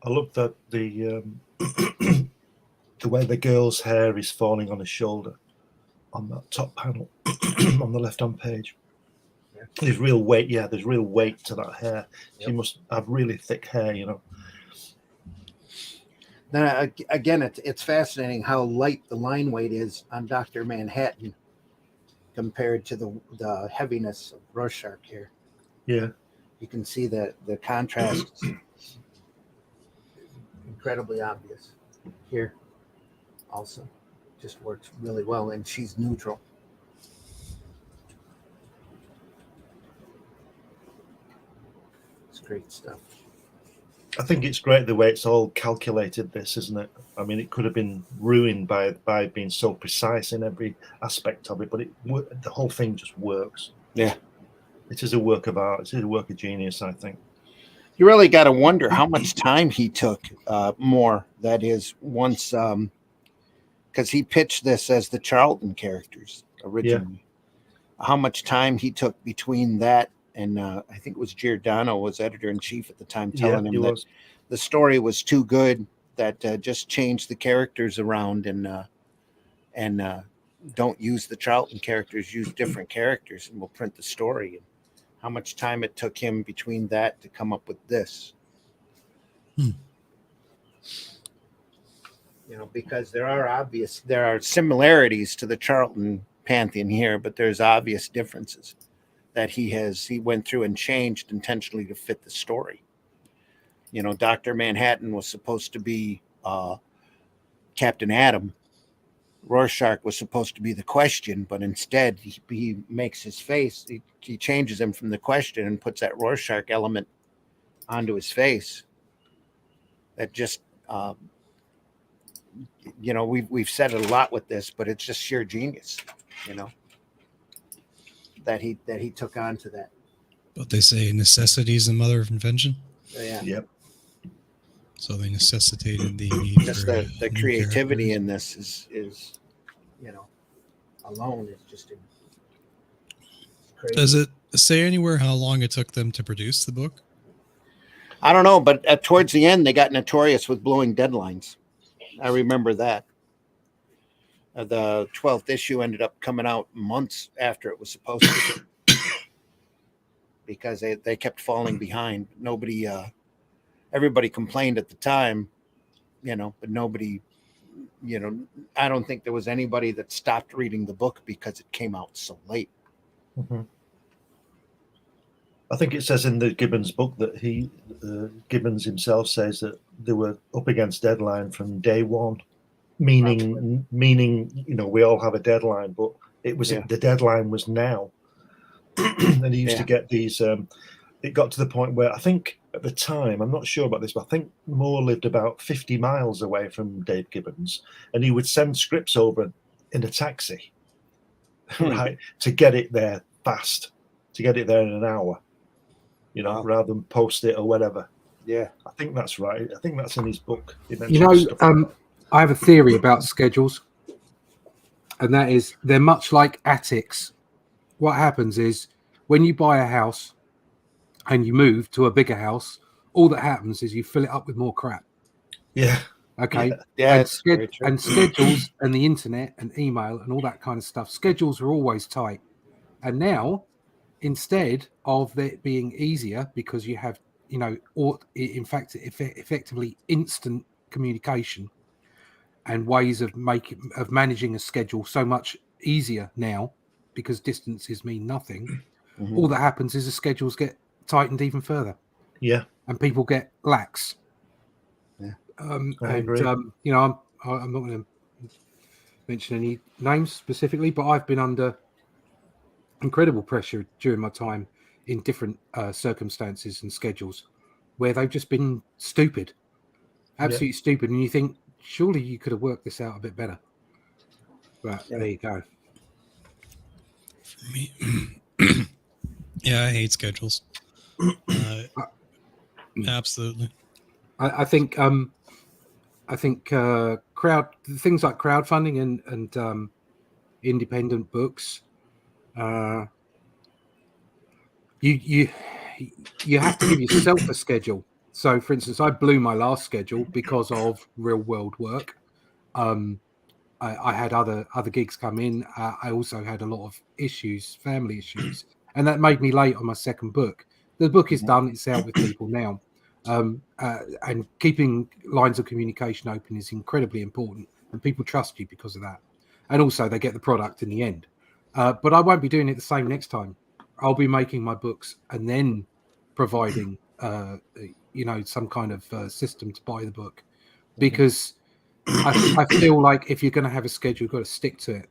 I love that the way the girl's hair is falling on her shoulder on that top panel on the left-hand page. Yeah. There's real weight. Yeah, there's real weight to that hair. She Yep. must have really thick hair, you know. Then again, it's fascinating how light the line weight is on Dr. Manhattan compared to the heaviness of Rorschach here. Yeah. You can see that the contrast is incredibly obvious here. Also, just works really well, and she's neutral. It's great stuff. I think it's great the way it's all calculated, this, isn't it? I mean, it could have been ruined by being so precise in every aspect of it, but the whole thing just works. Yeah. It is a work of art. It is a work of genius, I think. You really got to wonder how much time he took more. That is, once, because he pitched this as the Charlton characters originally. Yeah. How much time he took between that and I think it was Giordano was editor-in-chief at the time, telling him that the story was too good, that just change the characters around and don't use the Charlton characters, use different characters, and we'll print the story. And how much time it took him between that to come up with this. You know, because there are similarities to the Charlton pantheon here, but there's obvious differences that he went through and changed intentionally to fit the story. You know, Dr. Manhattan was supposed to be Captain Atom. Rorschach was supposed to be the Question, but instead he makes his face, he changes him from the Question and puts that Rorschach element onto his face. That just, you know, we've said it a lot with this, but it's just sheer genius, you know, that he took on to that. But they say necessity is the mother of invention. Yeah. Yep. So they necessitated the need just for the creativity in this is, you know, alone is just crazy. Does it say anywhere how long it took them to produce the book? I don't know, but towards the end, they got notorious with blowing deadlines. I remember that. The 12th issue ended up coming out months after it was supposed to, because they kept falling behind. Nobody, everybody complained at the time, you know, but nobody, you know, I don't think there was anybody that stopped reading the book because it came out so late. Mm-hmm. I think it says in the Gibbons book that Gibbons himself says that they were up against deadline from day one, meaning, you know, we all have a deadline, but it was the deadline was now. And he used to get these, it got to the point where I think at the time, I'm not sure about this, but I think Moore lived about 50 miles away from Dave Gibbons, and he would send scripts over in a taxi, right, to get it there fast, to get it there in an hour. You know, rather than post it or whatever. Yeah, I think that's right. I think that's in his book. You know, I have a theory about schedules, and that is they're much like attics. What happens is when you buy a house and you move to a bigger house, all that happens is you fill it up with more crap. Yeah. Okay. Yeah. And schedules and the internet and email and all that kind of stuff. Schedules are always tight, and now, instead of it being easier because you have, you know, or in fact, effectively instant communication and ways of managing a schedule so much easier now because distances mean nothing. Mm-hmm. All that happens is the schedules get tightened even further. Yeah, and people get lax. Yeah, I agree. You know, I'm not going to mention any names specifically, but I've been under incredible pressure during my time in different circumstances and schedules where they've just been stupid, absolutely stupid. And you think, surely you could have worked this out a bit better. But there you go. For me, yeah, I hate schedules. Absolutely. I think things like crowdfunding and independent books, you have to give yourself a schedule. So, for instance, I blew my last schedule because of real world work. I had other gigs come in. I also had a lot of issues, family issues, and that made me late on my second book. The book is done; it's out with people now, and keeping lines of communication open is incredibly important, and people trust you because of that. And also, they get the product in the end. But I won't be doing it the same next time. I'll be making my books and then providing, some kind of system to buy the book, because I feel like if you're going to have a schedule, you've got to stick to it.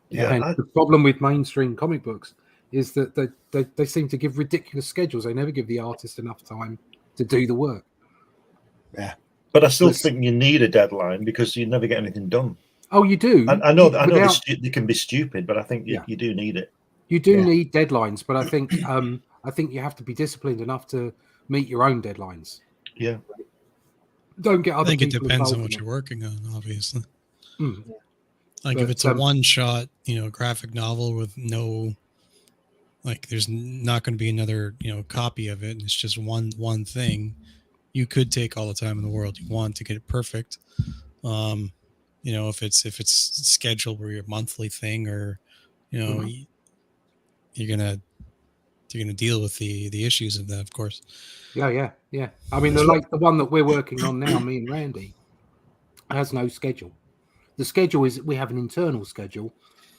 Yeah, And the problem with mainstream comic books is that they seem to give ridiculous schedules. They never give the artist enough time to do the work. Yeah, but I still think you need a deadline because you never get anything done. Oh, you do. I know they can be stupid, but I think you do need it. You do need deadlines, but I think you have to be disciplined enough to meet your own deadlines. Yeah. Don't get other people. I think it depends on what you're working on, obviously. Like if it's a one-shot, graphic novel with no, like, there's not going to be another, copy of it, and it's just one thing. You could take all the time in the world you want to get it perfect. If it's scheduled where your monthly thing, or you're gonna deal with the issues of that, of course. Yeah. I mean, the one that we're working on now, me and Randy, has no schedule. The schedule is we have an internal schedule,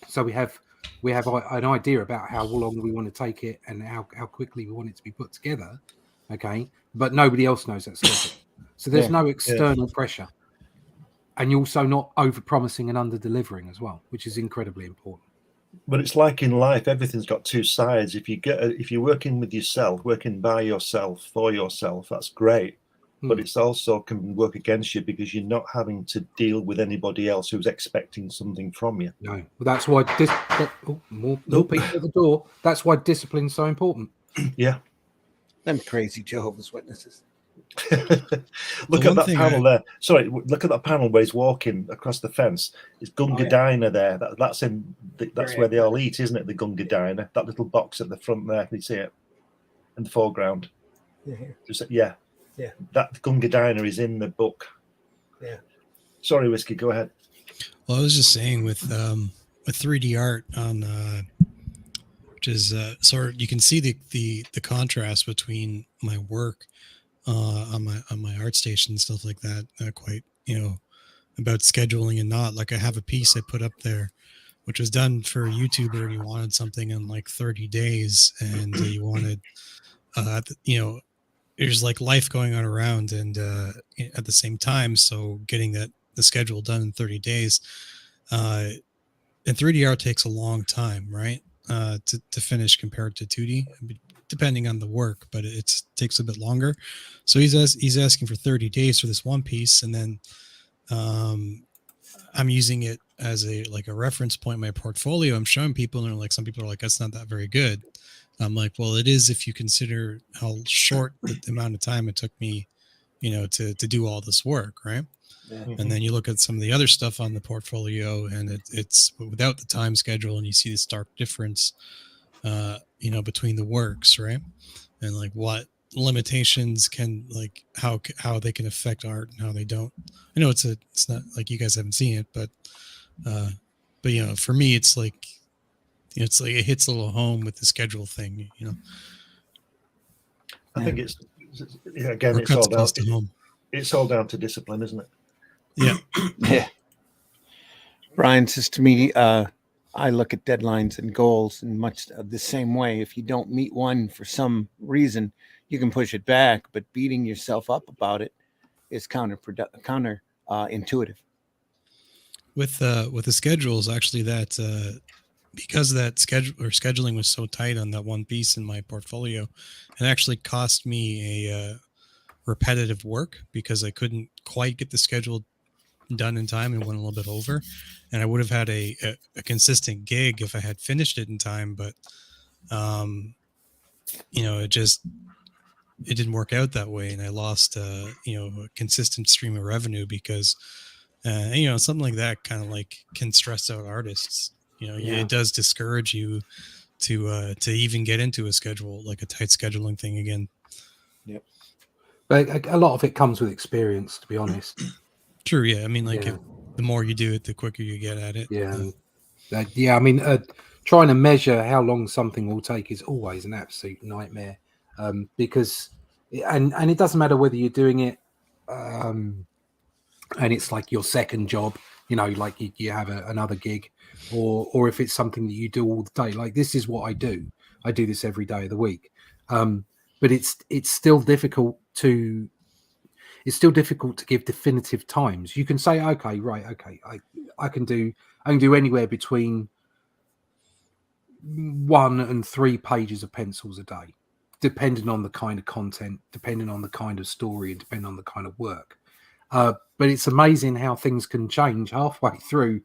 so we have an idea about how long we want to take it and how quickly we want it to be put together. Okay, but nobody else knows that schedule, so there's no external pressure, and you're also not over promising and under delivering as well, which is incredibly important. But it's like in life, everything's got two sides. If you're working with yourself, working by yourself, for yourself, that's great. But it's also can work against you because you're not having to deal with anybody else who's expecting something from you. No, well, that's why more people at the door. That's why discipline's so important. Yeah. Them crazy Jehovah's Witnesses. Look at that panel there. Sorry, look at that panel where he's walking across the fence. It's Gunga Diner there. That's where they all eat, isn't it? The Gunga Diner. That little box at the front there. Can you see it in the foreground? Yeah. That Gunga Diner is in the book. Yeah. Sorry, Whiskey. Go ahead. Well, I was just saying with 3D art on, which is sort of, you can see the contrast between my work on my art station and stuff like that. Quite about scheduling and not. Like I have a piece I put up there, which was done for a YouTuber, and he wanted something in like 30 days, and he wanted there's like life going on around and at the same time, so getting the schedule done in 30 days and 3D art takes a long time, right, to finish compared to 2D, depending on the work, but it takes a bit longer. So he's asking for 30 days for this one piece, and then I'm using it as a reference point in my portfolio. I'm showing people, and some people are like, that's not that very good. I'm like, well, it is if you consider how short the amount of time it took me, to do all this work, right? Yeah. And then you look at some of the other stuff on the portfolio, and it's without the time schedule, and you see the stark difference, between the works, right? And like what limitations can, like how they can affect art and how they don't. I know it's not like you guys haven't seen it, but for me, it's like it hits a little home with the schedule thing, I think it's all down to discipline, isn't it? Yeah. Yeah. Brian says to me, I look at deadlines and goals in much the same way. If you don't meet one for some reason, you can push it back, but beating yourself up about it is counterintuitive. With the schedules, actually, that because that scheduling was so tight on that one piece in my portfolio, it actually cost me a repetitive work because I couldn't quite get the schedule done in time and went a little bit over, and I would have had a consistent gig if I had finished it in time, but it didn't work out that way, and I lost a consistent stream of revenue because something like that kind of like can stress out artists. It does discourage you to even get into a schedule, like a tight scheduling thing again. Yep. But a lot of it comes with experience, to be honest. True, yeah. I mean, like, Yeah. the more you do it, the quicker you get at it. Yeah. I mean, trying to measure how long something will take is always an absolute nightmare, because, and it doesn't matter whether you're doing it, and it's like your second job, like you have another gig, or if it's something that you do all the day. Like, this is what I do. I do this every day of the week. But it's still difficult to give definitive times. You can say, okay, I can do anywhere between 1 and 3 pages of pencils a day, depending on the kind of content, depending on the kind of story, and depending on the kind of work. But it's amazing how things can change halfway through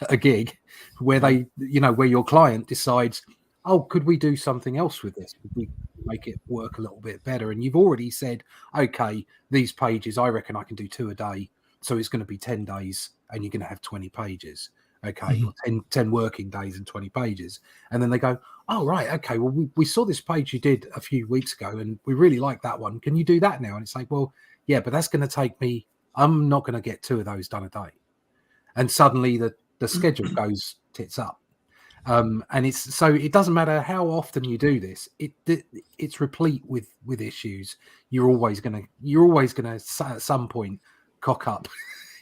a gig, where where your client decides, oh, could we do something else with this? Could we make it work a little bit better? And you've already said, okay, these pages, I reckon I can do 2 a day. So it's going to be 10 days and you're going to have 20 pages. Okay, or 10 working days and 20 pages. And then they go, oh, right, okay, well, we saw this page you did a few weeks ago and we really like that one. Can you do that now? And it's like, well, yeah, but that's going to take me, I'm not going to get 2 of those done a day. And suddenly the schedule goes tits up. And it doesn't matter how often you do this, it's replete with issues. You're always gonna at some point cock up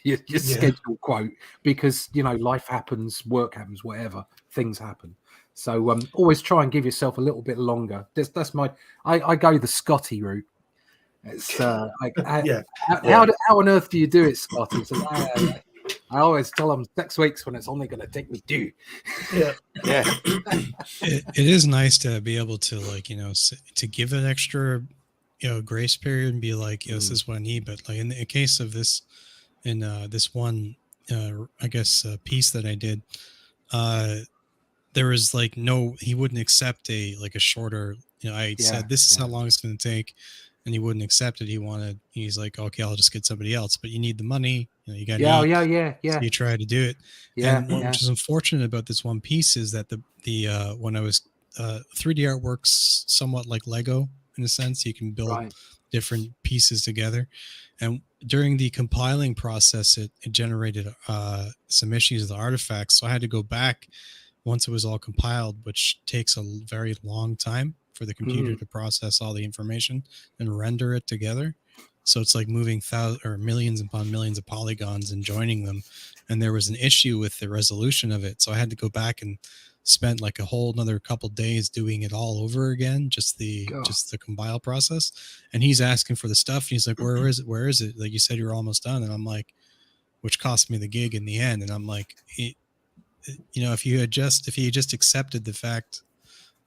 your schedule quote, because life happens, work happens, whatever, things happen. So always try and give yourself a little bit longer. That's I go the Scotty route. It's how on earth do you do it, Scotty? So, I always tell them 6 weeks when it's only going to take me 2. Yeah. It is nice to be able to, like, to give an extra, grace period and be like, this is what I need. But like in the case of this, in this one, I guess piece that I did, there was like he wouldn't accept a shorter. I said this is how long it's going to take, and he wouldn't accept it. He's like, okay, I'll just get somebody else. But you need the money. You got to eat. So you try to do it. Which is unfortunate about this one piece is that the when I was 3D artworks somewhat like Lego in a sense. You can build different pieces together. And during the compiling process, it generated some issues with the artifacts. So I had to go back once it was all compiled, which takes a very long time for the computer to process all the information and render it together. So it's like moving millions upon millions of polygons and joining them. And there was an issue with the resolution of it. So I had to go back and spend like a whole another couple days doing it all over again, just the compile process. And he's asking for the stuff. And he's like, where is it? Like, you said you're almost done. And I'm like, which cost me the gig in the end. And I'm like, if he had just accepted the fact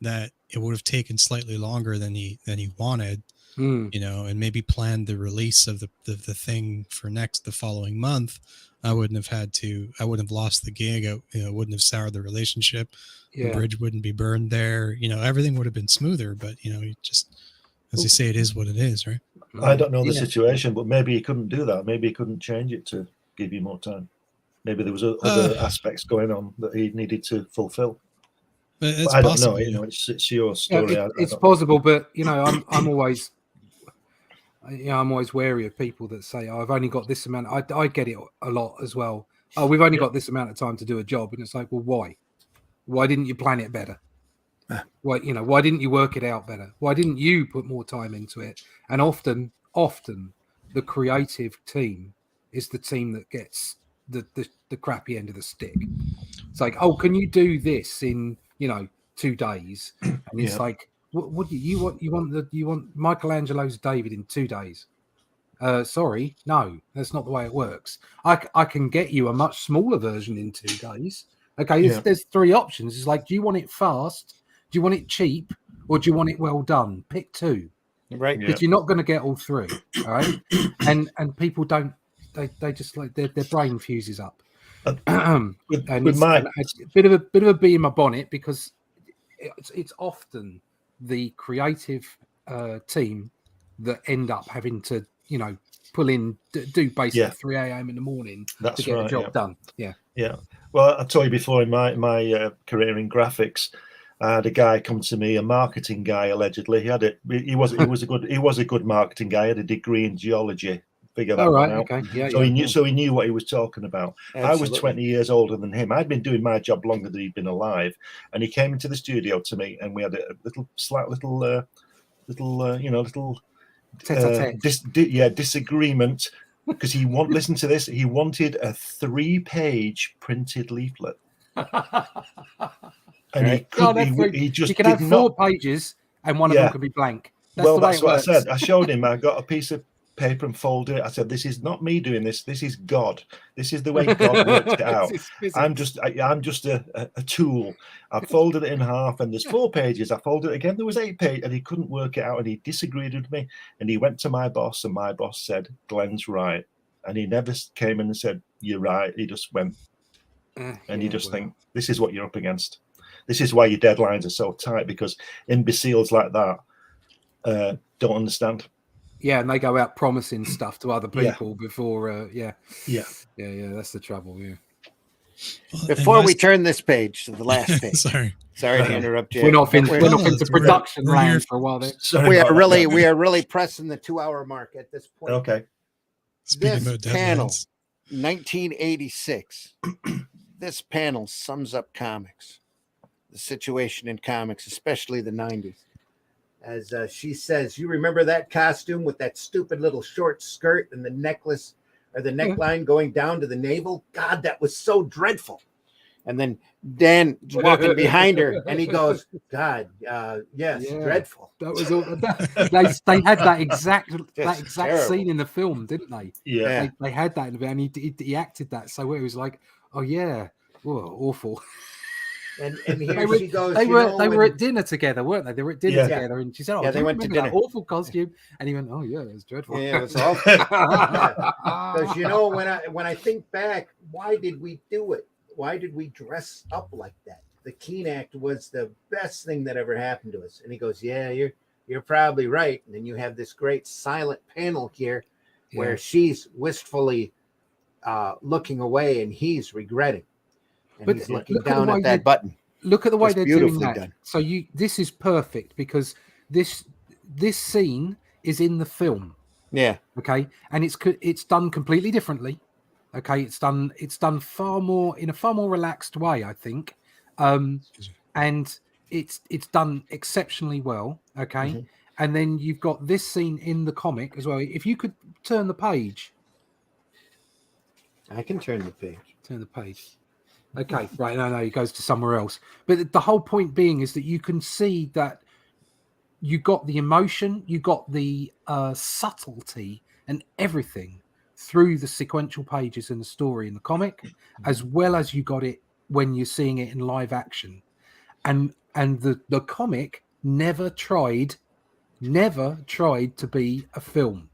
that it would have taken slightly longer than he wanted, and maybe planned the release of the thing for the following month, I wouldn't have lost the gig. I wouldn't have soured the relationship. The bridge wouldn't be burned there. Everything would have been smoother, but just, as you say, it is what it is, right? I don't know the situation, but maybe he couldn't do that. Maybe he couldn't change it to give you more time. Maybe there was other aspects going on that he needed to fulfill. But I don't know. It's your story. It's possible, but I'm always, I'm always wary of people that say, "Oh, I've only got this amount." I get it a lot as well. Oh, we've only got this amount of time to do a job, and it's like, well, why? Why didn't you plan it better? Why didn't you work it out better? Why didn't you put more time into it? And often, the creative team is the team that gets the crappy end of the stick. It's like, oh, can you do this in 2 days? And it's like, what do you want? You want Michelangelo's David in 2 days? Sorry, no, that's not the way it works. I can get you a much smaller version in 2 days. Okay, there's 3 options. It's like, do you want it fast? Do you want it cheap? Or do you want it well done? Pick 2. Right. Because you're not going to get all 3. All right. And people don't. They just like their brain fuses up. And it's a bit of a bee in my bonnet, because it's often the creative team that end up having to pull in, do basically 3 a.m. in the morning to get the job done. Yeah. Well, I told you before, in my career in graphics, I had a guy come to me, a marketing guy, allegedly. He was a good marketing guy. He had a degree in geology. Figure that All right. one out. Okay. Yeah. So yeah. he knew what he was talking about. Absolutely. I was 20 years older than him. I'd been doing my job longer than he'd been alive, and he came into the studio to me, and we had a little disagreement because listen to this. He wanted a 3-page printed leaflet, and he just you can did have not. 4 pages, and one of them can be blank. That's Well, the way that's it what works. I said. I showed him. I got a piece of paper and folded it. I said, "This is not me doing this. This is God. This is the way God works it out. I'm just a tool." I folded it in half, and there's 4 pages. I folded it again. There was 8 pages, and he couldn't work it out, and he disagreed with me. And he went to my boss, and my boss said, "Glenn's right." And he never came in and said, "You're right." He just went, and you just think, "This is what you're up against. This is why your deadlines are so tight, because imbeciles like that don't understand." Yeah, and they go out promising stuff to other people before. That's the trouble. Yeah. Well, Before we turn this page to the last page, sorry to interrupt you. We're not into we're production here land for a while. There. We are really pressing the 2-hour mark at this point. Okay. Speaking This about panel, deadlines. 1986. This panel sums up comics, the situation in comics, especially the 90s. As she says, "You remember that costume with that stupid little short skirt and the necklace or the neckline going down to the navel? God, that was so dreadful." And then Dan's walking behind her, And he goes, "God, yes, Yeah. dreadful." That was all. They had that exact terrible. scene in the film, didn't they? Yeah. They had that in the, and he acted that so well. It was like, oh yeah, awful. And here They were, she goes. they were at dinner together, weren't they? They were at dinner Yeah. together, and she said, "Oh, Yeah, do they you went to remember that dinner. awful costume." And he went, "Oh yeah, it was dreadful." Yeah, it was awful. Because when I think back, why did we do it? Why did we dress up like that? The Keene Act was the best thing that ever happened to us. And he goes, "Yeah, you're probably right." And then you have this great silent panel here where she's wistfully looking away and he's regretting. And But he's looking Looking down down at that button. Look at the way It's they're doing beautifully that. done. So this is perfect because this scene is in the film, Yeah. okay, and it's done completely differently. Okay, it's done far more in a far more relaxed way, I think, and it's done exceptionally well. Okay, Mhm. and then you've got this scene in the comic as well. If you could turn the page. I can turn the page. Turn the page. Okay, right. No, he goes to somewhere else. But the whole point being is that you can see that you got the emotion, you got the subtlety and everything through the sequential pages in the story in the comic, as well as you got it when you're seeing it in live action. And the comic never tried to be a film.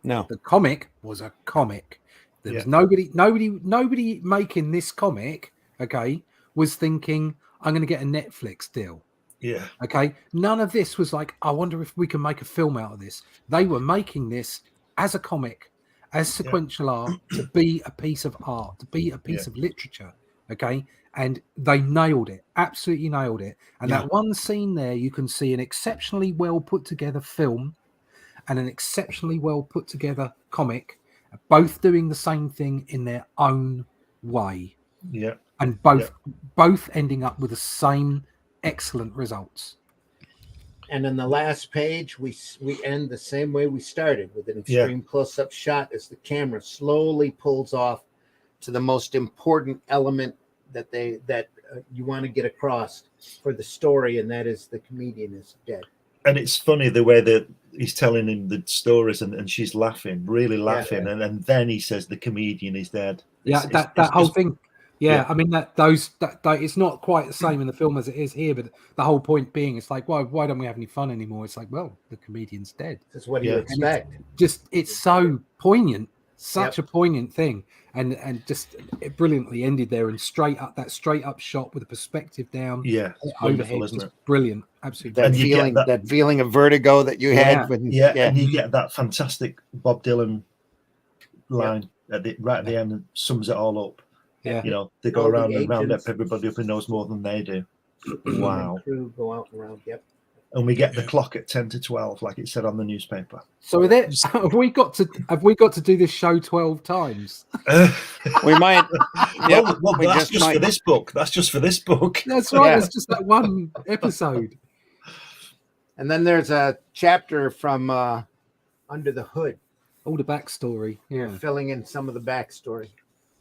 No. The comic was a comic. There was nobody making this comic, okay, was thinking, I'm going to get a Netflix deal. Yeah. Okay. None of this was like, I wonder if we can make a film out of this. They were making this as a comic, as sequential art, to be a piece of art, to be a piece of literature. Okay. And they nailed it, absolutely nailed it. And that one scene there, you can see an exceptionally well put together film and an exceptionally well put together comic, both doing the same thing in their own way. Yeah. And both ending up with the same excellent results. And in the last page, we end the same way we started, with an extreme close-up shot as the camera slowly pulls off to the most important element that you want to get across for the story, and that is the comedian is dead. And it's funny the way that he's telling him the stories, and she's laughing, really laughing, and then he says the comedian is dead. That whole thing. Yeah, I mean that it's not quite the same in the film as it is here, but the whole point being, it's like, why don't we have any fun anymore? It's like, well, the comedian's dead. That's what you expect. It's so poignant, such a poignant thing, and just it brilliantly ended there, and straight up shot with a perspective down. Yeah, overhead was brilliant, absolutely. That feeling of vertigo that you had when and you get that fantastic Bob Dylan line right at the end, and sums it all up. Yeah, you know, they go around and round up everybody up who knows more than they do. Superman Wow. and crew go out and around. Yep. And we get the Yeah. clock at 10 to 12, like it said on the newspaper. So are there, have we got to do this show 12 times? We might. Yep, well, we that's just just for might. this book. That's just for this book. That's right. Yeah. It's just that one episode. And then there's a chapter from Under the Hood, All the backstory. Yeah. filling in some of the backstory.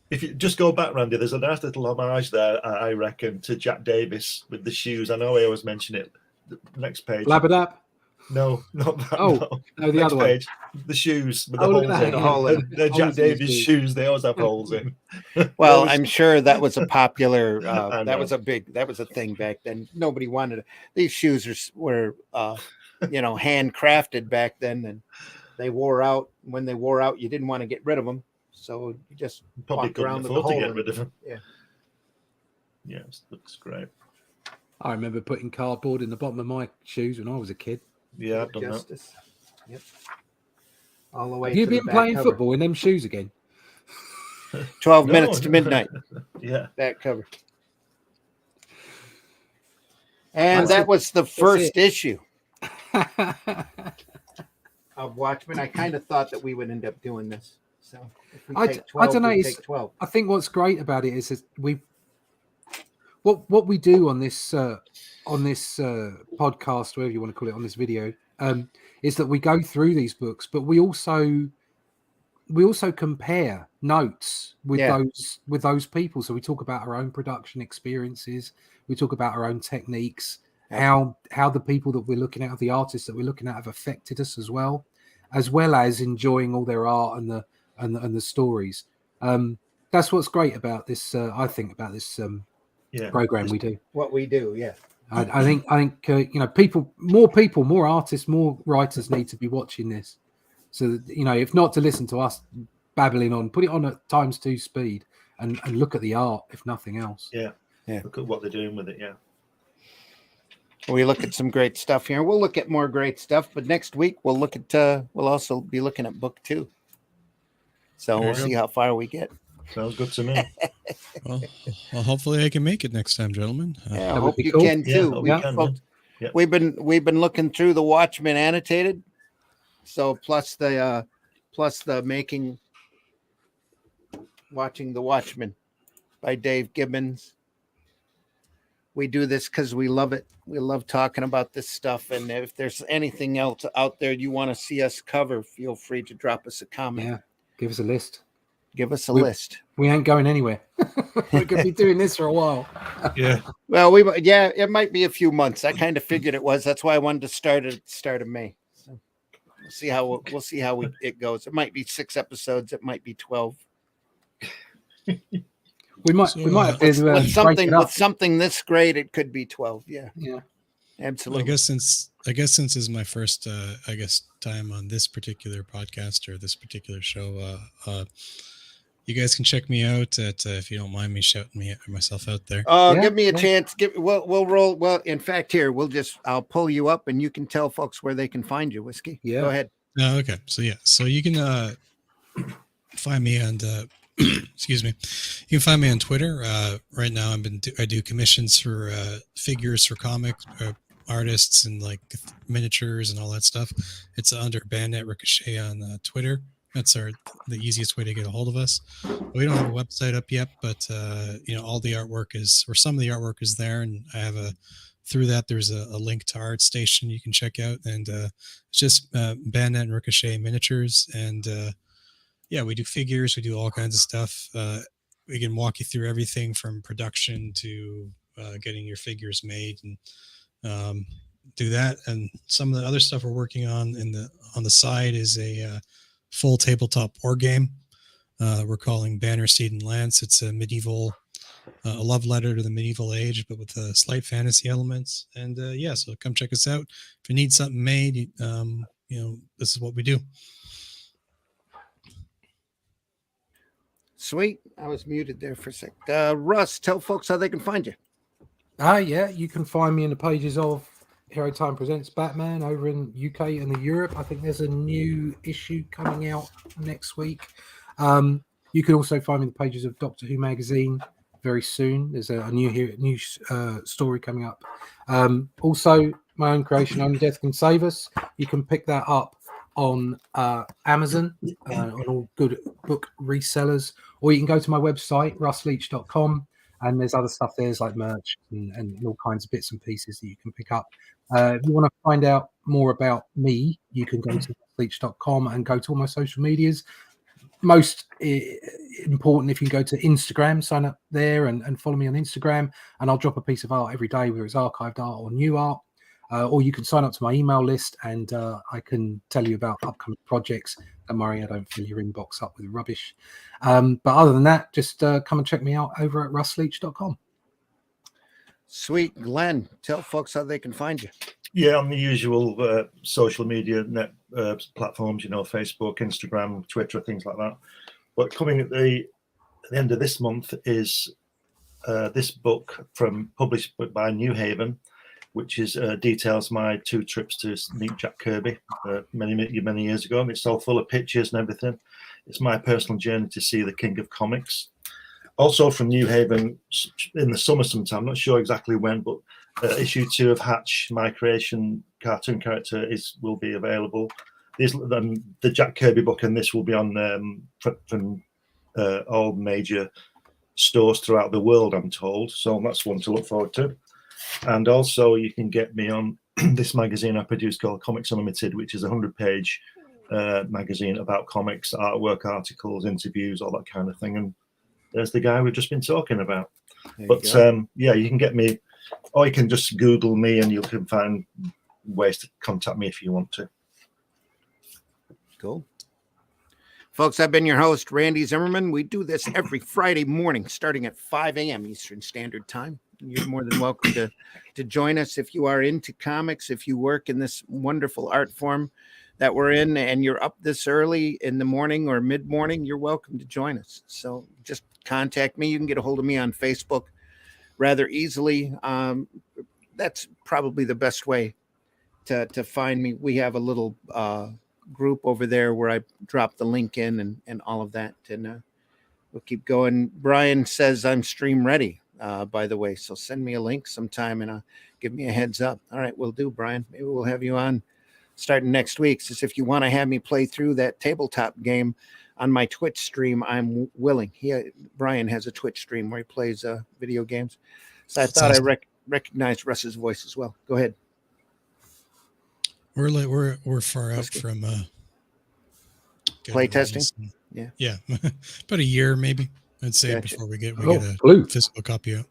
If you just go back, Randy, there's a nice little homage there, I reckon, to Jack Davis with the shoes. I know I always mention it. The next page. Labadap. No, not that. Oh, no. no, the Next other one. page. The shoes with the Oh, look holes at that, in. yeah. hole in. They're Holes Jack in the Davis shoes. shoes. They always have holes in. Well, Those- I'm sure that was a popular. I That know. was a thing back then. Nobody wanted it. These shoes were handcrafted back then, and they wore out. When they wore out, you didn't want to get rid of them, so you just Probably walk couldn't around with afford a to hole get in rid of them. Yeah. Yeah, it looks great. I remember putting cardboard in the bottom of my shoes when I was a kid. Yeah, I've done that. Justice. Yep. All the way. Have you to the been back playing cover. football in them shoes again? 12 No, minutes to no. midnight. Yeah. Back cover. And That's that it. was the first issue. Of Watchmen. I kind of thought that we would end up doing this. So if we I take 12, don't know, we it's- take 12. I think what's great about it is that what we do on this podcast, whatever you want to call it, on this video, is that we go through these books, but we also compare notes with Yeah. those people. So we talk about our own production experiences, we talk about our own techniques, how the people that we're looking at, the artists that we're looking at, have affected us as well as enjoying all their art and the stories. That's what's great about this. I think about this Yeah. program we do. What we do, yeah. I think more artists, more writers need to be watching this. So that, if not to listen to us babbling on, put it on at ×2 speed and look at the art, if nothing else. Yeah. Yeah. Look at what they're doing with it. Yeah. We look at some great stuff here. We'll look at more great stuff, but next week we'll look at. We'll also be looking at book 2. So There we'll you go. see how far we get. Sounds good to me. Well, hopefully I can make it next time, gentlemen. Yeah, I That would hope be you cool. can Yeah, too. hope We- we can, folks, yeah. We've been looking through the Watchmen annotated, so plus the watching the Watchmen by Dave Gibbons. We do this because we love it. We love talking about this stuff, and if there's anything else out there you want to see us cover, feel free to drop us a comment. Yeah, give us a list. Give us a We- list. We ain't going anywhere. We're going to be doing this for a while. Yeah. Well, it might be a few months. I kind of figured it was. That's why I wanted to start at the start of May. So we'll see how it goes. It might be 6 episodes. It might be 12. We might So, have to With break it up. something this great, it could be 12. Yeah, Yeah. absolutely. I guess since this is my first time on this particular podcast or this particular show, you guys can check me out at if you don't mind me shouting myself out there. Yeah, Give me a yeah. chance. We'll roll. Well, in fact, here I'll pull you up and you can tell folks where they can find you. Whiskey. Yeah. Go ahead. Oh, okay. So you can find me on excuse me. You can find me on Twitter. Right now I do commissions for figures for comic artists and like miniatures and all that stuff. It's under Bandit Ricochet on Twitter. That's the easiest way to get a hold of us. We don't have a website up yet, but all the artwork some of the artwork is there, and I have through that there's a link to ArtStation you can check out, and it's just Bandit and Ricochet miniatures, and we do figures, we do all kinds of stuff. We can walk you through everything from production to getting your figures made, and do that. And some of the other stuff we're working on on the side is a full tabletop board game we're calling Banner, Steed, and Lance. It's a medieval, a love letter to the medieval age, but with slight fantasy elements. And so come check us out. If you need something made, this is what we do. Sweet. I was muted there for a sec. Russ, tell folks how they can find you. Yeah, you can find me in the pages of Hero Time Presents Batman over in UK and the Europe. I think there's a new issue coming out next week. You can also find me in the pages of Doctor Who magazine very soon. There's a new story coming up. Also, my own creation, Only Death Can Save Us. You can pick that up on Amazon, on all good book resellers, or you can go to my website, russleach.com, and there's other stuff there, like merch and all kinds of bits and pieces that you can pick up. If you want to find out more about me, you can go to russleach.com and go to all my social medias. Most important, if you can go to Instagram, sign up there and follow me on Instagram, and I'll drop a piece of art every day, whether it's archived art or new art. Or you can sign up to my email list, and I can tell you about upcoming projects. Don't worry, I don't fill your inbox up with rubbish. But other than that, just come and check me out over at russleach.com. Sweet. Glenn, tell folks how they can find you. Yeah, on the usual social media platforms, Facebook, Instagram, Twitter, things like that. But coming at the end of this month is this book published by New Haven, which is details my 2 trips to meet Jack Kirby many years ago, and it's all full of pictures and everything. It's my personal journey to see the King of Comics. Also from New Haven in the summer sometime, I'm not sure exactly when, but issue 2 of Hatch, my creation cartoon character, will be available. The Jack Kirby book and this will be on from all major stores throughout the world, I'm told. So that's one to look forward to. And also you can get me on this magazine I produced called Comics Unlimited, which is a 100-page magazine about comics, artwork, articles, interviews, all that kind of thing. And there's the guy we've just been talking about. But yeah, you can get me, or you can just Google me and you can find ways to contact me if you want to. Cool. Folks, I've been your host, Randy Zimmerman. We do this every Friday morning starting at 5 a.m. Eastern Standard Time. You're more than welcome to join us if you are into comics, if you work in this wonderful art form that we're in and you're up this early in the morning or mid-morning, you're welcome to join us. So just contact me. You can get a hold of me on Facebook rather easily. That's probably the best way to find me. We have a little group over there where I drop the link in and all of that. And we'll keep going. Brian says I'm stream ready, by the way. So send me a link sometime and give me a heads up. All right, we'll do, Brian. Maybe we'll have you on starting next week. So if you want to have me play through that tabletop game on my Twitch stream, I'm willing. Brian has a Twitch stream where he plays video games. So I thought I recognized Russ's voice as well. Go ahead. We're far out from play testing. Yeah, about a year maybe. I'd say Gotcha. Before we get a physical copy out.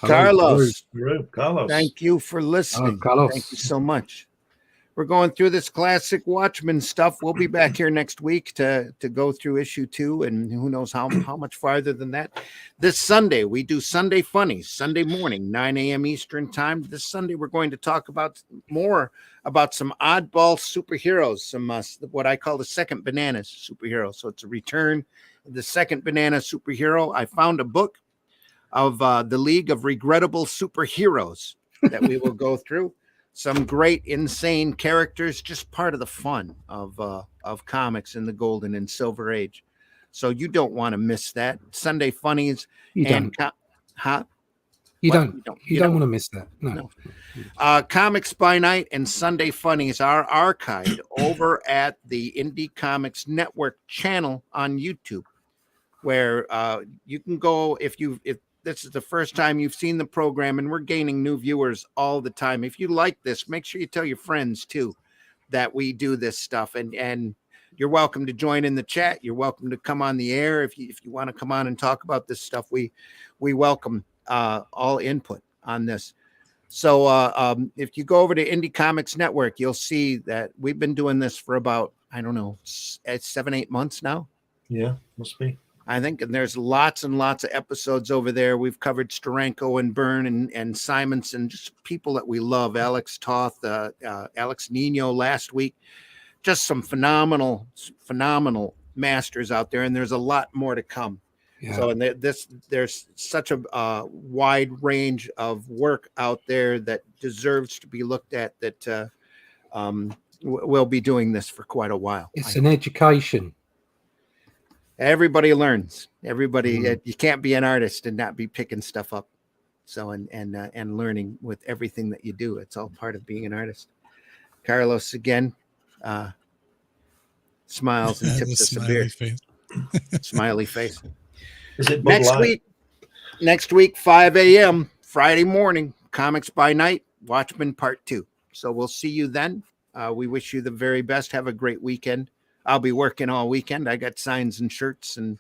Carlos, Carlos, thank you for listening. Carlos. Thank you so much. We're going through this classic Watchmen stuff. We'll be back here next week to go through issue 2, and who knows how much farther than that. This Sunday, we do Sunday Funnies, Sunday morning, 9 a.m. Eastern time. This Sunday, we're going to talk more about some oddball superheroes, some what I call the second banana superhero. So it's a return of the second banana superhero. I found a book of the League of Regrettable Superheroes that we will go through. Some great, insane characters, just part of the fun of comics in the golden and silver age. So you don't want to miss that. Sunday Funnies. You don't. You don't want to miss that. No. Comics by Night and Sunday Funnies are archived over at the Indie Comics Network channel on YouTube, where you can go if this is the first time you've seen the program, and we're gaining new viewers all the time. If you like this, make sure you tell your friends too that we do this stuff, and you're welcome to join in the chat. You're welcome to come on the air if you want to come on and talk about this stuff. We welcome all input on this. So if you go over to Indie Comics Network, you'll see that we've been doing this for about, I don't know, 7-8 months now. Yeah, must be. I think, and there's lots and lots of episodes over there. We've covered Steranko and Byrne and Simonson, just people that we love. Alex Toth, Alex Nino last week. Just some phenomenal masters out there, and there's a lot more to come. Yeah. So, and there's such a wide range of work out there that deserves to be looked at. That we'll be doing this for quite a while. It's an education. Everybody learns. Everybody, you can't be an artist and not be picking stuff up. So and learning with everything that you do. It's all part of being an artist. Carlos again smiles and tips us a beer. Face. Smiley face. Is it Bud Light? Next week, 5 a.m. Friday morning, Comics by Night, Watchmen Part 2. So we'll see you then. We wish you the very best. Have a great weekend. I'll be working all weekend. I got signs and shirts, and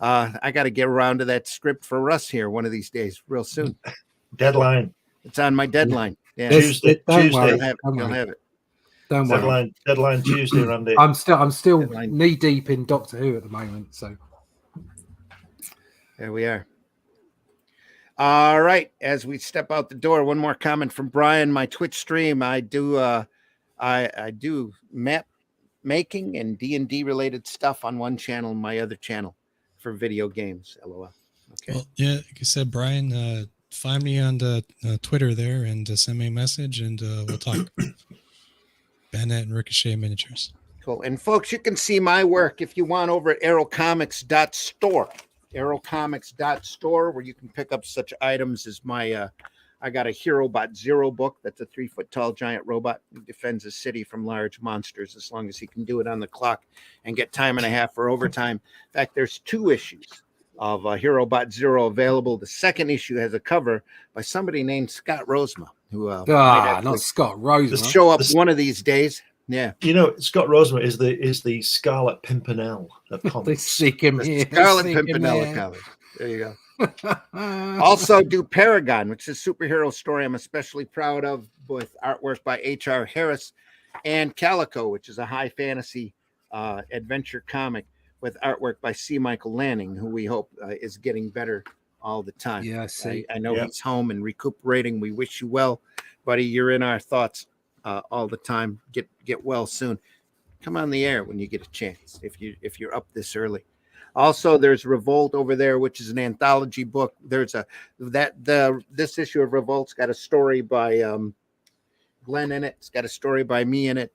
I got to get around to that script for Russ here one of these days, real soon. Deadline. It's on my deadline. Yeah. Tuesday. You'll have it. Don't worry. Deadline Tuesday, Randy. I'm still Deadline. knee deep in Doctor Who at the moment. So There we are. All right. As we step out the door, one more comment from Brian. My Twitch stream, I do map making and D&D related stuff on one channel and my other channel for video games. LOL. Okay. Well, yeah, like I said, Brian, find me on the Twitter there and send me a message, and we'll talk. Bandit and Ricochet Miniatures. Cool. And folks, you can see my work if you want over at arrowcomics.store. Arrowcomics.store, where you can pick up such items as my I got a HeroBot Zero book. That's a 3-foot-tall giant robot who defends a city from large monsters as long as he can do it on the clock and get time and a half for overtime. In fact, there's 2 issues of HeroBot Zero available. The second issue has a cover by somebody named Scott Rosema, who not Scott Rosema. Just show up one of these days. Yeah, You know, Scott Rosema is the Scarlet Pimpernel of They comics. seek him the here. Scarlet seek him Pimpernel here. cover. There you go. Also do Paragon, which is a superhero story I'm especially proud of, with artwork by H.R. Harris, and Calico, which is a high fantasy adventure comic with artwork by C. Michael Lanning, who we hope is getting better all the time. Yeah, I see. I know Yep. he's home and recuperating. We wish you well, buddy. You're in our thoughts all the time. Get well soon. Come on the air when you get a chance, if you're up this early. Also, there's Revolt over there, which is an anthology book. There's this issue of Revolt's got a story by Glenn in it. It's got a story by me in it.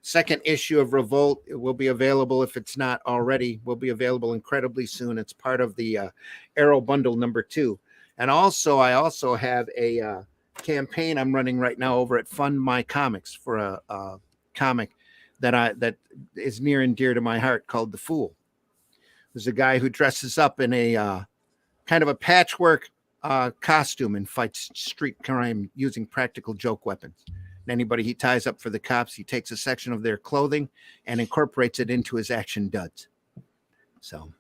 Second issue of Revolt, it will be available, if it's not already, will be available incredibly soon. It's part of the Arrow Bundle #2. And also, I also have a campaign I'm running right now over at Fund My Comics for a comic that is near and dear to my heart called The Fool. There's a guy who dresses up in a kind of a patchwork costume and fights street crime using practical joke weapons. And anybody he ties up for the cops, he takes a section of their clothing and incorporates it into his action duds. So,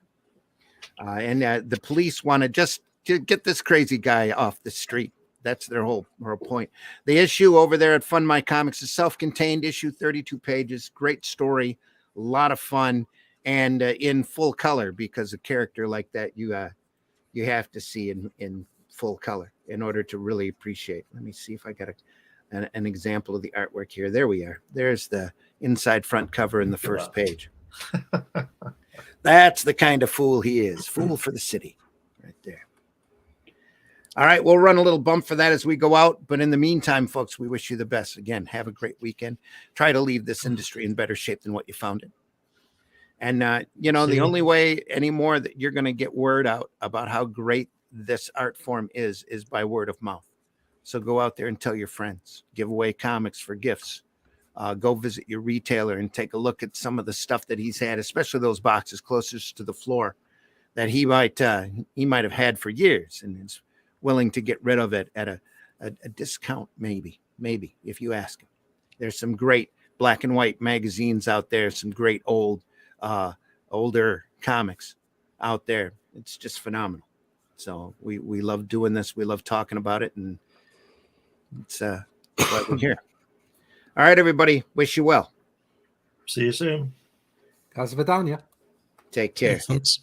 and the police want to just get this crazy guy off the street. That's their whole point. The issue over there at Fund My Comics is self-contained issue, 32 pages, great story, a lot of fun, and in full color, because a character like that you have to see in full color in order to really appreciate. Let me see if I got an example of the artwork here. There we are. There's the inside front cover in the first page. That's the kind of fool he is. Fool for the city right there. All right, we'll run a little bump for that as we go out. But in the meantime, folks, we wish you the best. Again, have a great weekend. Try to leave this industry in better shape than what you found it. And, the only way anymore that you're going to get word out about how great this art form is by word of mouth. So go out there and tell your friends. Give away comics for gifts. Go visit your retailer and take a look at some of the stuff that he's had, especially those boxes closest to the floor that he might have had for years and is willing to get rid of it at a discount, maybe, if you ask him. There's some great black and white magazines out there, some great older comics out there. It's just phenomenal. So we love doing this. We love talking about it, and it's why we're here. All right, everybody. Wish you well. See you soon. Casa Vidania. Take care. Hey, folks.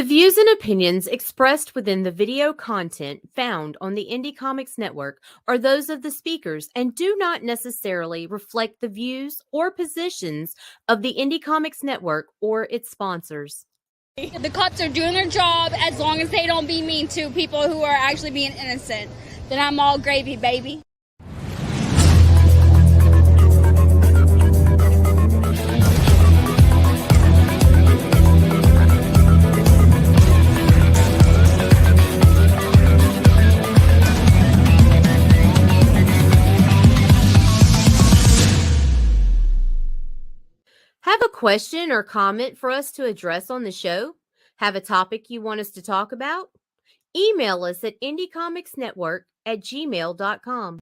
The views and opinions expressed within the video content found on the Indie Comics Network are those of the speakers and do not necessarily reflect the views or positions of the Indie Comics Network or its sponsors. The cops are doing their job as long as they don't be mean to people who are actually being innocent. Then I'm all gravy, baby. Have a question or comment for us to address on the show? Have a topic you want us to talk about? Email us at indiecomicsnetwork@gmail.com.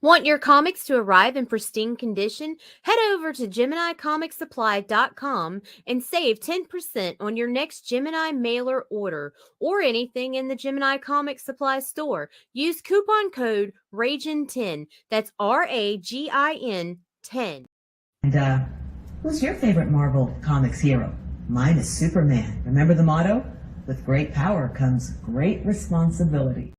Want your comics to arrive in pristine condition? Head over to GeminiComicSupply.com and save 10% on your next Gemini mailer order or anything in the Gemini Comics Supply store. Use coupon code RAGIN10. That's RAGIN 10. And who's your favorite Marvel Comics hero? Mine is Superman. Remember the motto? With great power comes great responsibility.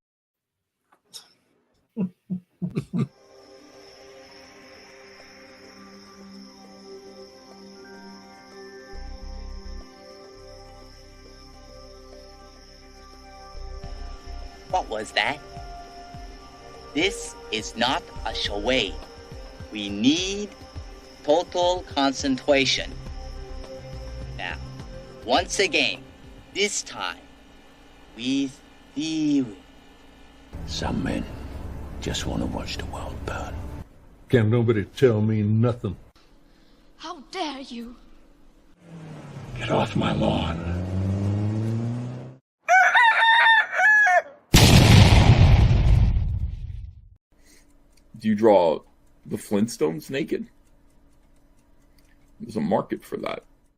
What was that? This is not a charade. We need total concentration. Now, once again, this time, with theory. Some men just want to watch the world burn. Can't nobody tell me nothing. How dare you? Get off my lawn. Do you draw the Flintstones naked? There's a market for that.